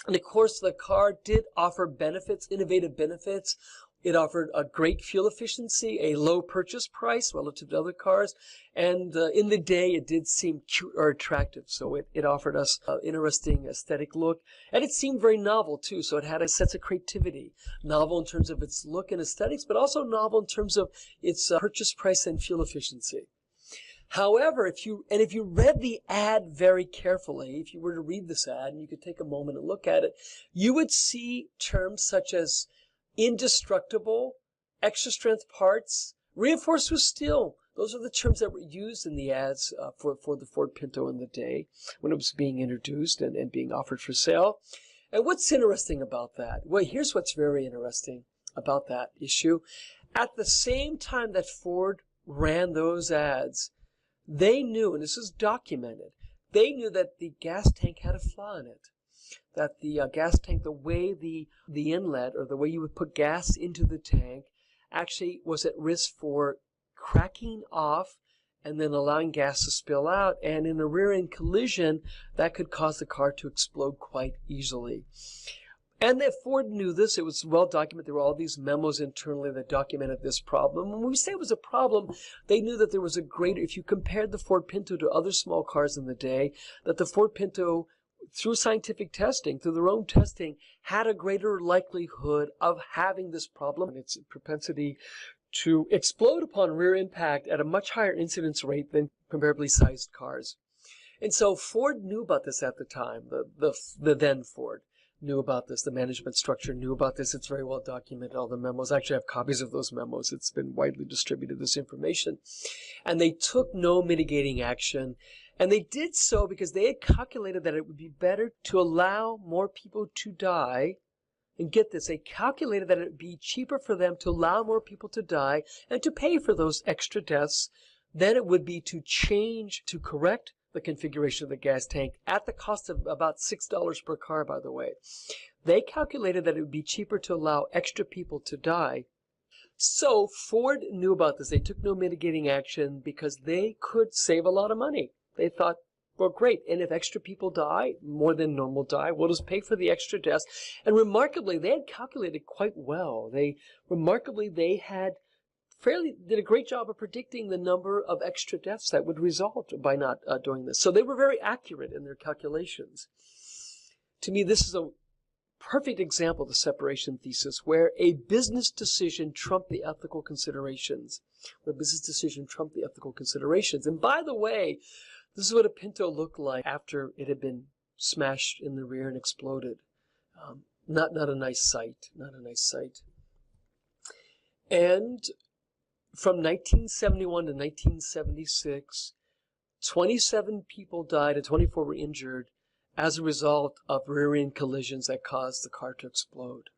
And of course, the car did offer benefits, innovative benefits. It offered a great fuel efficiency, a low purchase price relative to other cars, and in the day it did seem cute or attractive. So it offered us an interesting aesthetic look, and it seemed very novel too. So it had a sense of creativity, novel in terms of its look and aesthetics, but also novel in terms of its purchase price and fuel efficiency. However, if you read the ad very carefully, if you were to read this ad and you could take a moment and look at it, you would see terms such as indestructible, extra strength parts, reinforced with steel. Those are the terms that were used in the ads for the Ford Pinto in the day when it was being introduced and being offered for sale. And what's interesting about that? Well, here's what's very interesting about that issue. At the same time that Ford ran those ads, they knew, and this is documented, they knew that the gas tank had a flaw in it. That the gas tank, the way the inlet or the way you would put gas into the tank actually was at risk for cracking off and then allowing gas to spill out. And in a rear-end collision, that could cause the car to explode quite easily. And that Ford knew this. It was well documented. There were all these memos internally that documented this problem. When we say it was a problem, they knew that there was a greater, if you compared the Ford Pinto to other small cars in the day, that the Ford Pinto, through scientific testing, through their own testing, had a greater likelihood of having this problem and its propensity to explode upon rear impact at a much higher incidence rate than comparably sized cars. And so Ford knew about this at the time, the then Ford knew about this, the management structure knew about this. It's very well documented, all the memos. I actually have copies of those memos. It's been widely distributed, this information. And they took no mitigating action. And they did so because they had calculated that it would be better to allow more people to die. And get this, they calculated that it would be cheaper for them to allow more people to die and to pay for those extra deaths than it would be to change, to correct the configuration of the gas tank at the cost of about $6 per car, by the way. They calculated that it would be cheaper to allow extra people to die So Ford knew about this. They took no mitigating action because they could save a lot of money. They thought, well, great. And if extra people die, more than normal die, we'll just pay for the extra deaths. And remarkably, they had calculated quite well. They did a great job of predicting the number of extra deaths that would result by not doing this. So they were very accurate in their calculations. To me, this is a perfect example of the separation thesis, where a business decision trumped the ethical considerations. And by the way, this is what a Pinto looked like after it had been smashed in the rear and exploded. Not a nice sight. And from 1971 to 1976, 27 people died and 24 were injured as a result of rear-end collisions that caused the car to explode.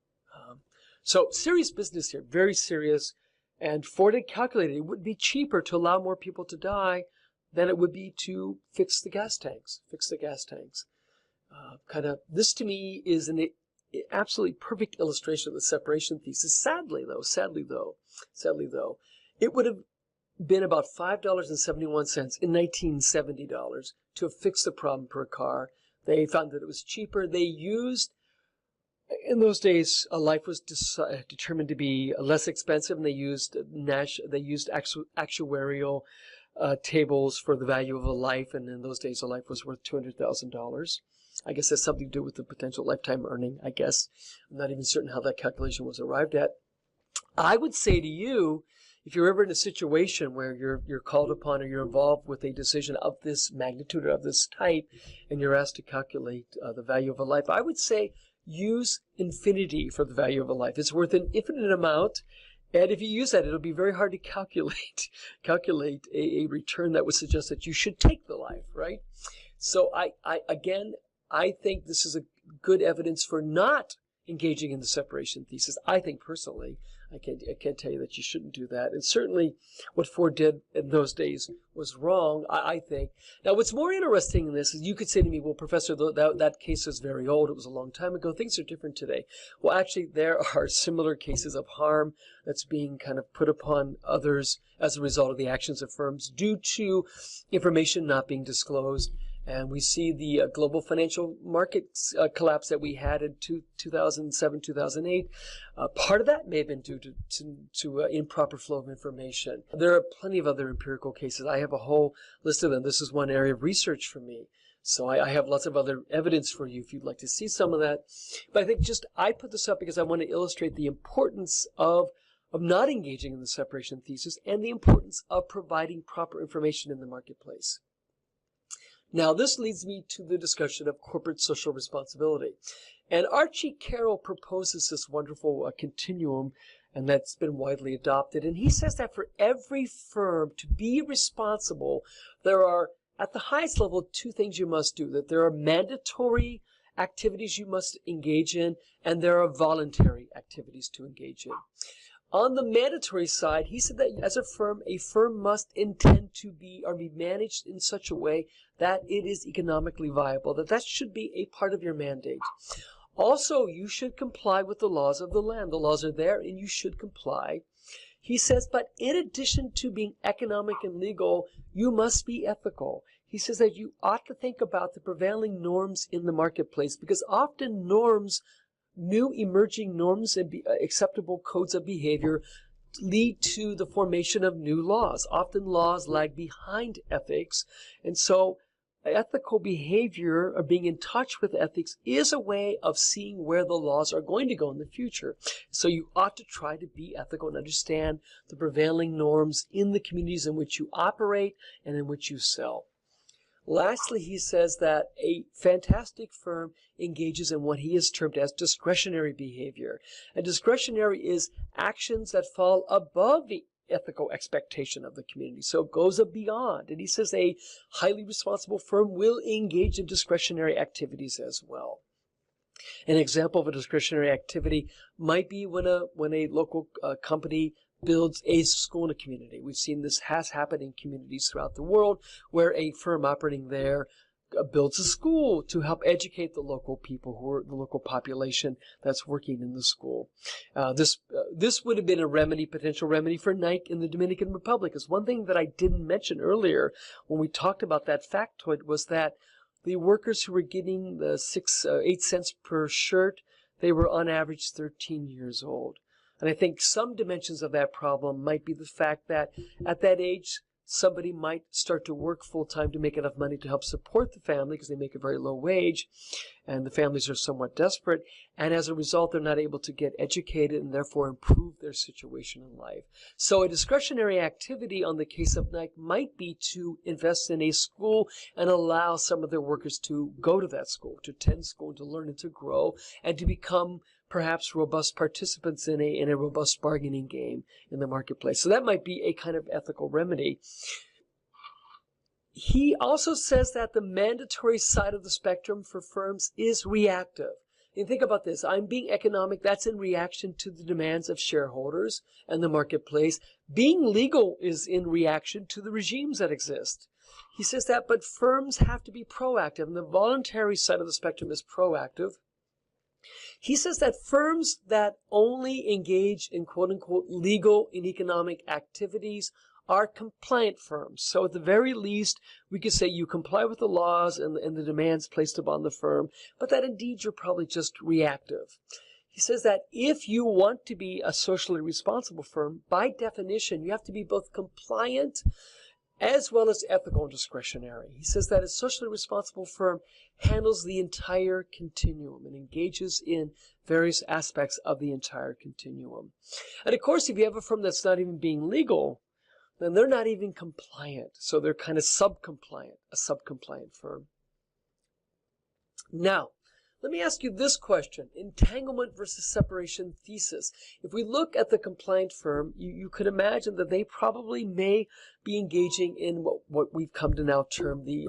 So serious business here, very serious. And Ford had calculated it would be cheaper to allow more people to die than it would be to fix the gas tanks. This to me is an absolutely perfect illustration of the separation thesis. Sadly though, it would have been about $5.71 in 1970 to have fixed the problem per car. They found that it was cheaper. They used, in those days, a life was determined to be less expensive, and they used actuarial tables for the value of a life, and in those days, a life was worth $200,000. I guess that's something to do with the potential lifetime earning, I guess. I'm not even certain how that calculation was arrived at. I would say to you, if you're ever in a situation where you're called upon or you're involved with a decision of this magnitude or of this type, and you're asked to calculate the value of a life, I would say use infinity for the value of a life. It's worth an infinite amount, and if you use that, it'll be very hard to calculate a return that would suggest that you should take the life, right? So I think this is a good evidence for not engaging in the separation thesis. I think personally, I can't tell you that you shouldn't do that. And certainly what Ford did in those days was wrong, I think. Now, what's more interesting in this is you could say to me, well, Professor, that case is very old. It was a long time ago. Things are different today. Well, actually, there are similar cases of harm that's being kind of put upon others as a result of the actions of firms due to information not being disclosed. And we see the global financial markets collapse that we had in 2007, 2008. Part of that may have been due to improper flow of information. There are plenty of other empirical cases. I have a whole list of them. This is one area of research for me. So I have lots of other evidence for you if you'd like to see some of that. But I think I put this up because I want to illustrate the importance of not engaging in the separation thesis and the importance of providing proper information in the marketplace. Now, this leads me to the discussion of corporate social responsibility. And Archie Carroll proposes this wonderful continuum, and that's been widely adopted. And he says that for every firm to be responsible, there are, at the highest level, two things you must do. That there are mandatory activities you must engage in, and there are voluntary activities to engage in. On the mandatory side, he said that as a firm must intend to be or be managed in such a way that it is economically viable, that should be a part of your mandate. Also, you should comply with the laws of the land. The laws are there and you should comply. He says, but in addition to being economic and legal, you must be ethical. He says that you ought to think about the prevailing norms in the marketplace, because often new emerging norms and acceptable codes of behavior lead to the formation of new laws. Often laws lag behind ethics. And so ethical behavior, or being in touch with ethics, is a way of seeing where the laws are going to go in the future. So you ought to try to be ethical and understand the prevailing norms in the communities in which you operate and in which you sell. Lastly, he says that a fantastic firm engages in what he has termed as discretionary behavior. And discretionary is actions that fall above the ethical expectation of the community. So it goes beyond. And he says a highly responsible firm will engage in discretionary activities as well. An example of a discretionary activity might be when a local company builds a school in a community. We've seen this has happened in communities throughout the world where a firm operating there builds a school to help educate the local people who are the local population that's working in the school. This would have been a potential remedy for Nike in the Dominican Republic. Because one thing that I didn't mention earlier when we talked about that factoid was that the workers who were getting the 8 cents per shirt, they were on average 13 years old. And I think some dimensions of that problem might be the fact that at that age, somebody might start to work full-time to make enough money to help support the family because they make a very low wage and the families are somewhat desperate. And as a result, they're not able to get educated and therefore improve their situation in life. So a discretionary activity on the case of Nike might be to invest in a school and allow some of their workers to go to that school, to attend school, to learn and to grow, and to become perhaps robust participants in a robust bargaining game in the marketplace. So that might be a kind of ethical remedy. He also says that the mandatory side of the spectrum for firms is reactive. And think about this. I'm being economic. That's in reaction to the demands of shareholders and the marketplace. Being legal is in reaction to the regimes that exist. He says that, but firms have to be proactive. And the voluntary side of the spectrum is proactive. He says that firms that only engage in quote-unquote legal and economic activities are compliant firms. So at the very least, we could say you comply with the laws and the demands placed upon the firm, but that indeed you're probably just reactive. He says that if you want to be a socially responsible firm, by definition, you have to be both compliant as well as ethical and discretionary. He says that a socially responsible firm handles the entire continuum and engages in various aspects of the entire continuum. And of course, if you have a firm that's not even being legal, then they're not even compliant. So they're kind of sub-compliant, a sub-compliant firm. Now, let me ask you this question, entanglement versus separation thesis. If we look at the compliant firm, you could imagine that they probably may be engaging in what we've come to now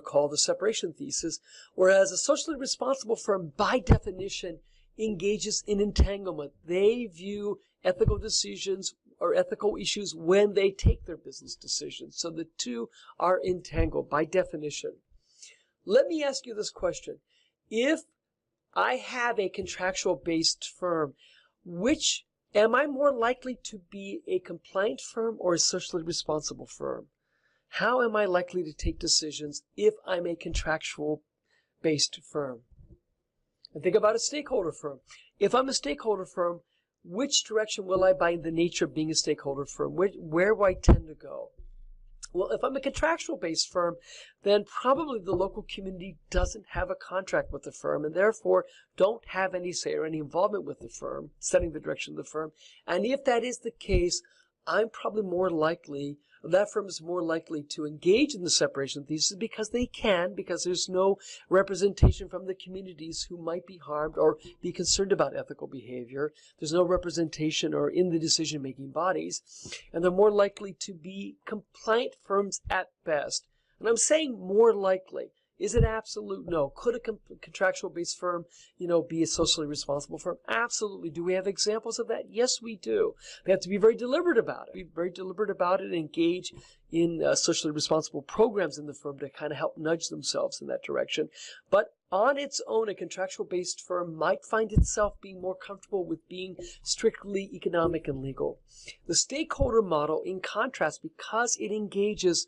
call the separation thesis, whereas a socially responsible firm, by definition, engages in entanglement. They view ethical decisions or ethical issues when they take their business decisions. So the two are entangled by definition. Let me ask you this question. If I have a contractual-based firm, am I more likely to be a compliant firm or a socially responsible firm? How am I likely to take decisions if I'm a contractual-based firm? And think about a stakeholder firm. If I'm a stakeholder firm, which direction will I, by the nature of being a stakeholder firm, where do I tend to go? Well, if I'm a contractual-based firm, then probably the local community doesn't have a contract with the firm and therefore don't have any say or any involvement with the firm, setting the direction of the firm. And if that is the case, that firm is more likely to engage in the separation thesis because because there's no representation from the communities who might be harmed or be concerned about ethical behavior. There's no representation or in the decision-making bodies, and they're more likely to be compliant firms at best. And I'm saying more likely. Is it absolute? No. Could a contractual-based firm, be a socially responsible firm? Absolutely. Do we have examples of that? Yes, we do. They have to be very deliberate about it. And engage in socially responsible programs in the firm to kind of help nudge themselves in that direction. But on its own, a contractual-based firm might find itself being more comfortable with being strictly economic and legal. The stakeholder model, in contrast, because it engages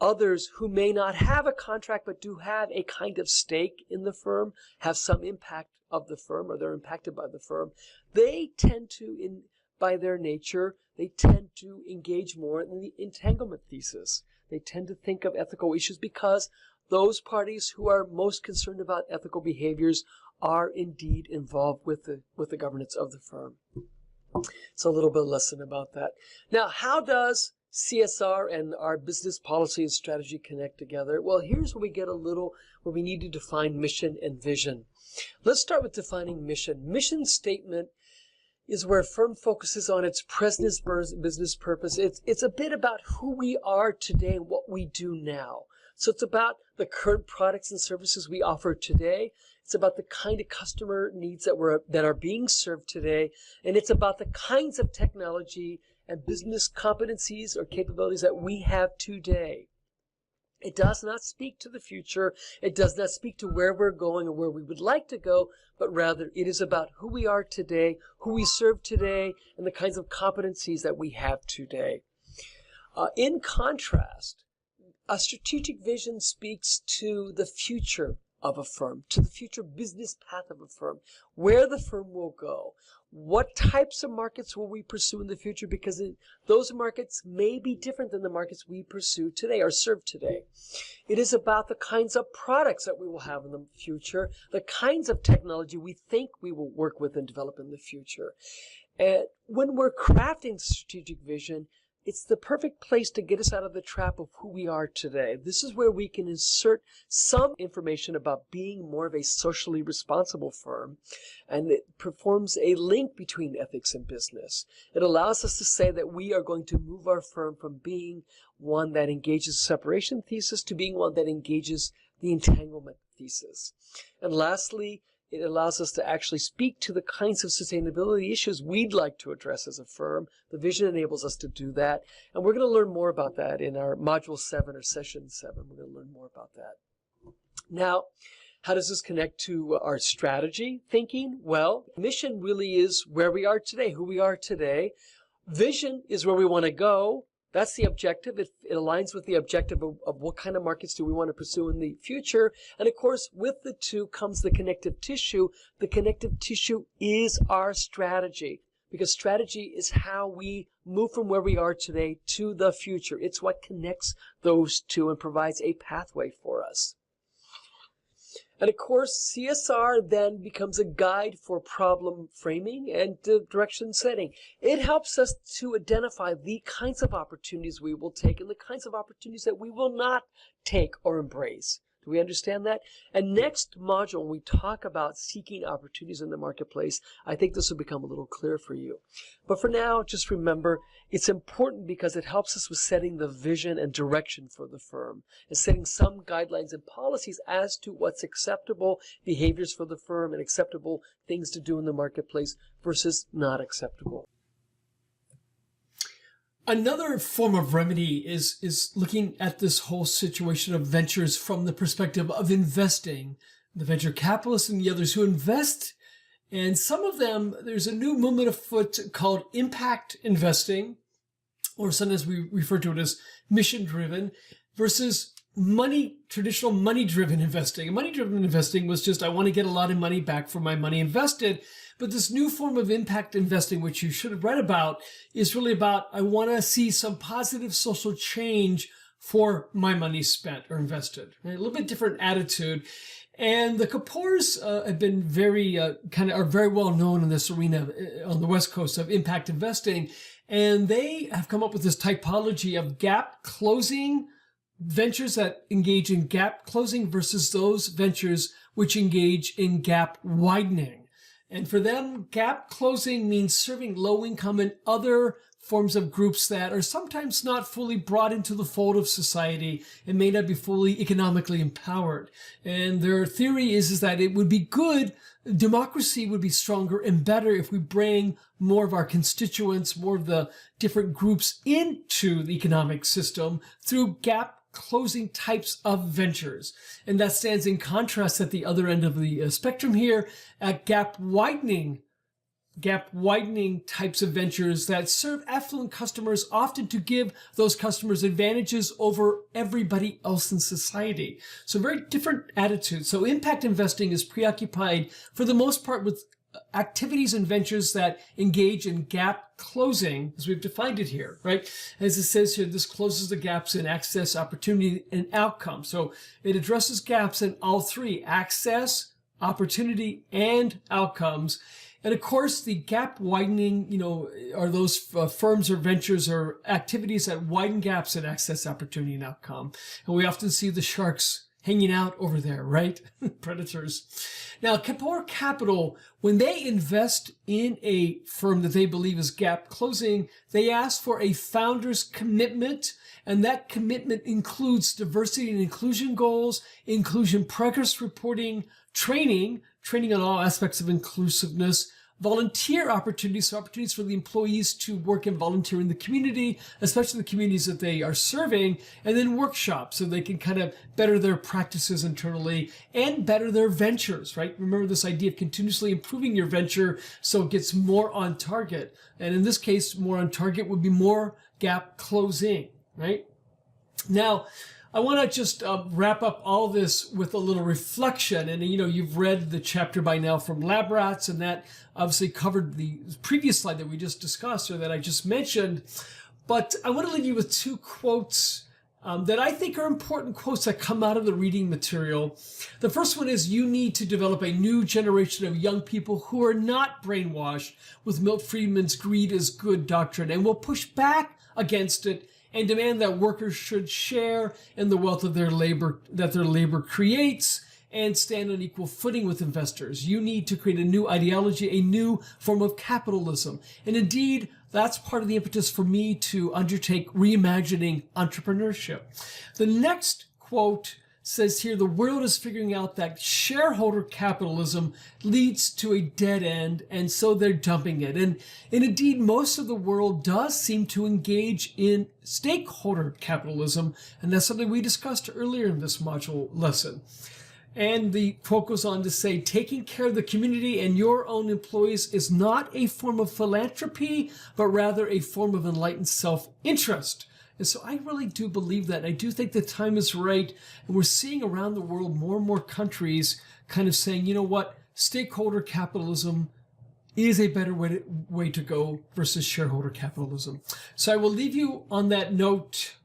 others who may not have a contract but do have a kind of stake in the firm, have some impact of the firm, or they're impacted by the firm, they tend to, by their nature, they tend to engage more in the entanglement thesis. They tend to think of ethical issues because those parties who are most concerned about ethical behaviors are indeed involved with the governance of the firm. So a little bit of lesson about that. Now, how does CSR and our business policy and strategy connect together? Well, here's where we need to define mission and vision. Let's start with defining mission. Mission statement is where a firm focuses on its business purpose. It's a bit about who we are today and what we do now. So it's about the current products and services we offer today. It's about the kind of customer needs that are being served today. And it's about the kinds of technology and business competencies or capabilities that we have today. It does not speak to the future. It does not speak to where we're going or where we would like to go, but rather it is about who we are today, who we serve today, and the kinds of competencies that we have today. In contrast, a strategic vision speaks to the future of a firm, to the future business path of a firm, where the firm will go. What types of markets will we pursue in the future? Because those markets may be different than the markets we pursue today or serve today. It is about the kinds of products that we will have in the future, the kinds of technology we think we will work with and develop in the future. And when we're crafting the strategic vision, it's the perfect place to get us out of the trap of who we are today. This is where we can insert some information about being more of a socially responsible firm, and it performs a link between ethics and business. It allows us to say that we are going to move our firm from being one that engages the separation thesis to being one that engages the entanglement thesis. And lastly, it allows us to actually speak to the kinds of sustainability issues we'd like to address as a firm. The vision enables us to do that. And we're going to learn more about that in our Module 7 or Session 7. We're going to learn more about that. Now, how does this connect to our strategy thinking? Well, mission really is where we are today, who we are today. Vision is where we want to go. That's the objective. It aligns with the objective of what kind of markets do we want to pursue in the future. And of course, with the two comes the connective tissue. The connective tissue is our strategy, because strategy is how we move from where we are today to the future. It's what connects those two and provides a pathway for us. And of course, CSR then becomes a guide for problem framing and direction setting. It helps us to identify the kinds of opportunities we will take and the kinds of opportunities that we will not take or embrace. Do we understand that? And next module, when we talk about seeking opportunities in the marketplace, I think this will become a little clearer for you. But for now, just remember, it's important because it helps us with setting the vision and direction for the firm and setting some guidelines and policies as to what's acceptable behaviors for the firm and acceptable things to do in the marketplace versus not acceptable. Another form of remedy is looking at this whole situation of ventures from the perspective of investing. The venture capitalists and the others who invest, and some of them, there's a new movement afoot called impact investing, or sometimes we refer to it as mission-driven, versus traditional money-driven investing. And money-driven investing was just, I want to get a lot of money back for my money invested. But this new form of impact investing, which you should have read about, is really about, I want to see some positive social change for my money spent or invested. Right? A little bit different attitude. And the Kapoors have been are very well known in this arena on the West Coast of impact investing. And they have come up with this typology of gap closing ventures that engage in gap closing versus those ventures which engage in gap widening. And for them, gap closing means serving low income and other forms of groups that are sometimes not fully brought into the fold of society and may not be fully economically empowered. And their theory is that it would be good, democracy would be stronger and better if we bring more of our constituents, more of the different groups into the economic system through gap closing types of ventures. And that stands in contrast at the other end of the spectrum here at gap widening types of ventures that serve affluent customers, often to give those customers advantages over everybody else in society. So very different attitudes. So impact investing is preoccupied for the most part with activities and ventures that engage in gap closing, as we've defined it here, right? As it says here, this closes the gaps in access, opportunity, and outcome. So it addresses gaps in all three: access, opportunity, and outcomes. And of course, the gap widening, are those firms or ventures or activities that widen gaps in access, opportunity, and outcome. And we often see the sharks hanging out over there, right? Predators. Now, Kapoor Capital, when they invest in a firm that they believe is gap closing, they ask for a founder's commitment, and that commitment includes diversity and inclusion goals, inclusion progress reporting, training on all aspects of inclusiveness, volunteer opportunities, so opportunities for the employees to work and volunteer in the community, especially the communities that they are serving, and then workshops so they can kind of better their practices internally and better their ventures, right? Remember this idea of continuously improving your venture so it gets more on target. And in this case, more on target would be more gap closing, right? Now, I want to just wrap up all this with a little reflection. And, you've read the chapter by now from Lab Rats, and that obviously covered the previous slide that we just discussed or that I just mentioned. But I want to leave you with two quotes that I think are important quotes that come out of the reading material. The first one is, you need to develop a new generation of young people who are not brainwashed with Milton Friedman's greed is good doctrine and will push back against it and demand that workers should share in the wealth of their labor that their labor creates and stand on equal footing with investors. You need to create a new ideology, a new form of capitalism. And indeed, that's part of the impetus for me to undertake reimagining entrepreneurship. The next quote says here, the world is figuring out that shareholder capitalism leads to a dead end, and so they're dumping it. And indeed, most of the world does seem to engage in stakeholder capitalism, and that's something we discussed earlier in this module lesson. And the quote goes on to say, taking care of the community and your own employees is not a form of philanthropy, but rather a form of enlightened self-interest. And so I really do believe that. I do think the time is right. And we're seeing around the world more and more countries kind of saying, you know what, stakeholder capitalism is a better way to go versus shareholder capitalism. So I will leave you on that note.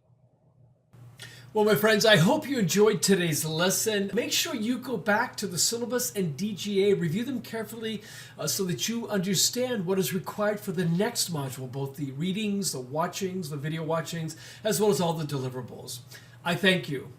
Well, my friends, I hope you enjoyed today's lesson. Make sure you go back to the syllabus and DGA, review them carefully so that you understand what is required for the next module, both the readings, the watchings, the video watchings, as well as all the deliverables. I thank you.